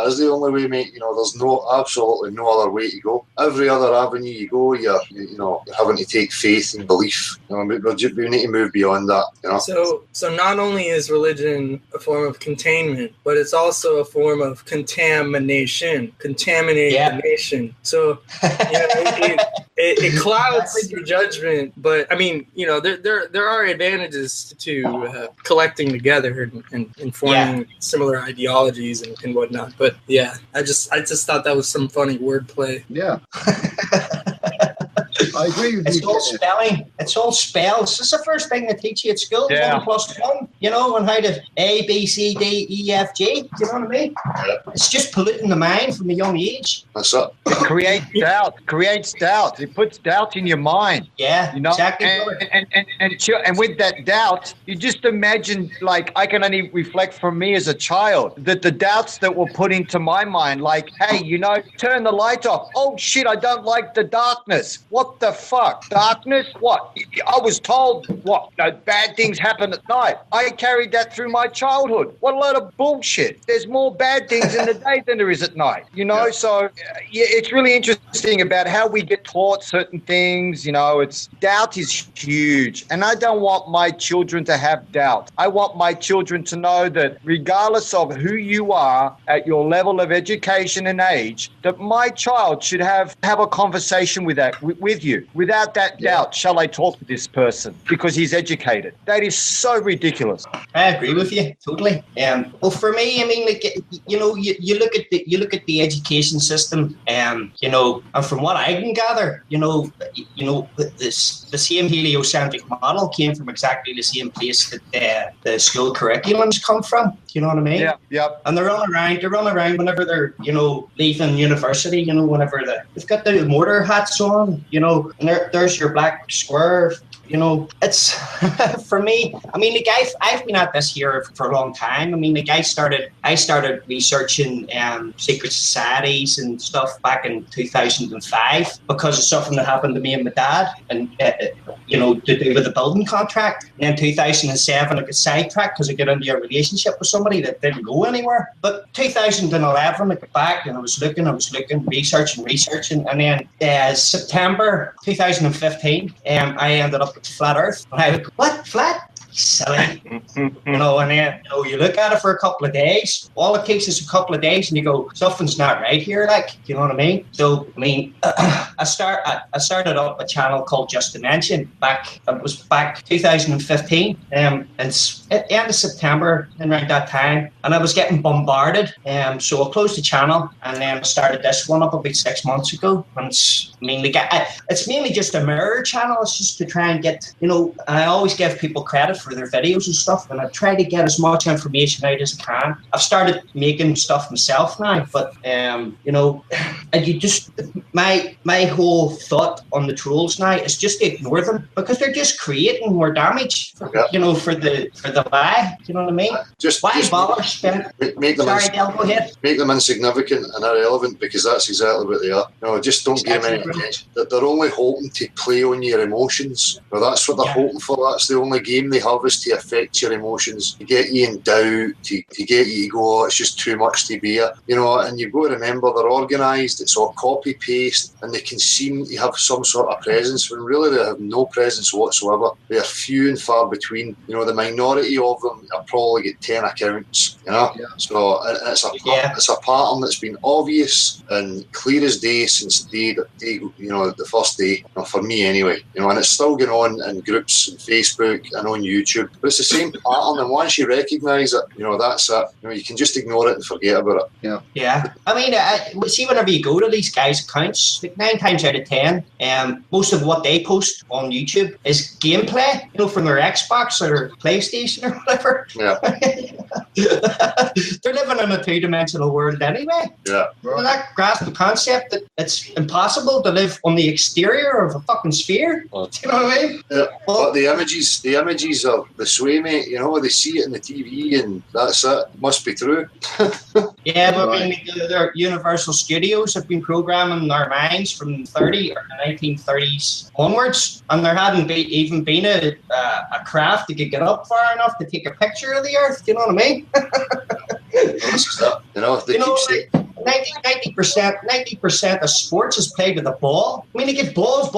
is the only way, mate. You know, there's absolutely no other way to go. Every other avenue you go, you're having to take faith and belief. You know, we need to move beyond that. You know. So not only is religion a form of containment, but it's also a form of contaminating the nation. So it clouds your judgment, but I mean, you know, there are advantages to collecting together and forming similar ideologies and whatnot. But yeah, I just thought that was some funny wordplay. Yeah. I agree with you. It's all spelling. It's all spells. It's the first thing they teach you at school. 1+1. You know, and how to A, B, C, D, E, F, G. Do you know what I mean? Yeah. It's just polluting the mind from a young age. That's it. It creates doubt. It puts doubt in your mind. Yeah, you know? Exactly. And with that doubt, you just imagine, like, I can only reflect from me as a child, that the doubts that were put into my mind, like, hey, you know, turn the light off. Oh, shit, I don't like the darkness. What the fuck? Darkness? What? I was told, what? No, bad things happen at night. I carried that through my childhood. What a load of bullshit. There's more bad things in the day than there is at night, you know? Yeah. So it's really interesting about how we get taught certain things, you know. Doubt is huge. And I don't want my children to have doubt. I want my children to know that regardless of who you are at your level of education and age, that my child should have a conversation with you. Without that doubt, shall I talk to this person because he's educated? That is so ridiculous. I agree with you totally. Well, for me, I mean, like, you know, you look at the education system, you know, and from what I can gather, you know, the same heliocentric model came from exactly the same place that the school curriculums come from. You know what I mean? Yeah. And they run around whenever they're, you know, leaving university, you know, whenever they've got the mortar hats on, you know, and there's your black square. You know, it's for me. I mean, like I've been at this here for a long time. I mean, like I started researching secret societies and stuff back in 2005 because of something that happened to me and my dad, and you know, to do with the building contract. And in 2007, I got sidetracked because I got into a relationship with somebody that didn't go anywhere. But 2011, I got back and I was looking, researching, and then September 2015, I ended up with Flat Earth. And I went, what? Flat? Silly. You know, and then, you know, you look at it for a couple of days. All it takes is a couple of days and you go, something's not right here, like, you know what I mean? So, I mean, I started up a channel called Just Dimension back 2015, and it's at the end of September and around that time, and I was getting bombarded. So I closed the channel and then I started this one up about 6 months ago. And it's mainly just a mirror channel. It's just to try and get, you know, and I always give people credit for their videos and stuff, and I try to get as much information out as I can. I've started making stuff myself now, but you know, and you just my whole thought on the trolls now is just to ignore them because they're just creating more damage, you know, for the lie. You know what I mean? Why bother spend? Make them Del, go ahead. Make them insignificant and irrelevant because that's exactly what they are. You know, just don't give them any attention. They're only hoping to play on your emotions. Well, that's what they're hoping for. That's the only game they have, is to affect your emotions, to get you in doubt, to get you to go, oh, it's just too much to bear, you know. And you've got to remember they're organised, it's all copy paste, and they can seem to have some sort of presence when really they have no presence whatsoever. They are few and far between. You know, the minority of them are probably get 10 accounts, you know. So it's a pattern that's been obvious and clear as day since the first day, you know, for me anyway, you know, and it's still going on in groups on Facebook and on YouTube. But it's the same pattern, and once you recognise it, you know, that's it. You know, you can just ignore it and forget about it. Yeah. I mean, see, whenever you go to these guys' accounts, like 9 times out of 10, most of what they post on YouTube is gameplay, you know, from their Xbox or PlayStation or whatever. Yeah. They're living in a 2-dimensional world anyway. Yeah. Right. That grasp the concept that it's impossible to live on the exterior of a fucking sphere. Do you know what I mean? Yeah. But the images are the sway, mate. You know, they see it in the TV and that's it. Must be true. Yeah, but I mean, the Universal Studios have been programming our minds from the 1930s onwards, and there hadn't even been a craft that could get up far enough to take a picture of the Earth. You know what I mean? You know, they keep saying 90% of sports is played with a ball. I mean, they get balls.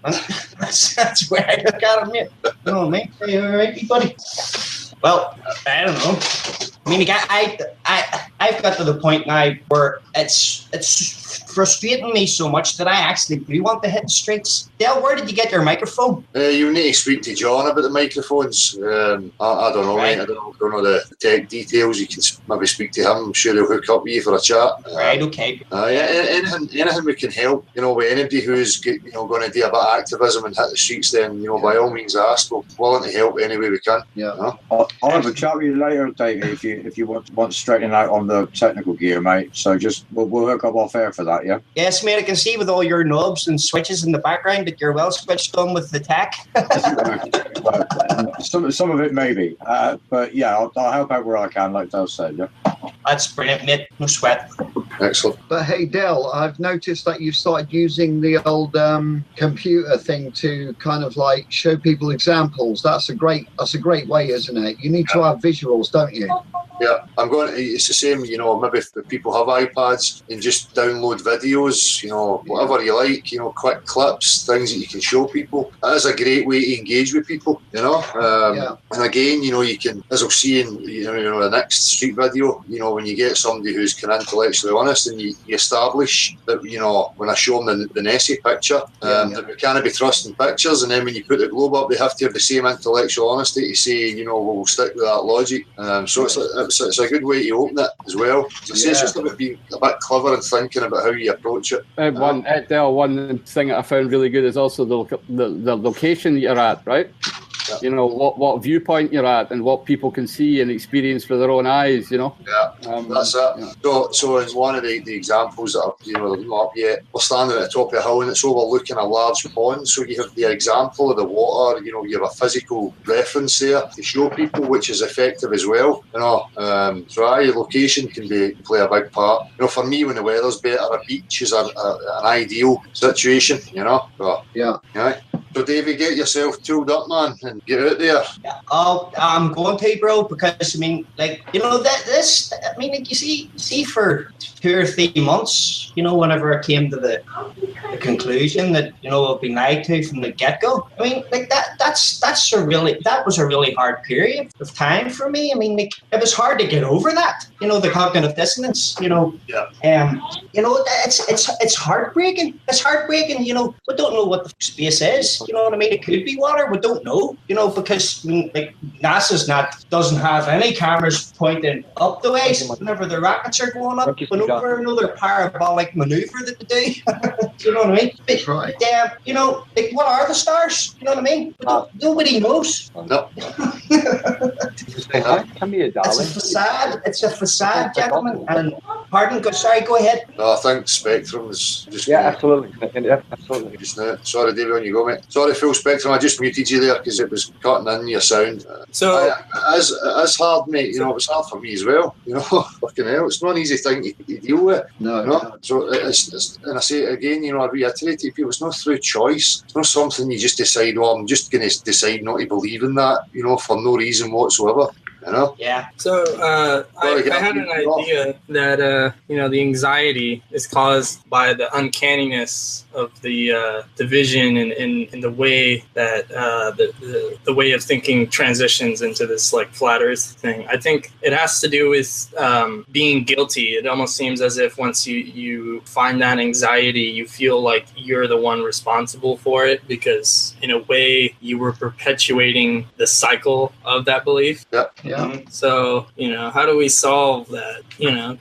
And that's where I look at it, mate. You know what I mean? Hey, all right, buddy. Well, I don't know. I mean, I've got to the point now where it's frustrating me so much that I actually do want to hit the streets. Dale, where did you get your microphone? You need to speak to John about the microphones. I don't know, Right. mate. I don't know the tech details. You can maybe speak to him. I'm sure he'll hook up with you for a chat. Right, okay. Anything we can help, with anybody who's going to do a bit of activism and hit the streets, then, by all means ask. We're willing to help any way we can. Yeah. I'll have a chat with you later, Davey, if you want straightening out on the technical gear, mate. So just we'll hook up off air for that, yeah? Yes, mate, I can see with all your knobs and switches in the background that you're well switched on with the tech. Some of it maybe, but yeah, I'll help out where I can, like Dale said, yeah? That's brilliant, mate. No sweat. Excellent. But hey, Del, I've noticed that you've started using the old computer thing to kind of like show people examples. That's a great way, isn't it? You need to have visuals, don't you? Yeah, it's the same, maybe if people have iPads and just download videos, whatever you like, quick clips, things that you can show people. That is a great way to engage with people, And again, you can, as I'll see in, the next street video, when you get somebody who's kind of intellectually honest and you establish that, when I show them the Nessie picture, that we can't be trusting pictures, and then when you put the globe up, they have to have the same intellectual honesty to say, we'll stick with that logic. So it's a good way to open it as well. So it's just about being a bit clever and thinking about how you approach it. Dale, one thing that I found really good is also the location you're at, right? Yeah. What viewpoint you're at and what people can see and experience with their own eyes, Yeah, that's it. Yeah. So in one of the examples that are, they're not up yet, we're standing at the top of a hill and it's overlooking a large pond. So you have the example of the water, you have a physical reference there to show people, which is effective as well. So your location can play a big part. For me, when the weather's better, a beach is an ideal situation, But, yeah. So, Davey, get yourself tooled up, man, and get out there. Yeah. Oh, I'm going to, bro, because, you see, for 2 or 3 months, whenever I came to the conclusion that, I've been lied to from the get-go, that was a really hard period of time for me. It was hard to get over that, the cognitive dissonance, it's heartbreaking. It's heartbreaking, we don't know what the space is. You know what I mean? It could be water. We don't know, because NASA's doesn't have any cameras pointing up the way whenever the rockets are going up and over another parabolic maneuver that they do. You know what I mean? That's right. What are the stars? You know what I mean? Nobody knows. No. Come here, darling. It's a facade. It's a facade, gentlemen. And pardon, go ahead. No, I think Spectrum is just absolutely. Yeah, absolutely. Just now. Sorry, David, on you go, mate. Sorry, Full Spectrum. I just muted you there because it was cutting in your sound. So it's hard, mate. It was hard for me as well. Fucking hell, it's not an easy thing to deal with. No. So it's and I say it again, I reiterate to people, it's not through choice. It's not something you just decide, I'm just going to decide not to believe in that, for no reason whatsoever. Yeah. So I had an idea that the anxiety is caused by the uncanniness of the division and the way that the way of thinking transitions into this flat Earth thing. I think it has to do with being guilty. It almost seems as if once you find that anxiety, you feel like you're the one responsible for it because in a way you were perpetuating the cycle of that belief. Yeah. So, how do we solve that,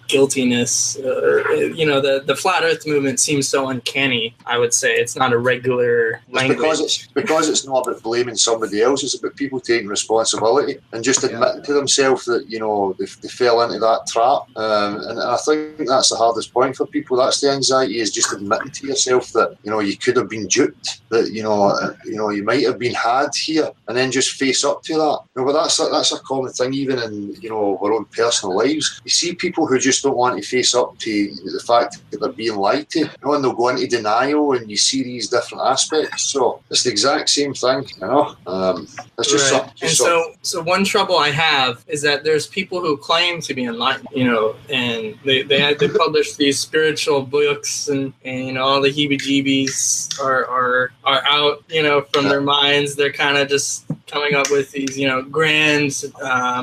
guiltiness? The flat Earth movement seems so uncanny, I would say. It's not a regular language. Because it's not about blaming somebody else, it's about people taking responsibility and just admitting to themselves that, they fell into that trap. And I think that's the hardest point for people. That's the anxiety, is just admitting to yourself that, you could have been duped, that, you might have been had here, and then just face up to that. But that's a common thing thing, even in, you know, our own personal lives. You see people who just don't want to face up to the fact that they're being lied to, you know, and they'll go into denial, and you see these different aspects. So it's the exact same thing, you know. It's just Right. And so one trouble I have is that there's people who claim to be enlightened, you know, and they publish these spiritual books, and you know, all the heebie-jeebies are out, you know, from their minds. They're kind of just coming up with these, you know, grand,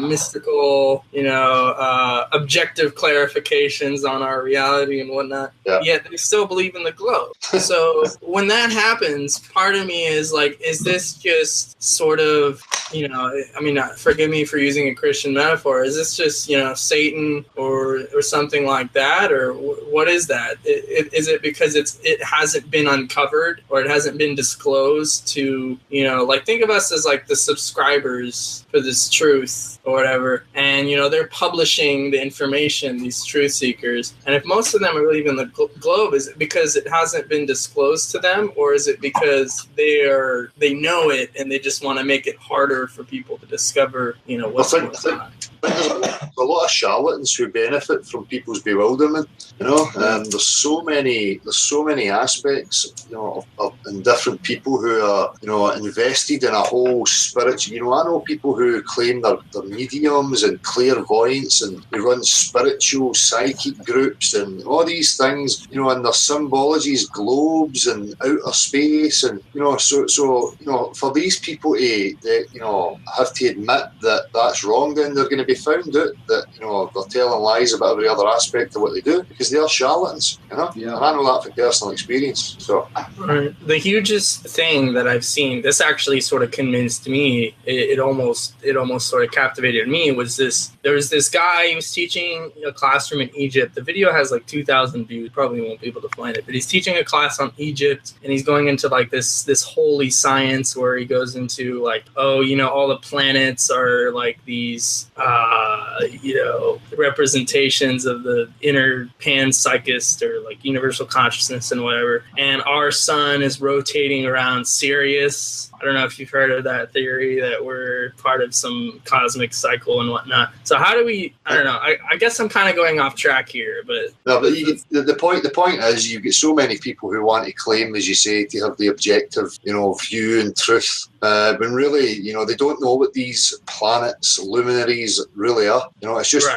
mystical, you know, objective clarifications on our reality and whatnot. Yeah. Yet they still believe in the globe. So when that happens, part of me is like, is this just sort of, you know, I mean, forgive me for using a Christian metaphor. Is this just, you know, Satan or something like that, or what is that? Is it because it hasn't been uncovered, or it hasn't been disclosed to, you know, like, think of us as like the subscribers for this truth or whatever, and you know, they're publishing the information, these truth seekers, and if most of them are believing the globe, is it because it hasn't been disclosed to them, or is it because they know it and they just want to make it harder for people to discover, you know, what's going on? There's a lot of charlatans who benefit from people's bewilderment, you know. There's so many aspects, you know, in different people who are, you know, invested in a whole spiritual. You know, I know people who claim they're mediums and clairvoyants, and they run spiritual psychic groups and all these things, you know, and their symbologies, globes and outer space, and you know, so you know, for these people to, you know, have to admit that that's wrong, then they're going to be found out that, you know, they're telling lies about every other aspect of what they do, because they are charlatans, you know. Yeah. And I know that from personal experience. So the hugest thing that I've seen, this actually sort of convinced me, it almost sort of captivated me, was this. There was this guy who was teaching a classroom in Egypt. The video has like 2,000 views, probably won't be able to find it, but he's teaching a class on Egypt, and he's going into like this holy science where he goes into like, oh, you know, all the planets are like these you know, representations of the inner panpsychist, or like universal consciousness and whatever, and our sun is rotating around Sirius. I don't know if you've heard of that theory, that we're part of some cosmic cycle and whatnot. So how do we, I don't know, I guess I'm kind of going off track here, but... No, but the point is, you get so many people who want to claim, as you say, to have the objective, you know, view and truth, when really, you know, they don't know what these planets, luminaries really are. You know, it's just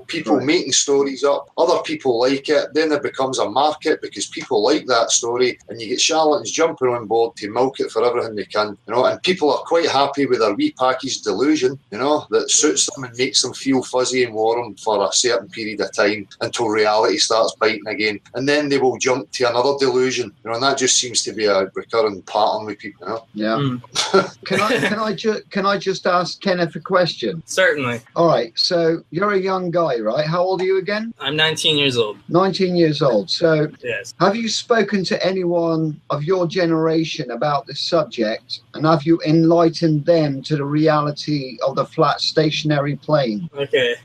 people making stories up. Other people like it, then it becomes a market because people like that story, and you get charlatans jumping on board to milk it for everything they can. You know, and people are quite happy with their repackaged delusion, you know, that suits them and makes them feel fuzzy and warm for a certain period of time until reality starts biting again. And then they will jump to another delusion, you know, and that just seems to be a recurring pattern with people, you know. Yeah. Can I just ask Kenneth a question? Certainly. All right. So you're a young guy, right? How old are you again? I'm 19 years old. 19 years old. So yes. Have you spoken to anyone of your generation about this subject? And have you enlightened them to the reality of the flat stationary plane? Okay.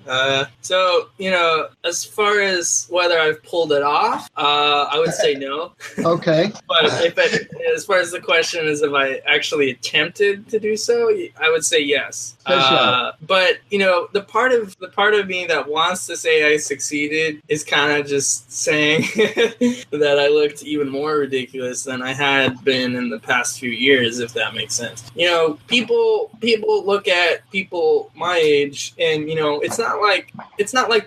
So, you know, as far as whether I've pulled it off, I would say no. Okay. But as far as the question is if I actually attempted to do so, I would say yes. But, you know, the part of me that wants to say I succeeded is kind of just saying that I looked even more ridiculous than I had been in the past few years, if that makes sense. You know, people look at people my age, and you know, it's not like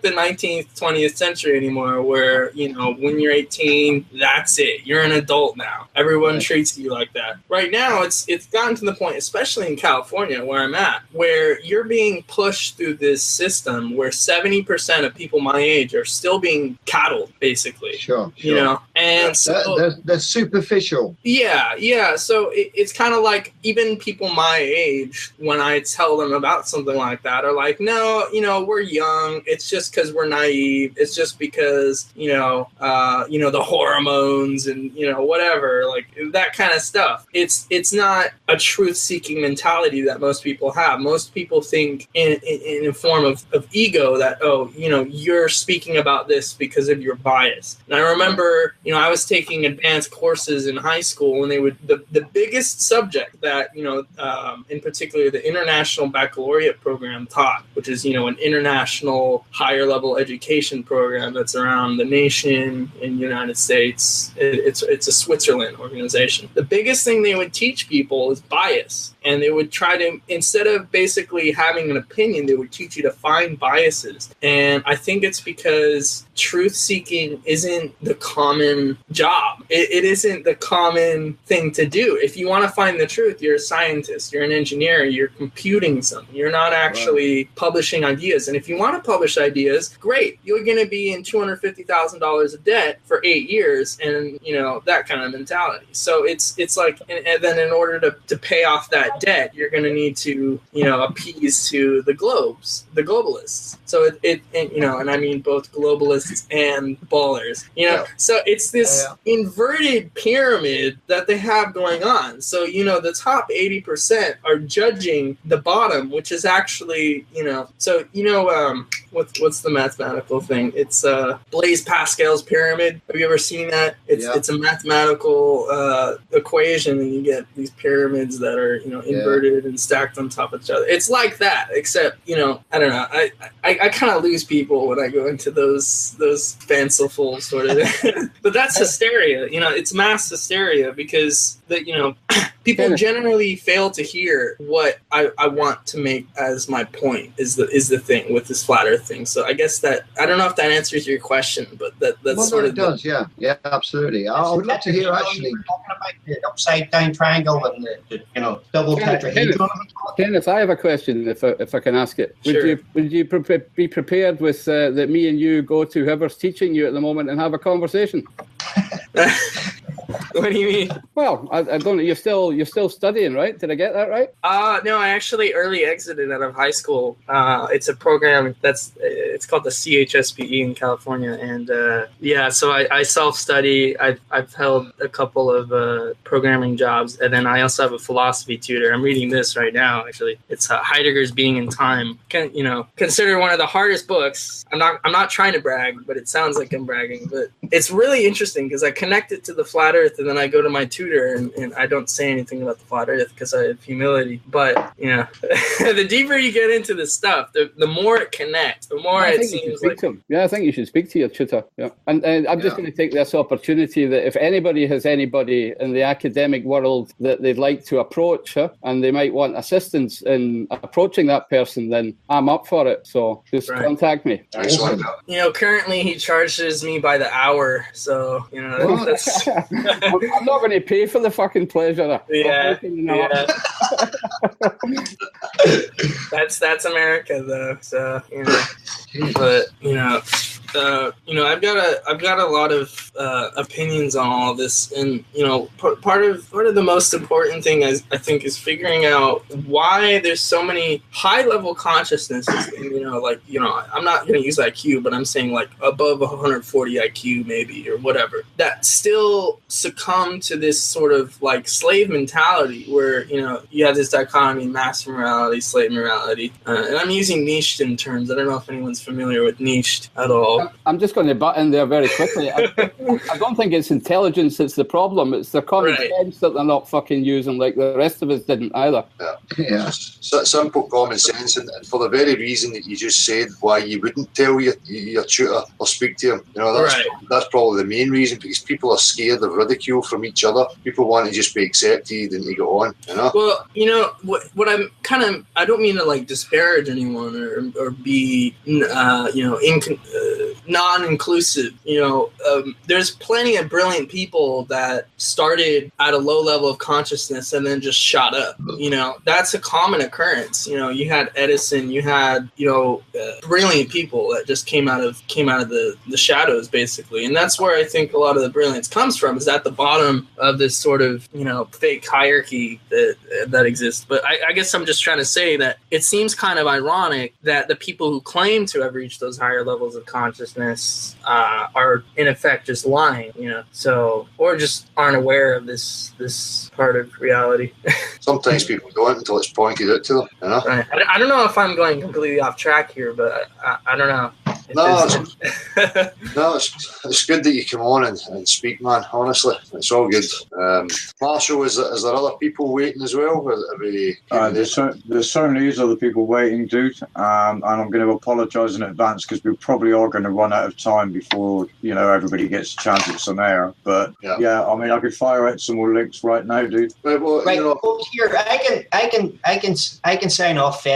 the 19th, 20th century anymore, where, you know, when you're 18, that's it, you're an adult now. Everyone treats you like that. Right now, it's gotten to the point, especially in California, where I'm at, where you're being pushed through this system where 70% of people my age are still being cattled, basically. Sure. You know, and so they're superficial. Yeah. So it's kind of like, even people my age, when I tell them about something like that, are like, no, you know, we're young. It's just because we're naive. It's just because, you know, the hormones and, you know, whatever, like that kind of stuff. It's not a truth-seeking mentality that most people have. Most people think in a form of ego that, oh, you know, you're speaking about this because of your bias. And I remember, you know, I was taking advanced courses in high school, and they would the biggest subject that, in particular the International Baccalaureate program taught, which is, an international higher level education program that's around the nation in the United States. It's a Switzerland organization. The biggest thing they would teach people is bias. And they would try to, instead of basically having an opinion, they would teach you to find biases. And I think it's because truth seeking isn't the common job. It isn't the common thing to do. If you want to find the truth, you're a scientist, you're an engineer, you're computing something. You're not actually publishing ideas. And if you want to publish ideas, great. You're going to be in $250,000 of debt for 8 years and, that kind of mentality. So it's like, and then in order to pay off that debt, you're going to need to, appease to the globalists. So and I mean both globalists and ballers, So it's this inverted pyramid that they have going on. So, the top 80% are judging the bottom, which is actually, what's the mathematical thing? It's Blaise Pascal's pyramid. Have you ever seen that? It's a mathematical equation, and you get these pyramids that are, inverted and stacked on top of each other. It's like that, except, I don't know. I kind of lose people when I go into those fanciful sort of, but that's hysteria. It's mass hysteria because people generally fail to hear what I want to make as my point is the thing with this flat Earth thing. So I guess that I don't know if that answers your question, but that's sort of it does. Yeah, absolutely. I would love to hear actually talking about the upside down triangle and the double tetrahedron. Kenneth, I have a question if I can ask it. Sure. Would you be prepared with that me and you go to whoever's teaching you at the moment and have a conversation? What do you mean? Well, I don't know. You're still studying, right? Did I get that right? No, I actually early exited out of high school. It's a program it's called the CHSPE in California, and so I self-study. I've held a couple of programming jobs, and then I also have a philosophy tutor. I'm reading this right now. Actually, it's Heidegger's Being in Time. Considered one of the hardest books. I'm not trying to brag, but it sounds like I'm bragging. But it's really interesting because I connect it to the flat Earth, and then I go to my tutor, and I don't say anything about the flat Earth because I have humility. But the deeper you get into this stuff, the more it connects, the more it seems like. Yeah, I think you should speak to your tutor. Yeah, and I'm just going to take this opportunity that if anybody has anybody in the academic world that they'd like to approach, and they might want assistance in approaching that person, then I'm up for it. So just contact me. Currently he charges me by the hour, so that's. I'm not going to pay for the fucking pleasure. Yeah. That's America, though. So but I've got a lot of opinions on all this, and part of the most important thing I think is figuring out why there's so many high level consciousnesses. And, I'm not going to use IQ, but I'm saying like above 140 IQ maybe or whatever that still succumb to this sort of like slave mentality where you have this dichotomy: master morality, slave morality, and I'm using Nietzschean terms. I don't know if anyone's familiar with Nietzsche at all. I'm just going to butt in there very quickly. I don't think it's intelligence that's the problem. It's their common sense that they're not fucking using like the rest of us didn't either. Yeah. Simple common sense, and for the very reason that you just said, why you wouldn't tell your tutor or speak to him. That's probably the main reason, because people are scared of ridicule from each other. People want to just be accepted and to go on. Well, what I'm kind of, I don't mean to like disparage anyone or be non-inclusive. There's plenty of brilliant people that started at a low level of consciousness and then just shot up. That's a common occurrence. You had Edison, you had brilliant people that just came out of the shadows basically, and that's where I think a lot of the brilliance comes from, is at the bottom of this sort of fake hierarchy that exists. But I guess I'm just trying to say that it seems kind of ironic that the people who claim to have reached those higher levels of consciousness are in effect just lying, or just aren't aware of this part of reality. Sometimes people don't until it's pointed out to them. Right. I don't know if I'm going completely off track here, but I don't know. it's good that you come on and speak, man. Honestly, it's all good. Marshall, is there other people waiting as well? There certainly is other people waiting, dude. And I'm going to apologise in advance because we probably are going to run out of time before everybody gets a chance at some air. But yeah, I mean, I could fire out some more links right now, dude. Right. Well, here I can sign off.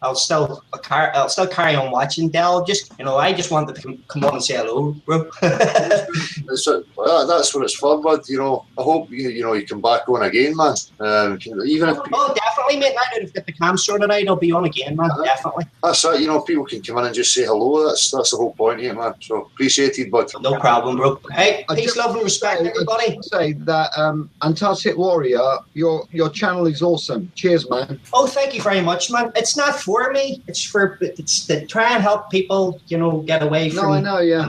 I'll still carry on watching. Del, I just wanted to come on and say hello, bro. That's what it's for, bud. I hope you come back on again, man. Even if definitely, mate. Now that I've got the cam sorted out, I'll be on again, man. Definitely. That's it. People can come in and just say hello. That's the whole point here, man. So appreciated, bud. No problem, bro. Hey, peace, love, and respect, everybody. Say that, Antarctic Warrior, your channel is awesome. Cheers, man. Oh, thank you very much, man. It's not for me. It's to try and help people, get away from. No, I know, yeah.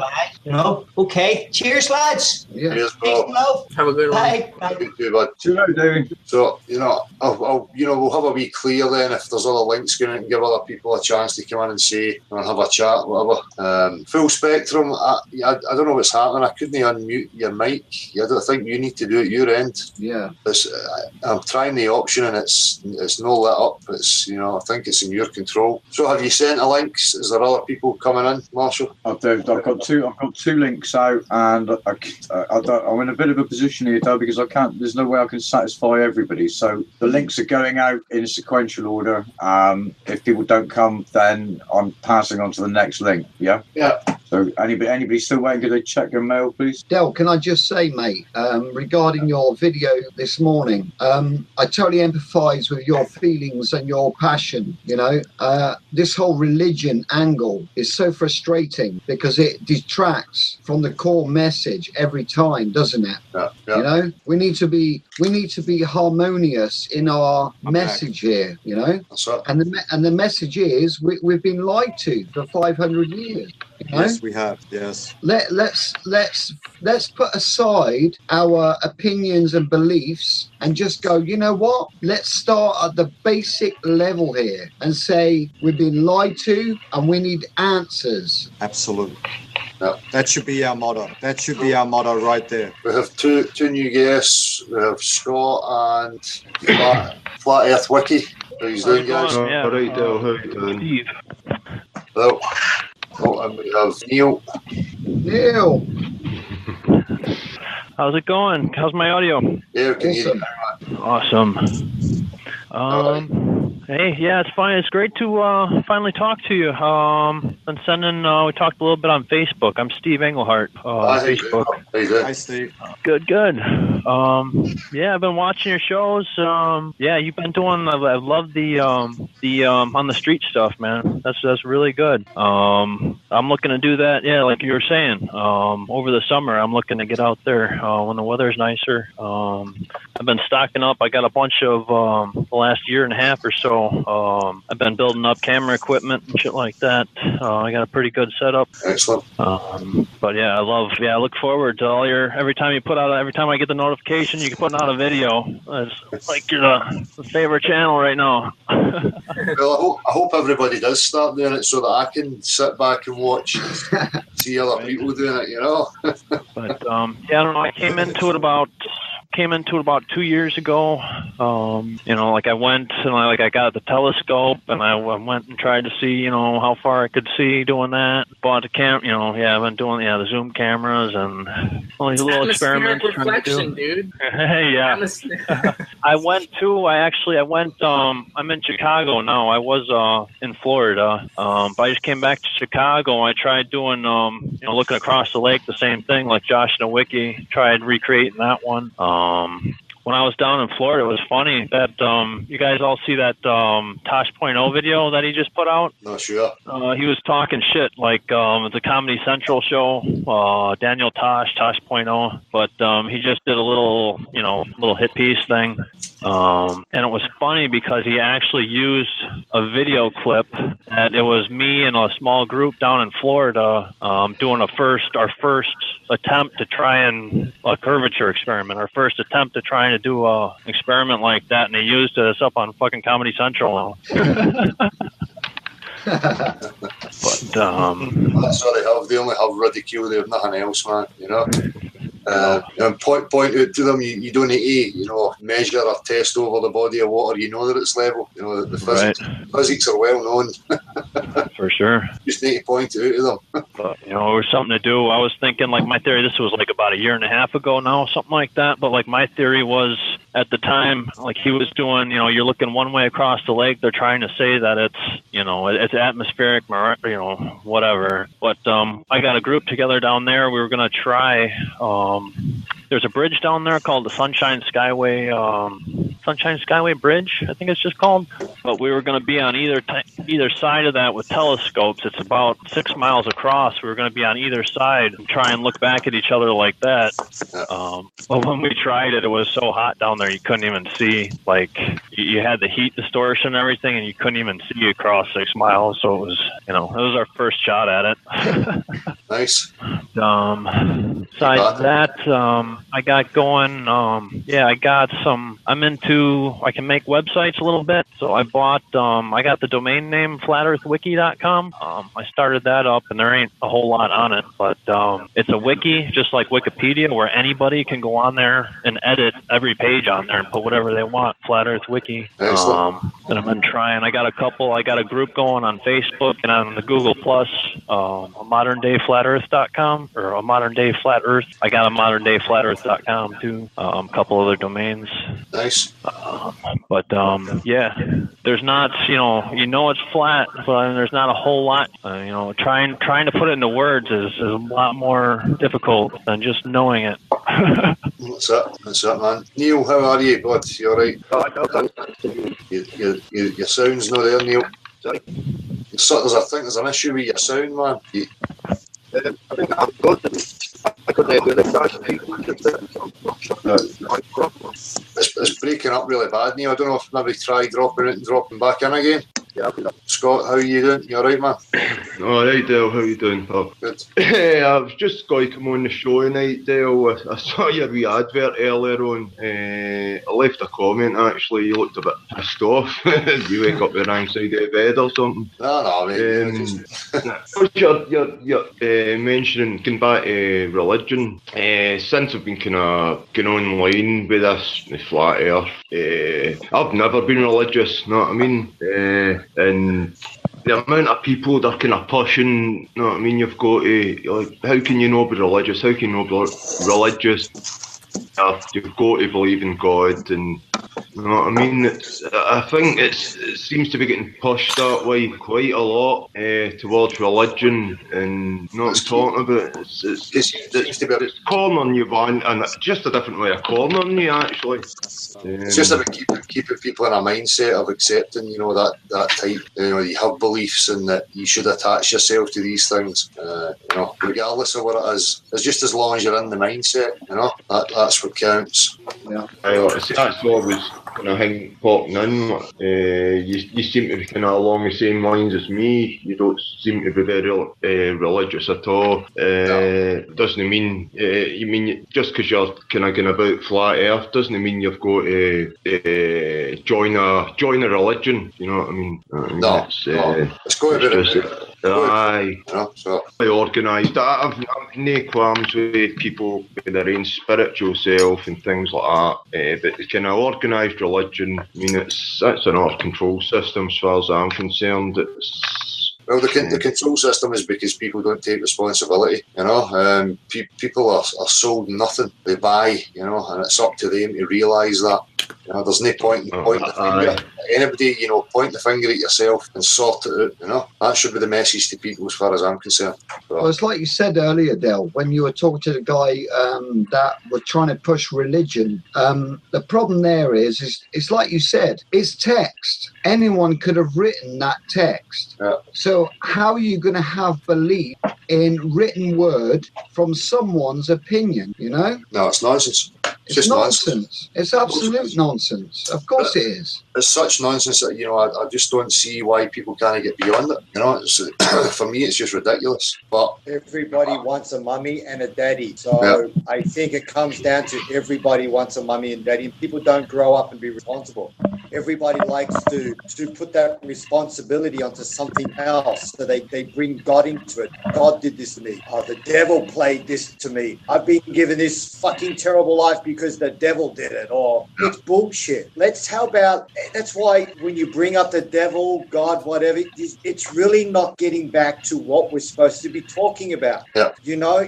Okay. Cheers, lads. Yeah. Cheers, bro. Have a good one. Bye. You too, bud. So, we'll have a wee clear then if there's other links going and give other people a chance to come in and say or have a chat, whatever. Full spectrum. I don't know what's happening. I couldn't unmute your mic. I don't think you need to do it your end. Yeah. I'm trying the option and it's not lit up. It's I think it's in your control. So have you sent a links? Is there other people coming in, Marshall? I've got two links out, and I'm in a bit of a position here, though, because I can't. There's no way I can satisfy everybody. So the links are going out in a sequential order. If people don't come, then I'm passing on to the next link. Yeah. Yeah. So anybody still waiting? Could they check their mail, please? Del, can I just say, mate, regarding your video this morning, I totally empathise with your feelings and your passion. This whole religion angle is so frustrating because it detracts from the core message every time, doesn't it? Yeah. We need to be harmonious in our message here. That's right. And the message is we've been lied to for 500 years. Yes, we have. Yes. Let's put aside our opinions and beliefs and just go, you know what? Let's start at the basic level here and say we've been lied to and we need answers. Absolutely. Yeah. That should be our motto. That should be our motto right there. We have two new guests. We have Scott and Flat Earth Wiki. How are you doing, guys? Yeah. How are you doing? Steve. Hello. Oh, and we have Neil. How's it going? How's my audio? Yeah, we can hear you. Awesome. Hey, yeah, it's fine. It's great to finally talk to you. We talked a little bit on Facebook. I'm Steve Englehart. Facebook. Hi, Steve. Good. Yeah, I've been watching your shows. Yeah, you've been doing. I love the on the street stuff, man. That's really good. I'm looking to do that. Yeah, like you were saying. Over the summer, I'm looking to get out there when the weather's nicer. I've been stocking up. I got a bunch of the last year and a half or so. I've been building up camera equipment and shit like that. I got a pretty good setup. Excellent. But yeah, I look forward to all every time I get the notification, you can put out a video. It's like you're the favorite channel right now. Well, I hope everybody does start doing it so that I can sit back and watch and see other people doing it, But yeah, I don't know. I came into it about 2 years ago. I went and I got the telescope and I went and tried to see, how far I could see doing that. Bought the I've been doing the Zoom cameras and all these little experiments. Reflection, dude. Hey, yeah. I'm in Chicago now. I was in Florida, but I just came back to Chicago. I tried doing, looking across the lake, the same thing like Josh Nowicki. Tried recreating that one. When I was down in Florida, it was funny that you guys all see that Tosh.0 video that he just put out. No, sure. He was talking shit like it's a Comedy Central show, Daniel Tosh.0, but he just did a little hit piece thing. And it was funny because he actually used a video clip that it was me and a small group down in Florida doing our first attempt to try and a curvature experiment, our first attempt to try and do a experiment like that, and he used it. It's up on fucking Comedy Central. But that's what they have. They only have ridicule. They have nothing else, man. You know. And point out to them, you don't need to, measure or test over the body of water. You know that it's level. You know that the physics are well known. For sure. Just need to point it out to them. But, it was something to do. I was thinking, like, my theory, this was like about a year and a half ago now, something like that. But, like, my theory was at the time, like he was doing, you're looking one way across the lake. They're trying to say that it's, it's atmospheric, whatever. But I got a group together down there. We were going to try, there's a bridge down there called the Sunshine Skyway Bridge, I think it's just called. But we were going to be on either side of that with telescopes. It's about 6 miles across. We were going to be on either side and try and look back at each other like that. But when we tried it, it was so hot down there you couldn't even see. Like, you had the heat distortion and everything, and you couldn't even see across 6 miles. So it was, it was our first shot at it. Nice. Besides that, I got going. I got some. I can make websites a little bit. So I bought. I got the domain name flatearthwiki.com. I started that up, and there ain't a whole lot on it, but it's a wiki, just like Wikipedia, where anybody can go on there and edit every page on there and put whatever they want. Flat Earth Wiki. And I've been trying. I got a group going on Facebook and on the Google Plus. A moderndayflatearth.com or a modern day flat earth. I got a moderndayflatearth.com too. A couple other domains. Nice. There's not, it's flat, but there's not a whole lot. Trying to put it into words is a lot more difficult than just knowing it. That's it, man. Neil, how are you, bud? You all right? Your sound's not there, Neil. Sorry? I think there's an issue with your sound, man. I think I've got it. I could do the It's breaking up really bad, Neil. I don't know if maybe try dropping it and dropping back in again. Yeah, Scott, how are you doing? You alright, man? Alright, Dale, how you doing, pal? Good. I was just going to come on the show tonight, Dale. I saw your wee advert earlier on. I left a comment, actually. You looked a bit pissed off. You wake up the wrong side of the bed or something. No, mate. You're mentioning, going back to religion, since I've been kind of going online with this, the flat earth, I've never been religious, you know what I mean? And the amount of people that are kind of pushing, you know what I mean? You've got to, how can you not be religious? How can you not be religious? You've got to believe in God, and you know what I mean? I think it seems to be getting pushed that way quite a lot towards religion, and you know what I'm talking about. It's cornering you, man, and it's just a different way of cornering you, actually. It's just about keeping people in a mindset of accepting, that type. You have beliefs and that you should attach yourself to these things. Regardless of what it is, it's just as long as you're in the mindset. That's what counts. Yeah, that's always kind of thing popping in. You seem to be kind of along the same lines as me. You don't seem to be very religious at all. Doesn't mean just because you're kind of going about flat Earth doesn't mean you've got to join a religion. You know what I mean? It's got to be. Aye, organised. I've no qualms with people with their own spiritual self and things like that. But the kind of organised religion, it's an out control system as far as I'm concerned. The control system is because people don't take responsibility. People are sold nothing. They buy, and it's up to them to realise that. There's no point in pointing the finger at anybody. Point the finger at yourself and sort it out. That should be the message to people, as far as I'm concerned. Well, it's like you said earlier, Del, when you were talking to the guy that were trying to push religion. The problem there is it's like you said, it's text. Anyone could have written that text. Yeah. So how are you going to have belief in written word from someone's opinion? No, it's nonsense. It's just nonsense. It's absolute nonsense. Of course it is. It's such nonsense that I just don't see why people can't get beyond it. For me, it's just ridiculous. But everybody wants a mummy and a daddy, so I think it comes down to everybody wants a mummy and daddy. People don't grow up and be responsible. everybody likes to put that responsibility onto something else. So they bring God into it. God did this to me. Oh, the devil played this to me. I've been given this fucking terrible life because the devil did it. Or it's bullshit. That's why when you bring up the devil, God, whatever, it's really not getting back to what we're supposed to be talking about. Yeah. You know,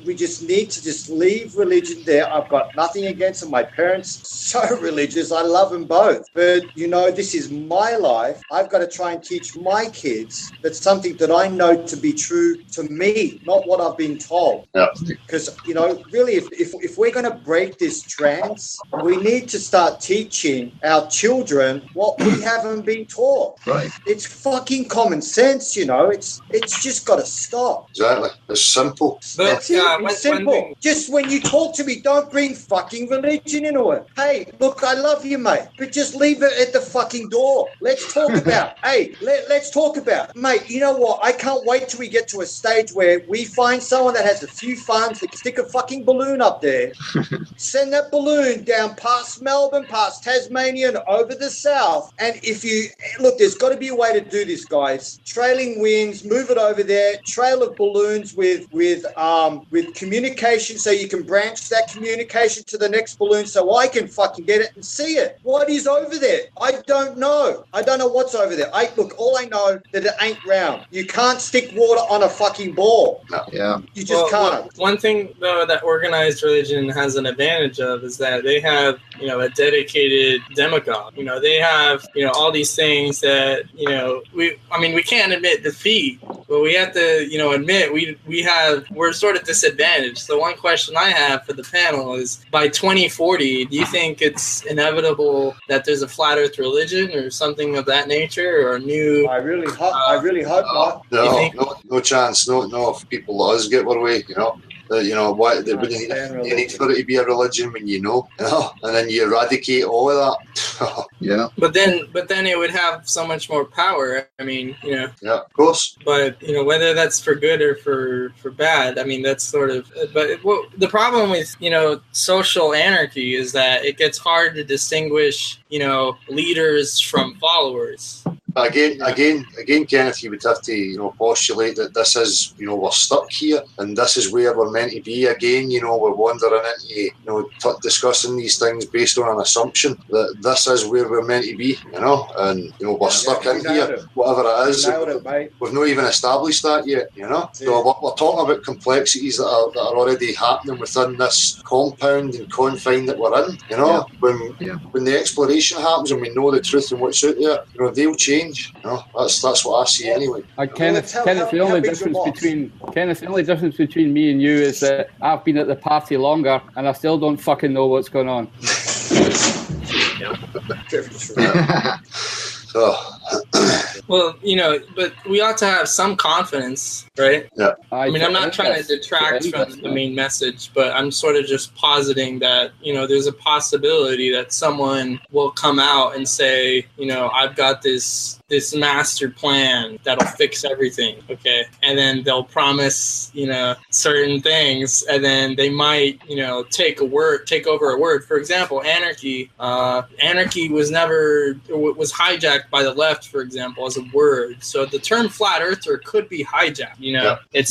we just need to just leave religion there. I've got nothing against them. My parents, so religious. I love them both. But, you know, this is my life. I've got to try and teach my kids that's something that I know to be true to me, not what I've been told. Yeah. Because, you know, really, if we're going to break this trance, we need to start teaching our children what we haven't been taught. Right. It's fucking common sense, you know. It's just got to stop. Exactly. It's simple. That's it. It's simple. Just when you talk to me, don't bring fucking religion into it. Hey, look, I love you, mate, but just leave it at the fucking door. Let's talk about, let's talk about, mate, you know what? I can't wait till we get to a stage where we find someone that has a few funds that can stick a fucking balloon up there, send that balloon down past Melbourne, past Tasmania, and over the south. And if you, look, there's got to be a way to do this, guys. Trailing winds, move it over there, trail of balloons with communication so you can branch that communication to the next balloon so I can fucking get it and see it. What is over there? I don't know. I don't know what's over there. Look, all I know that it ain't round. You can't stick water on a fucking ball. No. Yeah. You just can't. One thing, though, that organized religion has an advantage of is that they have, you know, a dedicated demagogue. You know, they have, you know, all these things that, you know, we can't admit defeat, but we have to, you know, admit we're sort of disadvantaged. So one question I have for the panel is, by 2040, do you think it's inevitable that there's a flat Earth religion or something of that nature, or a new? I really hope not. No chance. No, if people let us get our way, you know. You know what? You need for it to be a religion when you know, and then you eradicate all of that. Yeah. But then it would have so much more power. I mean, you know. Yeah, of course. But you know, whether that's for good or for bad, I mean, that's sort of. But the problem with, you know, social anarchy is that it gets hard to distinguish, you know, leaders from followers. Again, Kenneth, you would have to, you know, postulate that this is, you know, we're stuck here and this is where we're meant to be. Again, you know, we're wandering into, you know, discussing these things based on an assumption that this is where we're meant to be, you know, and, you know, we're stuck in here, whatever it is. We've not even established that yet, you know. So we're talking about complexities that are already happening within this compound and confine that we're in, you know. When the exploration happens and we know the truth and what's out there, you know, they'll change. You know, that's what I see anyway. Kenneth, the only difference between me and you is that I've been at the party longer and I still don't fucking know what's going on. Well, you know, but we ought to have some confidence, right? Yeah. I mean, I'm not trying to detract from the main message, but I'm sort of just positing that, you know, there's a possibility that someone will come out and say, you know, I've got this master plan that'll fix everything, okay? And then they'll promise, you know, certain things, and then they might, you know, take over a word. For example, anarchy was hijacked by the left, for example, as a word. So the term flat earther could be hijacked, you know. Yeah.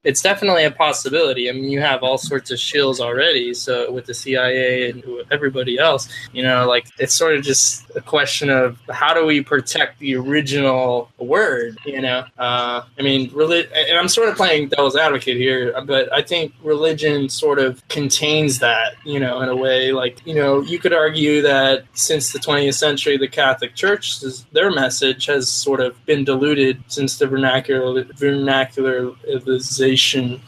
It's definitely a possibility. I mean, you have all sorts of shills already, so with the CIA and everybody else, you know, like, it's sort of just a question of how do we protect the original word, you know. I mean, and I'm sort of playing devil's advocate here, but I think religion sort of contains that, you know, in a way. Like, you know, you could argue that since the 20th century, the Catholic Church, their message has sort of been diluted since the vernacularization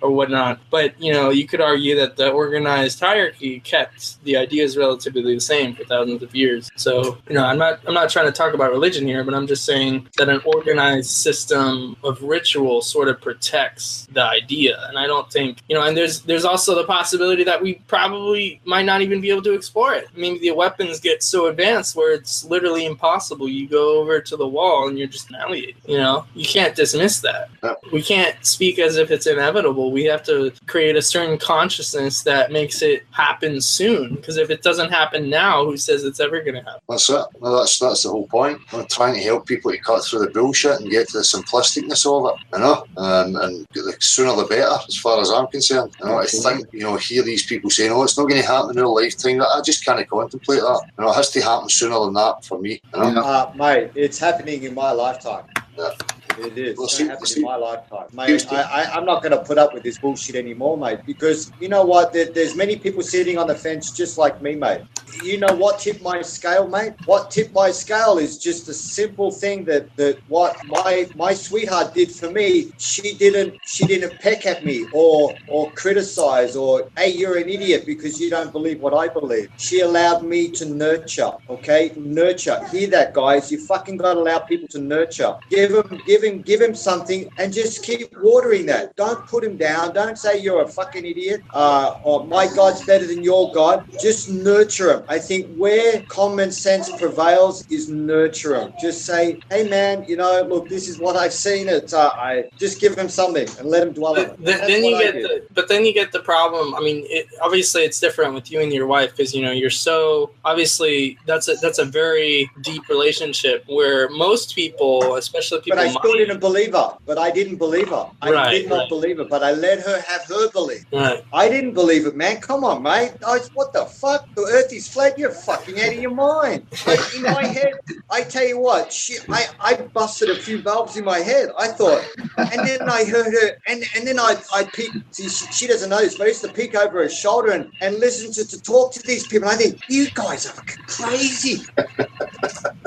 or whatnot. But, you know, you could argue that the organized hierarchy kept the ideas relatively the same for thousands of years. So, you know, I'm not trying to talk about religion here, but I'm just saying that an organized system of ritual sort of protects the idea. And I don't think, you know, and there's also the possibility that we probably might not even be able to explore it. I mean, the weapons get so advanced where it's literally impossible. You go over to the wall and you're just annihilated. You know, you can't dismiss that. We can't speak as if it's inevitable people. We have to create a certain consciousness that makes it happen soon. Because if it doesn't happen now, who says it's ever going to happen? That's it. Well, that's the whole point. I'm trying to help people to cut through the bullshit and get to the simplisticness of it, you know. And the sooner the better, as far as I'm concerned. You know, I think, you know, hear these people saying, "Oh, it's not going to happen in our lifetime." I just can't contemplate that. You know, it has to happen sooner than that for me. You know? Mate, it's happening in my lifetime. Yeah. It is. Well, It's see- happening see- in my lifetime, mate. I'm not going to put up with this bullshit anymore, mate. Because you know what? There's many people sitting on the fence just like me, mate. You know what tipped my scale, mate? What tipped my scale is just a simple thing that what my sweetheart did for me. She didn't peck at me or criticize or, hey, you're an idiot because you don't believe what I believe. She allowed me to nurture. Okay, nurture. Hear that, guys? You fucking got to allow people to nurture. Give him something and just keep watering that. Don't put him down. Don't say you're a fucking idiot or my God's better than your God. Just nurture him. I think where common sense prevails is nurture him. Just say, hey man, you know, look, this is what I've seen. I just give him something and let him dwell on it. Then you get the problem. I mean, obviously it's different with you and your wife because you know you're so obviously that's a very deep relationship where most people, especially people, But I still didn't believe her. But I didn't believe her. I did not believe her. But I let her have her belief. Right. I didn't believe it, man. Come on, mate. What the fuck? The earth is flat. You're fucking out of your mind. Like, in my head, I tell you what, I busted a few bulbs in my head. I thought, and then I heard her, and then I peeked. She doesn't know this, but I used to peek over her shoulder and listen to talk to these people. And I think, you guys are fucking crazy.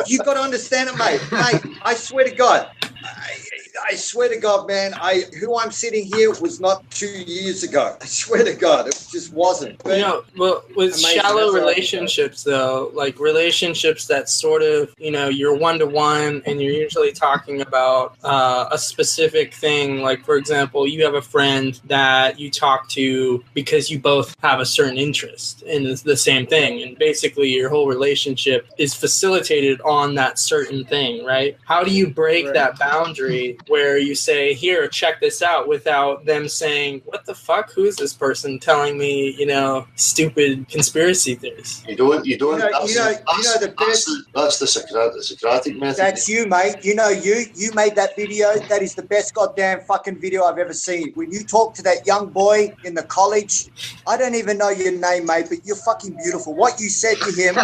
You got to understand it, mate. Mate, I swear to God. I swear to God, man, who I'm sitting here was not 2 years ago. I swear to God, it just wasn't. But you know, well, with amazing. shallow That's all I can relationships, though, like relationships that sort of, you know, you're one-to-one and you're usually talking about a specific thing. Like, for example, you have a friend that you talk to because you both have a certain interest in the same thing. And basically your whole relationship is facilitated on that certain thing, right? How do you break that boundary where you say, here, check this out, without them saying, what the fuck? Who is this person telling me, you know, stupid conspiracy theories? You don't. That's the Socratic method. That's you, mate. You know, you made that video. That is the best goddamn fucking video I've ever seen. When you talk to that young boy in the college, I don't even know your name, mate, but you're fucking beautiful. What you said to him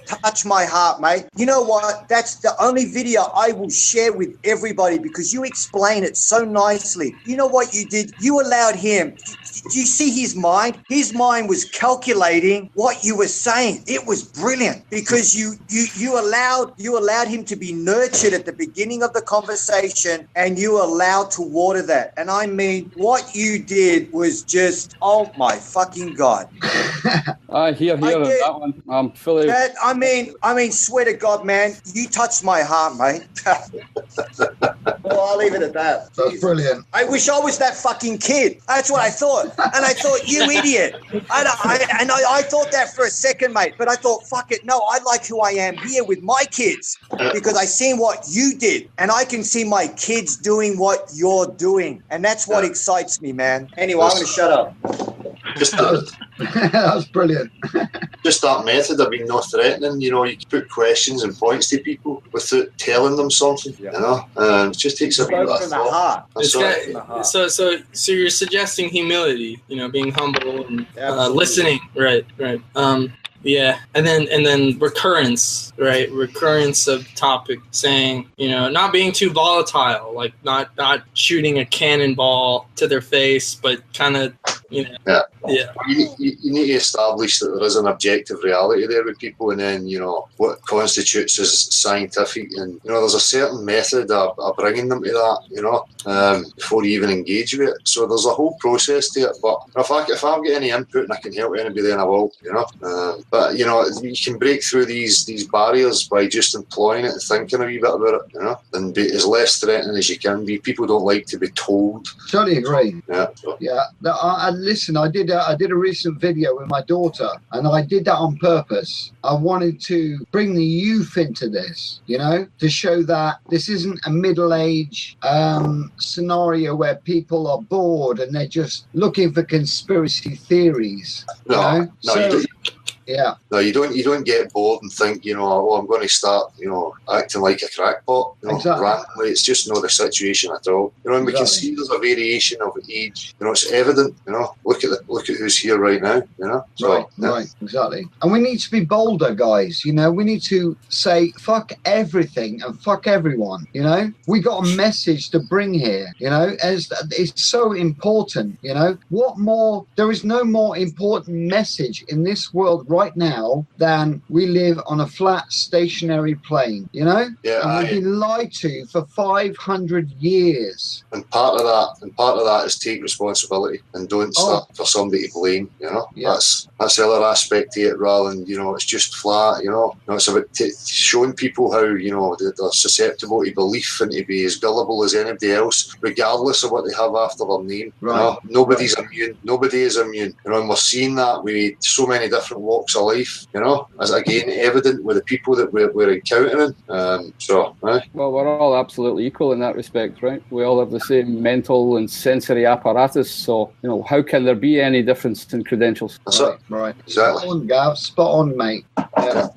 touched my heart, mate. You know what? That's the only video I will share with everybody because you explain it so nicely. You know what you did? You allowed him. Do you see his mind? His mind was calculating what you were saying. It was brilliant because you allowed him to be nurtured at the beginning of the conversation, and you allowed to water that. And I mean, what you did was just, oh my fucking God. I hear that one. I'm fully. I mean, swear to God, man, you touched my heart, mate. Well, I'll leave it at that. That's brilliant. I wish I was that fucking kid. That's what I thought. And I thought, you idiot. I thought that for a second, mate. But I thought, fuck it. No, I like who I am here with my kids because I seen what you did. And I can see my kids doing what you're doing. And that's what excites me, man. Anyway, I'm going to shut up. That was brilliant. Just that method of being not threatening. You know, you can put questions and points to people without telling them something. You know, it just takes a bit of thought. So you're suggesting humility, you know, being humble and listening, right? Yeah, and then recurrence, right? Recurrence of topic, saying, you know, not being too volatile, like not shooting a cannonball to their face, but kind of, you know. Yeah. You need to establish that there is an objective reality there with people, and then, you know, what constitutes as scientific, and, you know, there's a certain method of bringing them to that, you know, before you even engage with it. So there's a whole process to it. But if I've got any input and I can help anybody, then I will, you know. But, you know, you can break through these barriers by just employing it and thinking a wee bit about it, you know, and be as less threatening as you can be. People don't like to be told. Totally agree. Yeah. Yeah. No, I listen, I did a recent video with my daughter, and I did that on purpose. I wanted to bring the youth into this, you know, to show that this isn't a middle-age scenario where people are bored and they're just looking for conspiracy theories. No, you don't. Yeah. No, you don't get bored and think, you know, oh, I'm going to start, you know, acting like a crackpot. You know, Exactly. randomly. It's just not the situation at all. You know, and we can see there's a variation of age. You know, it's evident. You know, look at who's here right now. You know, so, right, exactly. And we need to be bolder, guys. You know, we need to say fuck everything and fuck everyone. You know, we got a message to bring here. You know, as it's so important. You know, what more? There is no more important message in this world right now than we live on a flat stationary plane, you know? Yeah, and we've been lied to for 500 years. And part of that is take responsibility and don't start for somebody to blame, you know? Yeah. That's the other aspect to it, rather than, you know, it's just flat, you know? It's about showing people how, you know, they're susceptible to belief and to be as gullible as anybody else, regardless of what they have after their name. Right. You know? Nobody's immune. Nobody is immune. You know, and we're seeing that with so many different walks of life, you know, as again evident with the people that we're encountering. Well, we're all absolutely equal in that respect, right? We all have the same mental and sensory apparatus, so, you know, how can there be any difference in credentials? That's it. Right. Exactly. Spot on, Gav. Spot on, mate. Yeah.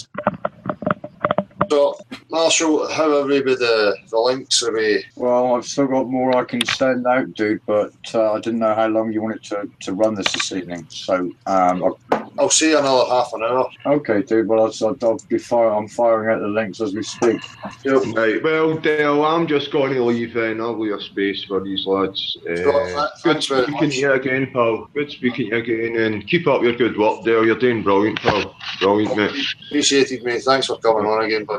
So, Marshall, how are we with the links? Are we... Well, I've still got more I can send out, dude, but I didn't know how long you wanted to run this evening. So, I'll see you another half an hour. Okay, dude. Well, I'll be I'm firing out the links as we speak. Right. Well, Dale, I'm just going to leave then. I'll leave a space for these lads. Good speaking to you again, pal. Good speaking to you again, and keep up your good work, Dale. You're doing brilliant, pal. Brilliant, mate. Appreciate it, mate. Thanks for coming on again, buddy.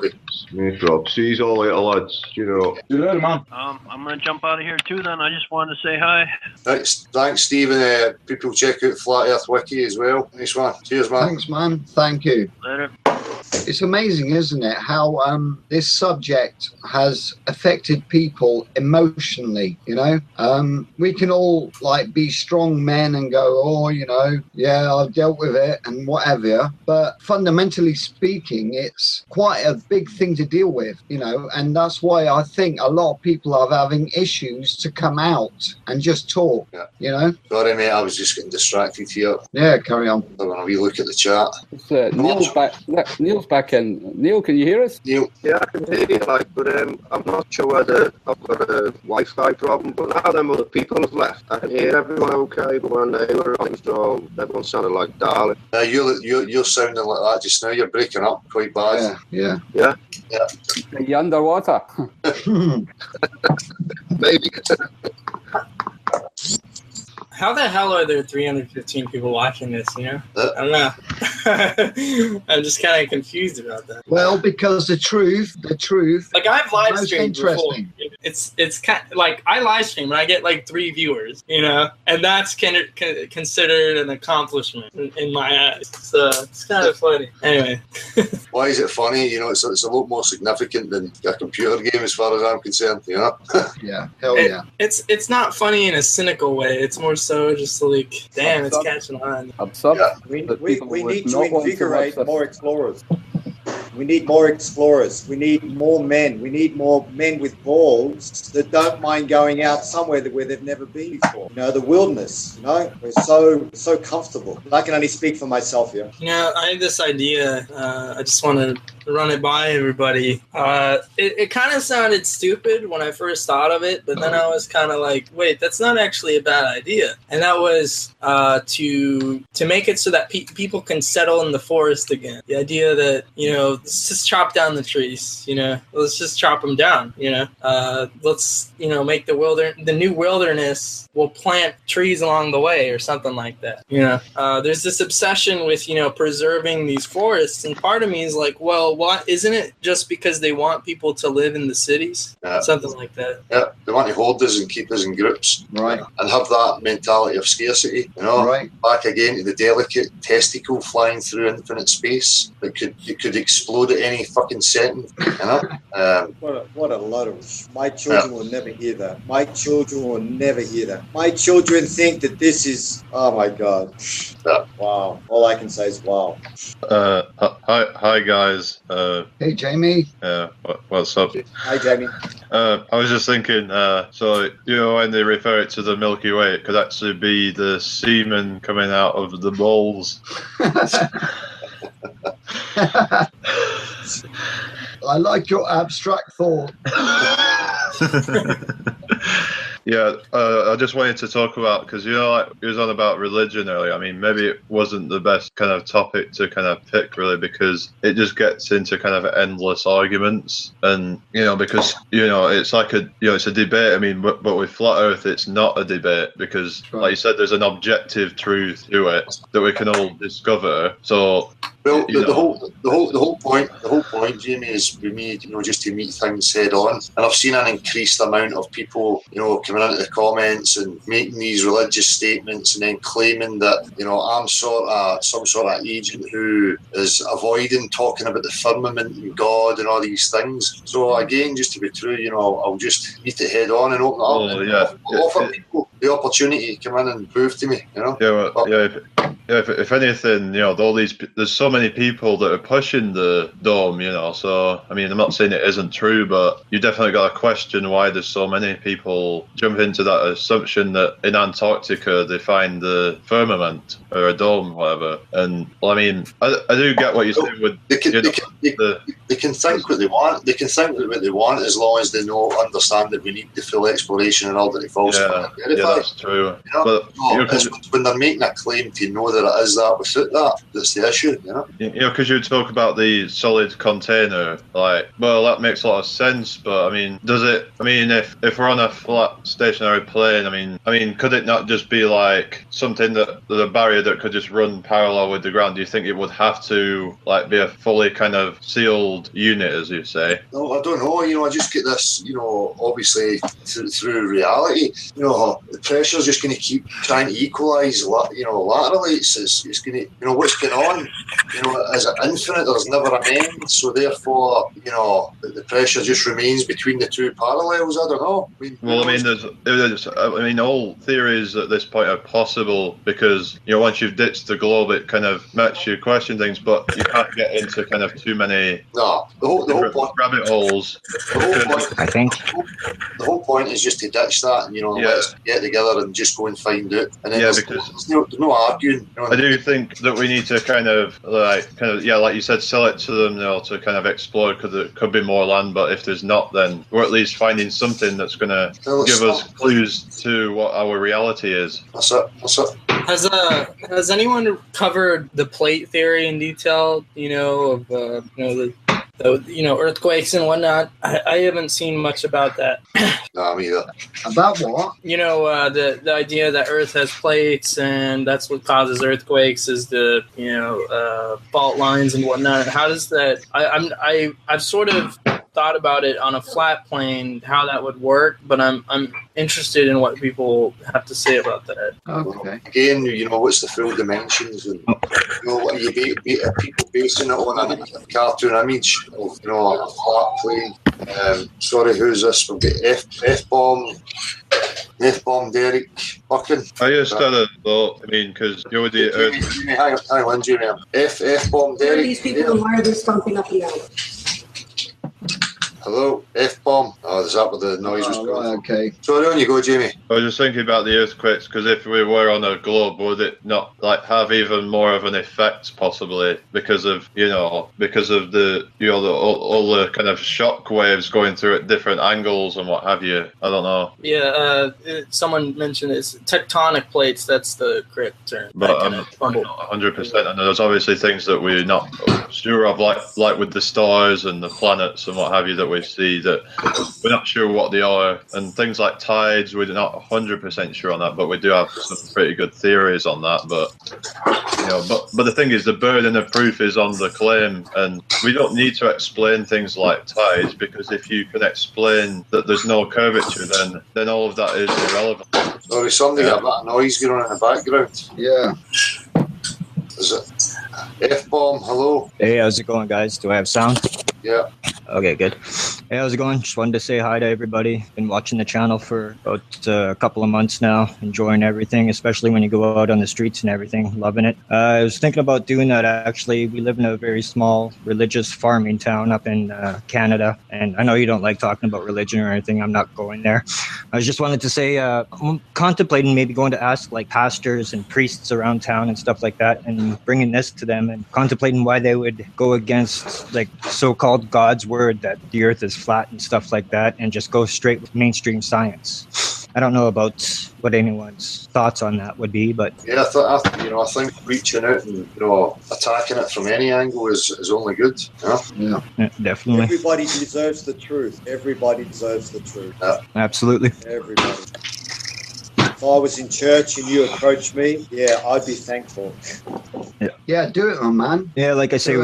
No problem. See you all later, lads. You know. See you later, man. I'm going to jump out of here too then. I just wanted to say hi. Thanks, Stephen. People check out Flat Earth Wiki as well. Nice one. Cheers, man. Thanks, man. Thank you. Later. It's amazing, isn't it, how this subject has affected people emotionally, you know? We can all, like, be strong men and go, oh, you know, yeah, I've dealt with it and whatever. But fundamentally speaking, it's quite a big thing to deal with, you know? And that's why I think a lot of people are having issues to come out and just talk, you know? Sorry, mate, I was just getting distracted here. Yeah, carry on. I'm going to relook at the chat. Neil's back in. Neil, can you hear us? Neil? Yeah, I can hear you, like, but I'm not sure whether I've got a Wi-Fi problem, but now them other people have left. I can hear everyone okay, but when they were on, so everyone sounded like darling. You're sounding like that just now. You're breaking up quite bad. Yeah. Are you underwater? Maybe. How the hell are there 315 people watching this, you know? I don't know. I'm just kind of confused about that. Well, because the truth. Like, I've live most streamed before. interesting. It's kind of, like, I live stream and I get like 3 viewers, you know? And that's considered an accomplishment in my eyes. So it's kind of funny. Anyway. Why is it funny? You know, it's a lot more significant than a computer game as far as I'm concerned, you know? Yeah, hell yeah. It's not funny in a cynical way. It's more so just like, damn, it's catching on. Absurd. We need to invigorate more explorers. We need more explorers. We need more men. We need more men with balls that don't mind going out somewhere where they've never been before. You know, the wilderness. You know, we're so comfortable. I can only speak for myself here. You know, I had this idea. I just want to run it by everybody. It kind of sounded stupid when I first thought of it, but then I was kind of like, wait, that's not actually a bad idea. And that was to make it so that people can settle in the forest again. The idea that, you know, let's just chop down the trees, you know, let's just chop them down, you know, let's, you know, make the new wilderness, we'll plant trees along the way or something like that. You know, there's this obsession with, you know, preserving these forests. And part of me is like, well, why isn't it just because they want people to live in the cities? Yeah. Something like that. Yeah, they want to hold us and keep us in groups, right, and have that mentality of scarcity. You know, right. Back again to the delicate testicle flying through infinite space that could explode at any fucking second. You know. What a lot of. My children will never hear that. My children will never hear that. My children think that this is. Oh my god. Yeah. Wow. All I can say is wow. Hi guys. Hey Jamie. What's up? Hi Jamie. I was just thinking, so when they refer it to the Milky Way, it could actually be the semen coming out of the balls. I like your abstract thought. Yeah, I just wanted to talk about, because like it was on about religion earlier. I mean, maybe it wasn't the best kind of topic to kind of pick really, because it just gets into kind of endless arguments, and because it's like it's a debate. I mean, but with flat Earth, it's not a debate, because like you said, there's an objective truth to it that we can all discover. So. Well, the whole point, Jamie, is for me, just to meet things head on. And I've seen an increased amount of people, coming into the comments and making these religious statements and then claiming that, I'm some sort of agent who is avoiding talking about the firmament and God and all these things. So again, just to be true, I'll just meet it head on and open it up. And offer people the opportunity to come in and prove to me, If anything, there's so many people that are pushing the dome, so, I mean, I'm not saying it isn't true, but you definitely got to question why there's so many people jump into that assumption that in Antarctica they find the firmament or a dome, whatever. And, well, I mean, I do get what you're saying with... They can think what they want. They can think what they want as long as they understand that we need the full exploration and all that it falls Yeah, that's true. But, when they're making a claim to know that it is that without that's the issue, because you talk about the solid container, like, well, that makes a lot of sense, but I mean, does it? I mean, if we're on a flat stationary plane, I mean, could it not just be like something that a barrier that could just run parallel with the ground? Do you think it would have to like be a fully kind of sealed unit, as you say? No, I don't know. I just get this, obviously through reality. The pressure's just going to keep trying to equalise, laterally. It's going to, what's going on? Is it infinite? There's never an end. So therefore, the pressure just remains between the two parallels. I don't know. All theories at this point are possible because once you've ditched the globe, it kind of makes you question things, but you can't get into kind of too many the whole point, rabbit holes. The whole point is just to ditch that and let's get together and just go and find out. And then there's no arguing. I do think that we need to kind of like you said, sell it to them to kind of explore, because it could be more land, but if there's not, then we're at least finding something that's going to give us clues to what our reality is. That's it. Has anyone covered the plate theory in detail? Earthquakes and whatnot. I haven't seen much about that. No, me either. About what? The idea that Earth has plates and that's what causes earthquakes is the fault lines and whatnot. How does that? I've sort of thought about it on a flat plane, how that would work, but I'm interested in what people have to say about that. Okay. Again, what's the full dimensions, and what are people basing it on a cartoon image of a flat plane. Sorry, who's this? We've got F-bomb Derek Buchan. I just had a thought. I mean, because you're the hang on, Jimmy. F-bomb Derek. These people and why are they stomping up the alley? Hello, F-bomb. Oh, is that what the noise was going on? Okay. So on you go, Jamie. I was just thinking about the earthquakes, because if we were on a globe, would it not have even more of an effect possibly because of the all the kind of shock waves going through at different angles and what have you? I don't know. Yeah, someone mentioned it's tectonic plates. That's the correct term. But 100%. And there's obviously things that we're not sure of, like with the stars and the planets and what have you, that we always see that we're not sure what they are, and things like tides, we're not 100% sure on that, but we do have some pretty good theories on that. But but the thing is, the burden of proof is on the claim, and we don't need to explain things like tides, because if you can explain that there's no curvature, then all of that is irrelevant. Sorry, somebody got a bit of noise going on in the background. Yeah. Is it F-bomb? Hello? Hey, how's it going, guys? Do I have sound? Yeah. Okay, good. Hey, how's it going? Just wanted to say hi to everybody. Been watching the channel for about a couple of months now, enjoying everything, especially when you go out on the streets and everything, loving it. I was thinking about doing that, actually. We live in a very small religious farming town up in Canada, and I know you don't like talking about religion or anything. I'm not going there. I just wanted to say I'm contemplating maybe going to ask like pastors and priests around town and stuff like that, and bringing this to them and contemplating why they would go against like so-called God's word that the earth is flat and stuff like that, and just go straight with mainstream science. I don't know about what anyone's thoughts on that would be, but yeah, I think reaching out and attacking it from any angle is only good. Yeah, definitely. Everybody deserves the truth. Everybody deserves the truth. Absolutely. Everybody. If I was in church and you approached me, yeah, I'd be thankful. Yeah, do it, my man. Yeah, like I say,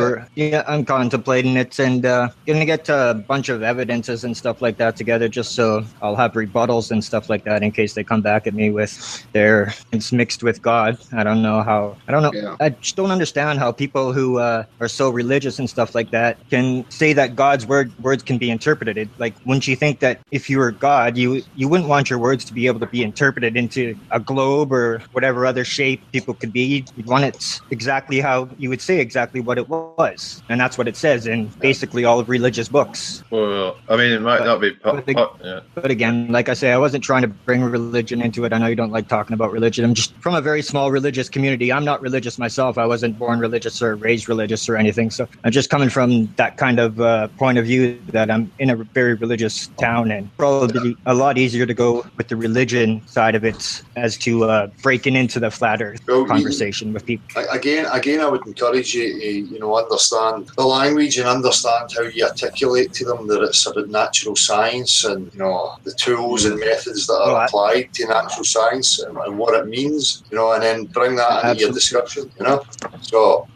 I'm contemplating it and gonna get a bunch of evidences and stuff like that together, just so I'll have rebuttals and stuff like that in case they come back at me with it's mixed with God. I don't know. Yeah. I just don't understand how people who are so religious and stuff like that can say that God's words can be interpreted. Like, wouldn't you think that if you were God, you wouldn't want your words to be able to be interpreted into a globe or whatever other shape people could be? You'd want it exactly how you would say exactly what it was, and that's what it says in basically all of religious books. Well, I mean, it might not be but again, like I say, I wasn't trying to bring religion into it. I know you don't like talking about religion. I'm just from a very small religious community. I'm not religious myself. I wasn't born religious or raised religious or anything, so I'm just coming from that kind of point of view, that I'm in a very religious town, and probably a lot easier to go with the religion side of it as to breaking into the flat earth conversation with people. Again, I would encourage you to understand the language and understand how you articulate to them that it's about natural science and the tools and methods that are applied to natural science and what it means, and then bring that into your discussion, So,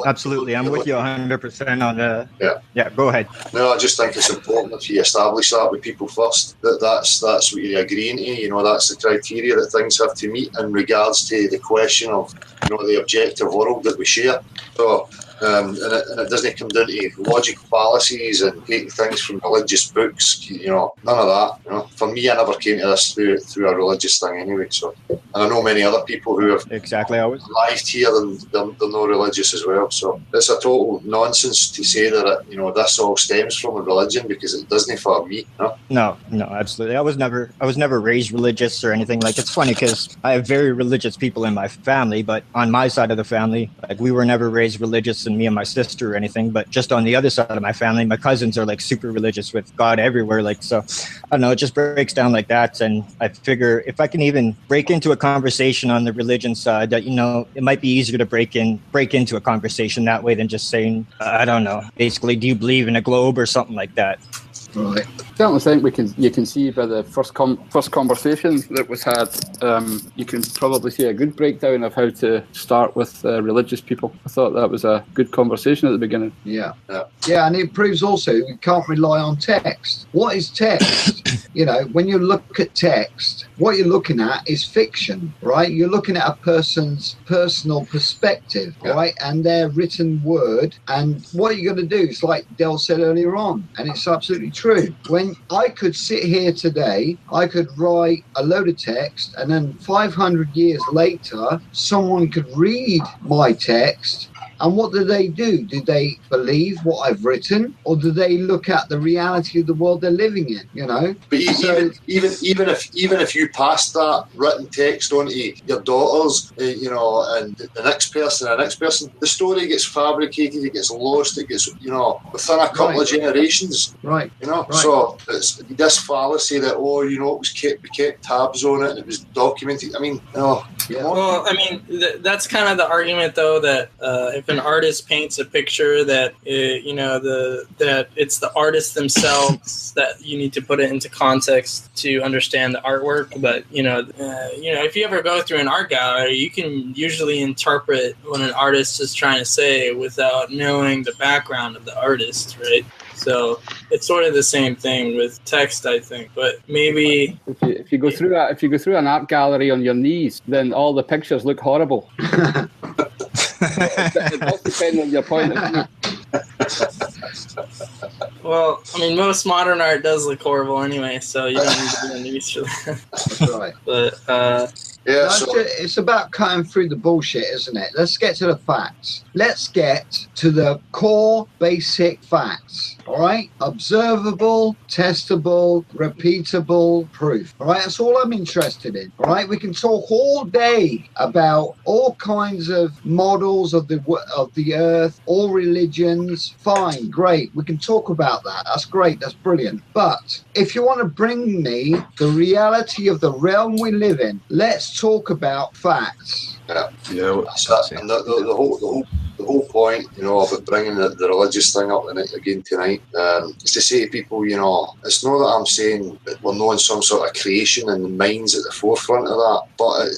absolutely, I'm with you 100% on the. Yeah, go ahead. No, I just think it's important if you establish that with people first, that's what you're agreeing to, that's the criteria that things have to meet in regards to the question of the objective world that we share. So and it doesn't come down to logical fallacies and taking things from religious books, none of that. For me, I never came to this through a religious thing anyway. So, and I know many other people who have arrived here and they're not religious as well. So it's a total nonsense to say that this all stems from a religion, because it doesn't for me. No, absolutely. I was never raised religious or anything. Like, it's funny because I have very religious people in my family, but on my side of the family, like, we were never raised religious, and me and my sister or anything. But just on the other side of my family, my cousins are like super religious with God everywhere. Like, so I don't know, it just breaks down like that. And I figure if I can even break into a conversation on the religion side, that it might be easier to break into a conversation that way than just saying, I don't know, basically, do you believe in a globe or something like that? Right. I certainly think you can see by the first conversation that was had, you can probably see a good breakdown of how to start with religious people. I thought that was a good conversation at the beginning. Yeah, and it proves also you can't rely on text. What is text? When you look at text, what you're looking at is fiction, right? You're looking at a person's personal perspective, right? And their written word. And what you're going to do is, like Del said earlier on, and it's absolutely true. When I could sit here today, I could write a load of text, and then 500 years later, someone could read my text. And what do? Do they believe what I've written, or do they look at the reality of the world they're living in? But even if you pass that written text on to your daughters, and the next person, the story gets fabricated, it gets lost, it gets within a couple of generations. Right. So it's this fallacy that it was we kept tabs on it and it was documented. I mean, Well, I mean, that's kind of the argument, though, that if an artist paints a picture that that it's the artists themselves that you need to put it into context to understand the artwork. But if you ever go through an art gallery, you can usually interpret what an artist is trying to say without knowing the background of the artist, right? So it's sort of the same thing with text, I think. But maybe if you go through an art gallery on your knees, then all the pictures look horrible. It does depend on your point of view. Well, I mean, most modern art does look horrible anyway, so you don't need to be on knees for that. That's right. But Yeah, it's about cutting through the bullshit, isn't it? Let's get to the facts. Let's get to the core basic facts. All right? Observable, testable, repeatable proof. All right? That's all I'm interested in. All right? We can talk all day about all kinds of models of the earth, all religions. Fine, great. We can talk about that. That's great. That's brilliant. But if you want to bring me the reality of the realm we live in, let's talk about facts. Yeah, and the whole point, about bringing the religious thing up in it again tonight, is to say to people, it's not that I'm saying that we're not in some sort of creation and the mind's at the forefront of that, but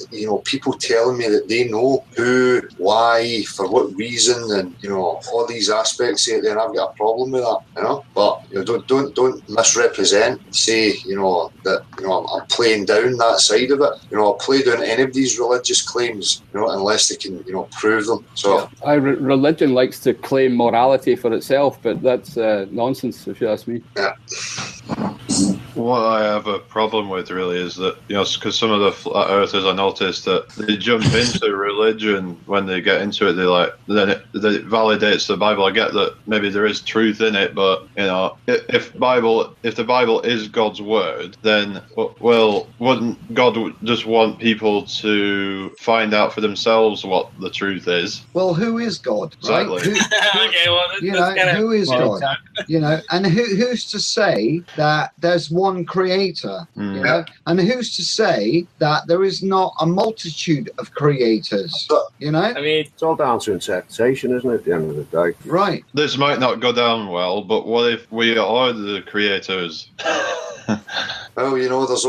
people telling me that they know who, why, for what reason, and all these aspects of it, then I've got a problem with that, But don't misrepresent. Say that I'm playing down that side of it. I'll play down any of these religious claims, unless they can prove them. So. Religion likes to claim morality for itself, but that's nonsense, if you ask me. Yeah. What I have a problem with really is that, because some of the flat earthers, I noticed that they jump into religion when they get into it. Then it validates the Bible. I get that maybe there is truth in it, but if the Bible is God's word, then wouldn't God just want people to find out for themselves what the truth is? Well, who is God? Right? Exactly. Who is God? And who's to say that there's one creator? And who's to say that there is not a multitude of creators? I mean, it's all down to interpretation, isn't it? At the end of the day, right? This might not go down well, but what if we are the creators? Well, there's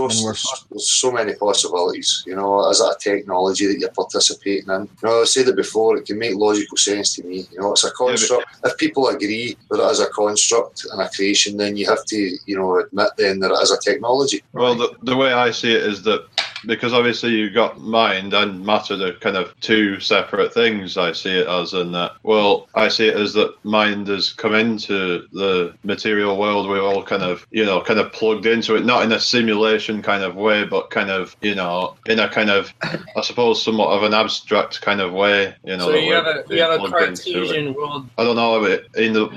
so many possibilities, as a technology that you're participating in. I said it before, it can make logical sense to me. It's a construct. If people agree that it is a construct and a creation, then you have to, admit then that it is a technology. Well, the way I see it is that because obviously you've got mind and matter, they're kind of two separate things. I see it as in that. Well, I see it as that mind has come into the material world. We're all kind of plugged into it, not in a simulation kind of way, but kind of, in a kind of, I suppose, somewhat of an abstract kind of way. So you have a Cartesian world. I don't know,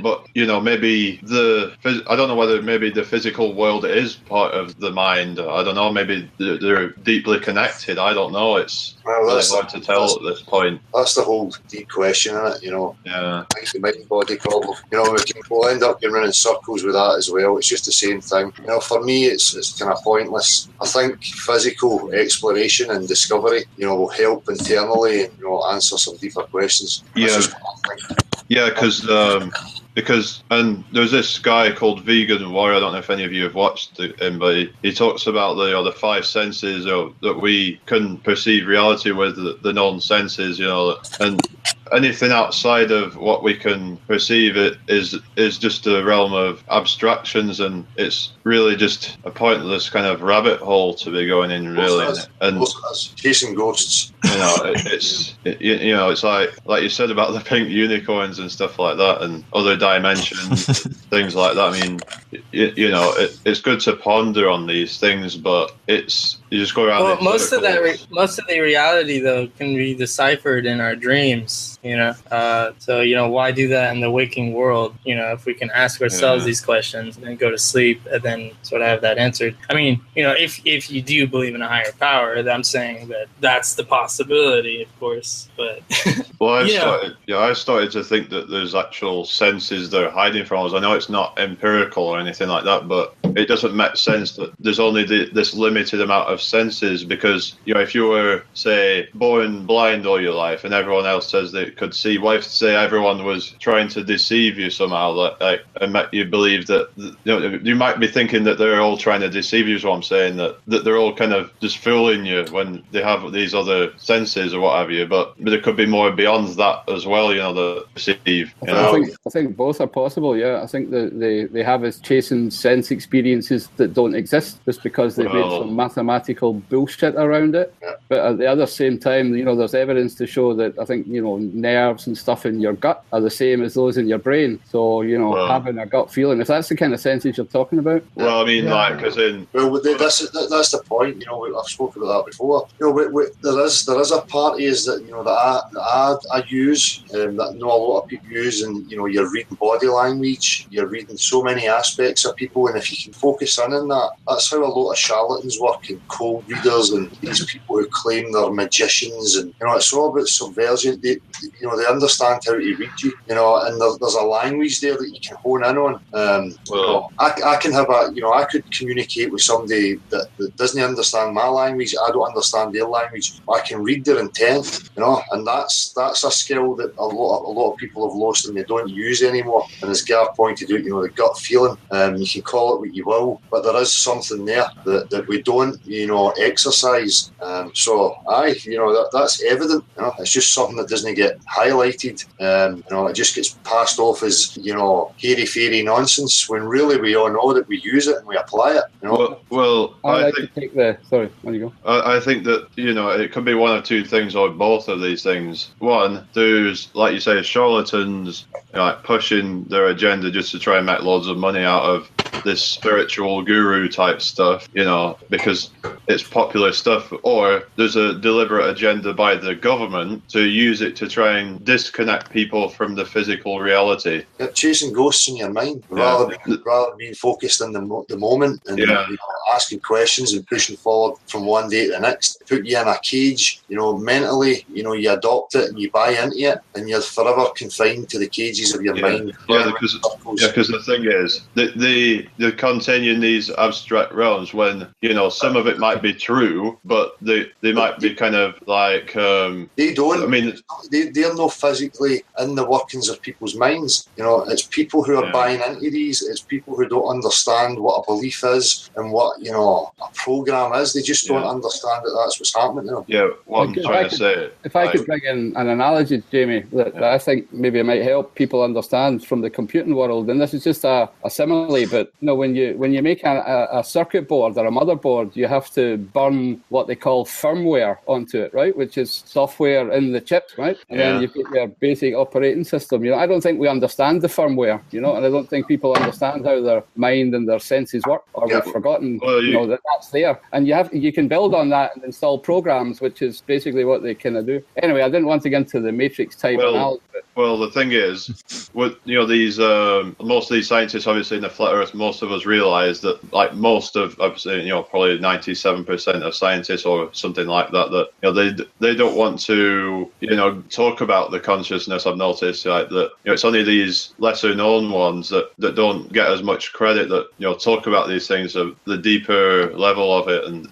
but maybe I don't know whether maybe the physical world is part of the mind. I don't know. Maybe they're deeply connected. I don't know. It's really hard to tell at this point. That's the whole deep question, isn't it? Yeah. Like the mind body problem. We'll end up going in circles with that as well. It's just the same thing. For me, it's kind of pointless. I think physical exploration and discovery, will help internally and answer some deeper questions. Yeah, because there's this guy called Vegan Warrior. I don't know if any of you have watched him, but he talks about the five senses that we can perceive reality with, the non-senses, and anything outside of what we can perceive it is just a realm of abstractions, and it's really just a pointless kind of rabbit hole to be going in, really. And chasing ghosts. It's like you said about the pink unicorns and stuff like that, and other dimensions, things like that. I mean, it's good to ponder on these things, but you just go around. Well, most of the reality though can be deciphered in our dreams. So why do that in the waking world? If we can ask ourselves these questions and then go to sleep and then sort of have that answered. I mean, if you do believe in a higher power, I'm saying that that's the possibility, of course. But well, I started to think that there's actual senses they're hiding from us. I know it's not empirical or anything like that, but it doesn't make sense that there's only this limited amount of senses, because if you were, say, born blind all your life and everyone else says they could see, why if, say, everyone was trying to deceive you somehow, and you believe that you might be thinking that they're all trying to deceive you, is what I'm saying, that they're all kind of just fooling you when they have these other senses or what have you, but there could be more beyond that as well, that perceive. I think both are possible. Yeah, I think that they have us chasing sense experiences that don't exist just because they've made some mathematical bullshit around it. Yeah. But at the other same time, there's evidence to show that I think nerves and stuff in your gut are the same as those in your brain. So having a gut feeling, if that's the kind of senses you're talking about. Well, I mean, that's the point. I've spoken about that before. There is a part is that that I use, that I know a lot of people use, and you're reading body language, you're reading so many aspects of people, and if you can focus in on that, that's how a lot of charlatans work, and cold readers, and these people who claim they're magicians, and it's all about subversion. They understand how to read you, and there's a language there that you can hone in on. I can have I could communicate with somebody that doesn't understand my language. I don't understand their language. I can read their intent, and that's a skill that a lot of people have lost and they don't use anymore. And as Gav pointed out, the gut feeling, you can call it what you will, but there is something there that we don't, exercise. That's evident. It's just something that doesn't get highlighted. It just gets passed off as hairy-fairy nonsense, when really we all know that we use it and we apply it. I think that it could be one of two things or both of these things. One, there's, like you say, charlatans pushing their agenda just to try and make loads of money out of this spiritual guru type stuff, because it's popular stuff, or there's a deliberate agenda by the government to use it to try and disconnect people from the physical reality. You're chasing ghosts in your mind rather than being focused in the moment and asking questions and pushing forward from one day to the next. Put you in a cage, mentally, you adopt it and you buy into it, and you're forever confined to the cages of your mind. Because the thing is, they continue in these abstract realms when some of it might be true, but they might be kind of like they don't. I mean, they're not physically in the workings of people's minds. It's people who are buying into these. It's people who don't understand what a belief is and what a program is. They just don't understand that that's what's happening to them. Yeah, what I'm trying to say. If I could bring in an analogy, Jamie, that I think maybe it might help people understand from the computing world, and this is just a simile, but when you make a circuit board or a motherboard, you have to burn what they call firmware onto it, right? Which is software in the chips, right? And then you get your basic operating system. I don't think we understand the firmware, and I don't think people understand how their mind and their senses work, or we've forgotten, that's there. And you can build on that and install programs, which is basically what they kind of do. Anyway, I didn't want to get into the matrix type analysis. Well, the thing is, these most of these scientists, obviously in the flat Earth, most of us realise that, like most of, probably 97% of scientists or something like that, they don't want to, talk about the consciousness. I've noticed that it's only these lesser known ones that don't get as much credit that talk about these things, of the deeper level of it. And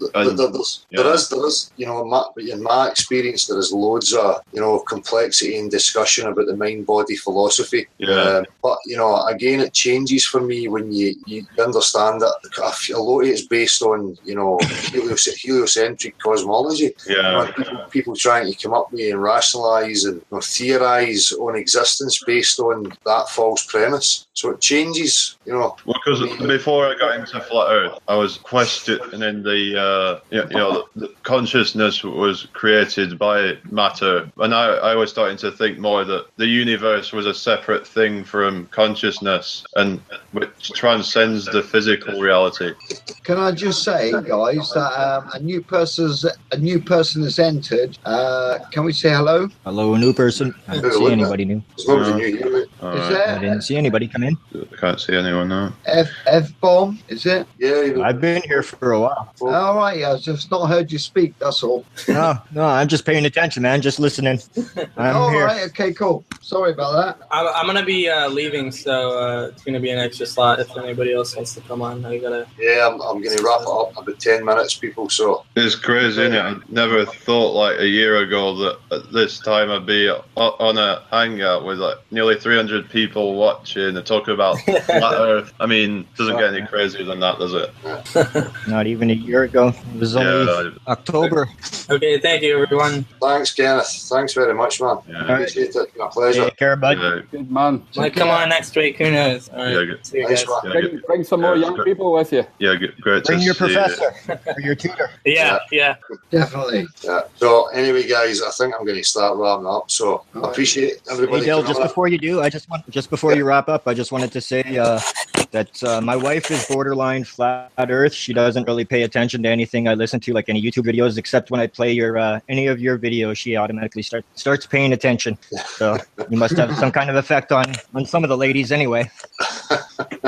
there is, in my experience, there is loads of complexity and discussion about the mind-body philosophy. But again, it changes for me when you understand that a lot of it's based on heliocentric cosmology. People trying to come up with and rationalise and theorise on existence based on that false premise. So it changes, Because before I got into flat Earth, I was questioning the consciousness was created by matter, and I was starting to think more that the universe was a separate thing from consciousness, and which transcends the physical reality. Can I just say, guys, that a new person has entered. Can we say hello? Hello, new person. I don't see anybody new. Is I that didn't see anybody come in. I can't see anyone now. F bomb? Is it? Yeah. I've been here for a while. All right. I've just not heard you speak. That's all. No, I'm just paying attention, man. Just listening. I'm All here. right. Okay. Cool. Sorry about that. I'm gonna be leaving, so it's gonna be an extra slot if anybody else wants to come on. I gotta. Yeah, I'm going to wrap it up in about 10 minutes, people. So It's crazy, isn't it? I never thought like a year ago that at this time I'd be on a hangout with like nearly 300 people watching and talking about flat Earth. I mean, doesn't get any crazier than that, does it? Not even a year ago. It was only October. Okay, thank you, everyone. thanks, Kenneth. Thanks very much, man. Appreciate it. My pleasure. Take care, bud. Good man. Might come on next week. Who knows? All right. Yeah, See you Nice guys. one. Bring some more young people with you. Yeah, great Bring to your see you. professor or your tutor. Yeah. Definitely. Yeah. So anyway, guys, I think I'm going to start wrapping up. So I appreciate everybody. Hey, Dale, coming just on. before you do, just before you wrap up, I just wanted to say that my wife is borderline flat Earth. She doesn't really pay attention to anything I listen to, like any YouTube videos, except when I play any of your videos. She automatically starts paying attention. So you must have some kind of effect on some of the ladies, anyway.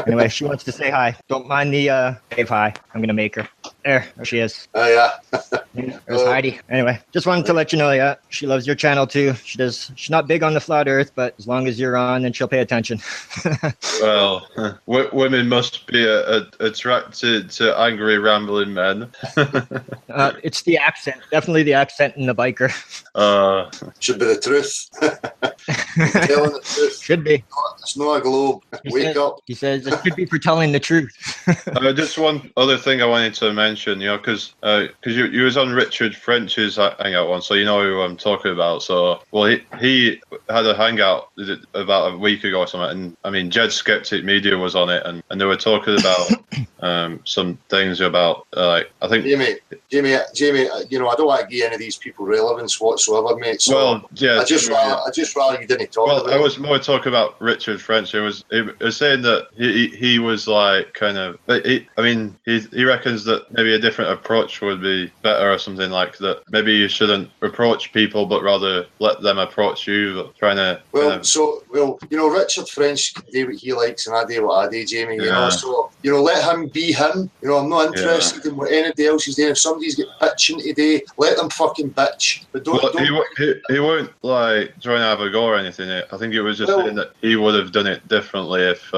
Anyway, she wants to say hi. Don't mind the wave hi. I'm gonna make her. There she is. Oh yeah. There's Heidi. Anyway, just wanted to let you know, yeah, she loves your channel too. She's not big on the flat Earth, but as long as you're on, then she'll pay attention. Well, women must be attracted to angry, rambling men. It's the accent, definitely the accent in the biker. Should be the truth. Telling the truth. Should be. It's not a globe. Wake up. He says it should be for telling the truth. Just one other thing I wanted to mention, because you was on Richard French's hangout one, so you know who I'm talking about. So, well, he had a hangout about a week ago or something, and I mean, Jed Skeptic Media was on it, and they were talking about some things about I think Jamie, I don't want to give any of these people relevance whatsoever, mate. So well, yeah, I just rather you didn't talk about I was more talking about Richard French. He was saying that he was like kind of. He reckons that maybe a different approach would be better or something like that. Maybe you shouldn't approach people, but rather let them approach you. Trying to. Richard French can do what he likes, and I do what I do, Jamie. So let him be him. I'm not interested in what anybody else is doing. If somebody's got bitching today, let them fucking bitch. But don't. He won't like try and have a go or anything. I think it was just saying that he would have done it differently if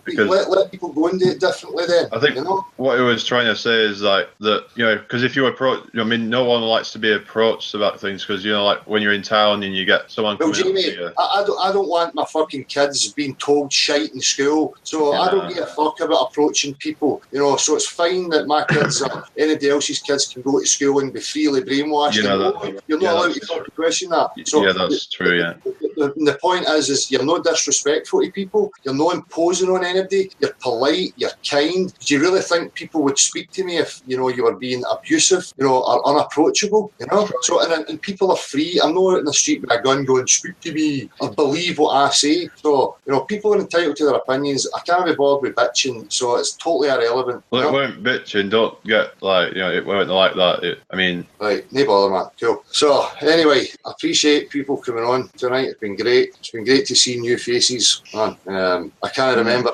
because let people go and do it differently then. I think what he was trying to say is like that, because if you approach, no one likes to be approached about things because like when you're in town and you get someone coming up to you. I don't want my fucking kids being told shite in school, so I don't give a fuck about approaching people. So it's fine that my kids or anybody else's kids can go to school and be freely brainwashed. You're not allowed to question that. So yeah, that's true. Yeah. The point is you're not disrespectful to people. You're not imposing on anybody. You're polite. You're kind. Do you really think people would speak to me if you were being abusive, or unapproachable? So and people are free. I'm not out in the street with a gun going speak to me or believe what I say. So people are entitled to their opinions. I can't be bothered with bitching. So it's totally irrelevant. Well, it weren't bitching. Don't get it weren't like that. Right, no bother, man. Cool. So anyway, I appreciate people coming on tonight. It's been great. It's been great to see new faces, man. I can't remember,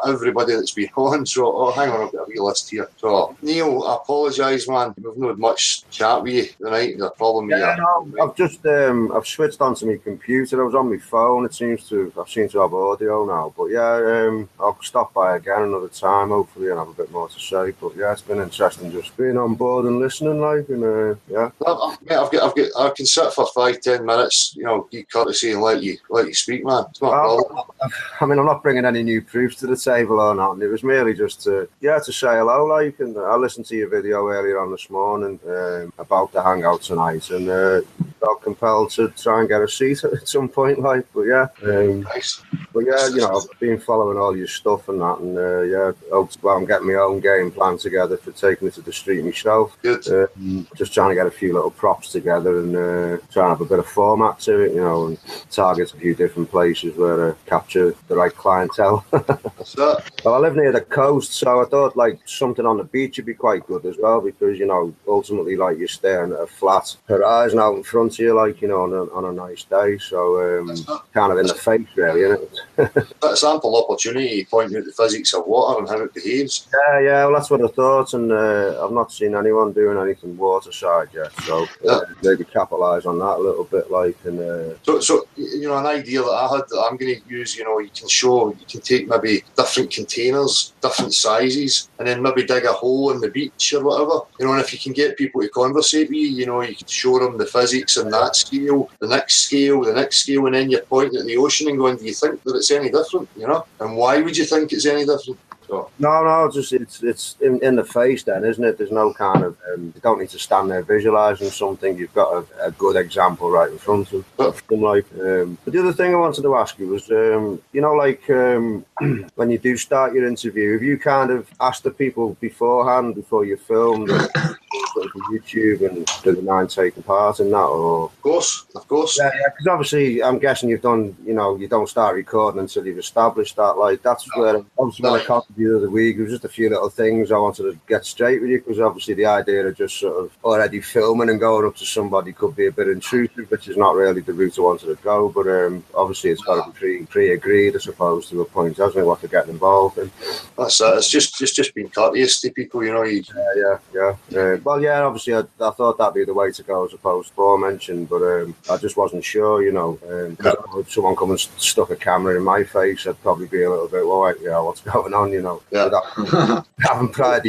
everybody that's been on. So, hang on, I've got a wee list here. So, Neil, I apologise, man. We've not had much chat with you tonight. There's a problem with you. I've just I've switched onto my computer. I was on my phone. I seem to have audio now. But yeah, I'll stop by again another time, hopefully, and have a bit more to say. But yeah, it's been interesting just being on board and listening, yeah. Mate, I can sit for 5-10 minutes, give courtesy and let you speak, man. It's not a problem. I'm not bringing any new proofs to the table or nothing. It was merely just to say hello, and I listened to your video earlier on this morning about the hangout tonight, and felt compelled to try and get a seat at some point, but yeah. Nice. But yeah, I've been following all your stuff and that, and I'm getting my own game plan together for taking it to the street myself. Good. Just trying to get a few little props together and try and have a bit of format to it, and target a few different places where to capture the right clientele. That's that. Well, I live near the coast, so I thought something on the beach would be quite good as well, because ultimately you're staring at a flat horizon out in front of you, on a nice day. So kind of in the face, really, isn't it? That's ample opportunity to point out the physics of water and how it behaves. Yeah, well, that's what I thought, and I've not seen anyone doing anything waterside yet, so maybe capitalise on that a little bit, like. And so you know, an idea that I had that I'm going to use, you know, you can take maybe different containers, different sizes, and then maybe dig a hole in the beach or whatever, you know, and if you can get people to conversate with you, you know, you can show them the physics in that scale, the next scale, and then you're pointing at the ocean and going, do you think that it's any different, you know, and why would you think it's any different? So. No, just it's in the face then, isn't it? There's no kind of, you don't need to stand there visualising something. You've got a good example right in front of them. Like, but the other thing I wanted to ask you was, you know, like when you do start your interview, have you kind of asked the people beforehand, before you filmed, for YouTube, and do they mind taking part in that? Or of course. Yeah, because obviously I'm guessing you've done, you know, you don't start recording until you've established that. Like, that's where obviously when I copied you the other week, it was just a few little things I wanted to get straight with you, because obviously the idea of just sort of already filming and going up to somebody could be a bit intrusive, which is not really the route I wanted to go. But obviously it's got to be pre-agreed, I suppose, to a point, hasn't it, what they're getting involved in. That's it. It's just being courteous to people, you know. Yeah. Well, yeah, obviously I thought that'd be the way to go, as opposed to aforementioned, but I just wasn't sure, you know. If someone come and stuck a camera in my face, I'd probably be a little bit, well, like, yeah, what's going on, you know. Yeah. Having pride.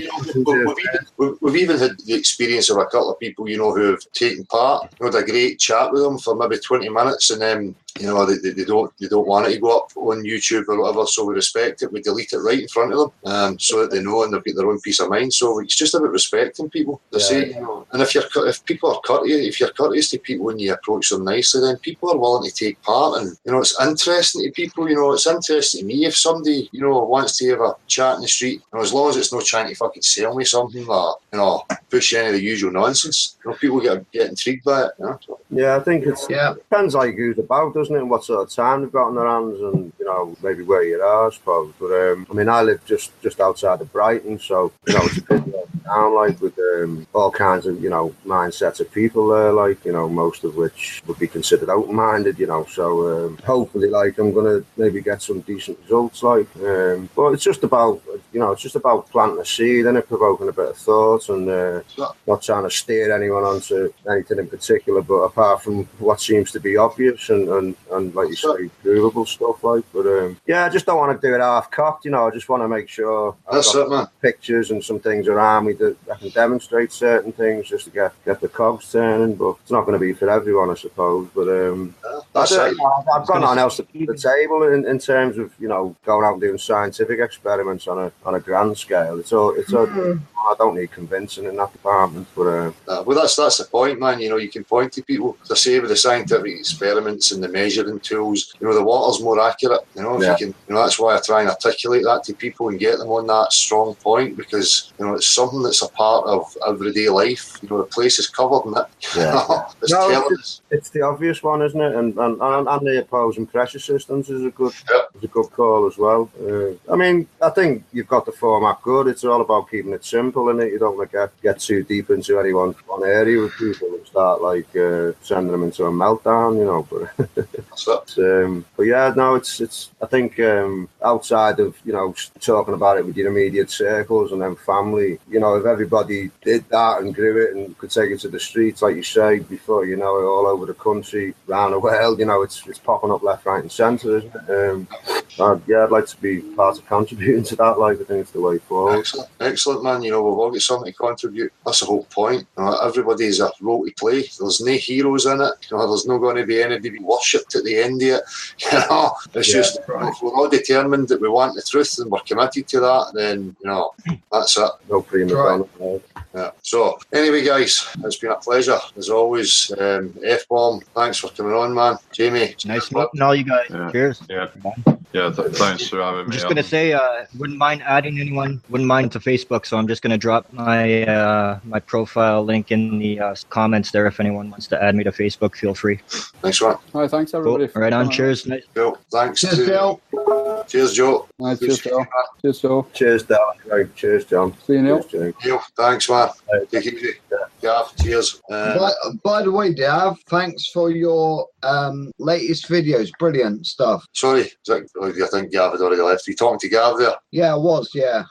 We've even had the experience of a couple of people, you know, who have taken part. You know, had a great chat with them for maybe 20 minutes, and then, you know, they don't want it to go up on YouTube or whatever, so we respect it. We delete it right in front of them, so that they know and they've got their own peace of mind. So it's just about respecting people. You know, and if people are courteous, if you're courteous to people when you approach them nicely, then people are willing to take part. And, you know, it's interesting to people. You know, it's interesting to me if somebody, you know, wants to have a chat in the street. You know, as long as it's not trying to fucking sell me something or, you know, push any of the usual nonsense. You know, people get intrigued by it. You know? So. Yeah, I think it depends like who's about, doesn't it? And what sort of time they've got on their hands, and, you know, maybe where you are, I suppose. But I mean, I live just outside of Brighton, so, you know, it's a bit down, like, with all kinds of, you know, mindsets of people there, like, you know, most of which would be considered open-minded, you know. So hopefully, like, I'm gonna maybe get some decent results, like. But it's just about, you know, it's just about planting a seed and it provoking a bit of thought, and not trying to steer anyone onto anything in particular, but apart from what seems to be obvious and like you say, provable stuff, like. But yeah, I just don't want to do it half-cocked, you know. I just want to make sure I've got pictures and some things around me that I can demonstrate certain things just to get the cogs turning. But it's not going to be for everyone, I suppose. But I've got nothing else to the table in terms of, you know, going out and doing scientific experiments on a grand scale. It's all I don't need convincing in that department. But well, that's the point, man. You know, you can point to people to say with the scientific experiments and the measuring tools, you know, the water's more accurate. You know, if you can, you know, that's why I try and articulate that to people and get them on that strong point, because, you know, it's something that's a part of everyday life. You know, the place is covered in it. Yeah. It's the obvious one, isn't it? And the opposing pressure systems is a good call as well. I mean, I think you've got the format good. It's all about keeping it simple, and you don't want to get too deep into any one area with people and start like sending them into a meltdown, you know. But yeah, no, it's. I think outside of, you know, talking about it with your immediate circles and then family, you know, if everybody did that and grew it and could take it to the streets, like you say, before you know it, all over the country, around the world, you know, it's popping up left, right, and centre, isn't it? I'd like to be part of contributing to that. Like, I think it's the way forward. Excellent, man. You know, we've all got something to contribute. That's the whole point. You know, everybody's a role to play. There's no heroes in it. You know, there's not going to be anybody to be worshipped at the end of it. You know, it's just, if we're all determined that we want the truth and we're committed to that, then, you know, that's it. No prima donna. Yeah. So, anyway, guys, it's been a pleasure as always. F-bomb, thanks for coming on, man. Jamie, nice meeting all you guys. Cheers. Yeah, thanks for having me. I'm just gonna say, wouldn't mind adding anyone. Wouldn't mind to Facebook, so I'm just gonna drop my my profile link in the comments there. If anyone wants to add me to Facebook, feel free. Thanks, man. All right, thanks everybody. Cool. Right on. Cheers. Cool. Thanks. Cheers, Bill. Cheers, Joe. Cheers, Phil. Cheers, Phil. Cheers, Dal. Right. Cheers, John. See you, Neil. Neil, thanks, man. Take it easy. Gav, cheers. By the way, Dav, thanks for your latest videos. Brilliant stuff. Sorry, I think Gav had already left. You talking to Gav there? Yeah, I was, yeah.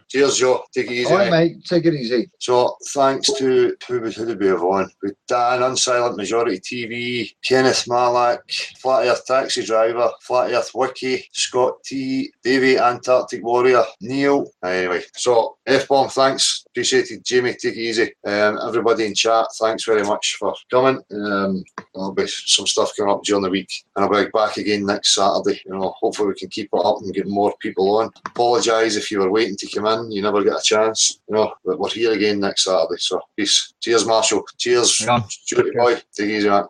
Cheers, Joe. Take it easy. All right, mate. Take it easy. So, thanks to who did we have on? With Dan, Unsilent Majority TV, Kenneth Malak, Flat Earth Taxi Driver, Flat Earth Wiki, Scott T, Davey Antarctic Warrior, Neil. Anyway, so F-bomb, thanks. Appreciate it, Jamie. Take it easy. Everybody in chat, thanks very much for coming. There'll be some stuff coming up during the week, and I'll be back again next Saturday. Hopefully we can keep it up and get more people on. Apologise if you were waiting to come in, you never get a chance. But we're here again next Saturday. So peace. Cheers, Marshall. Cheers, Stuart Boy. Take it easy, man.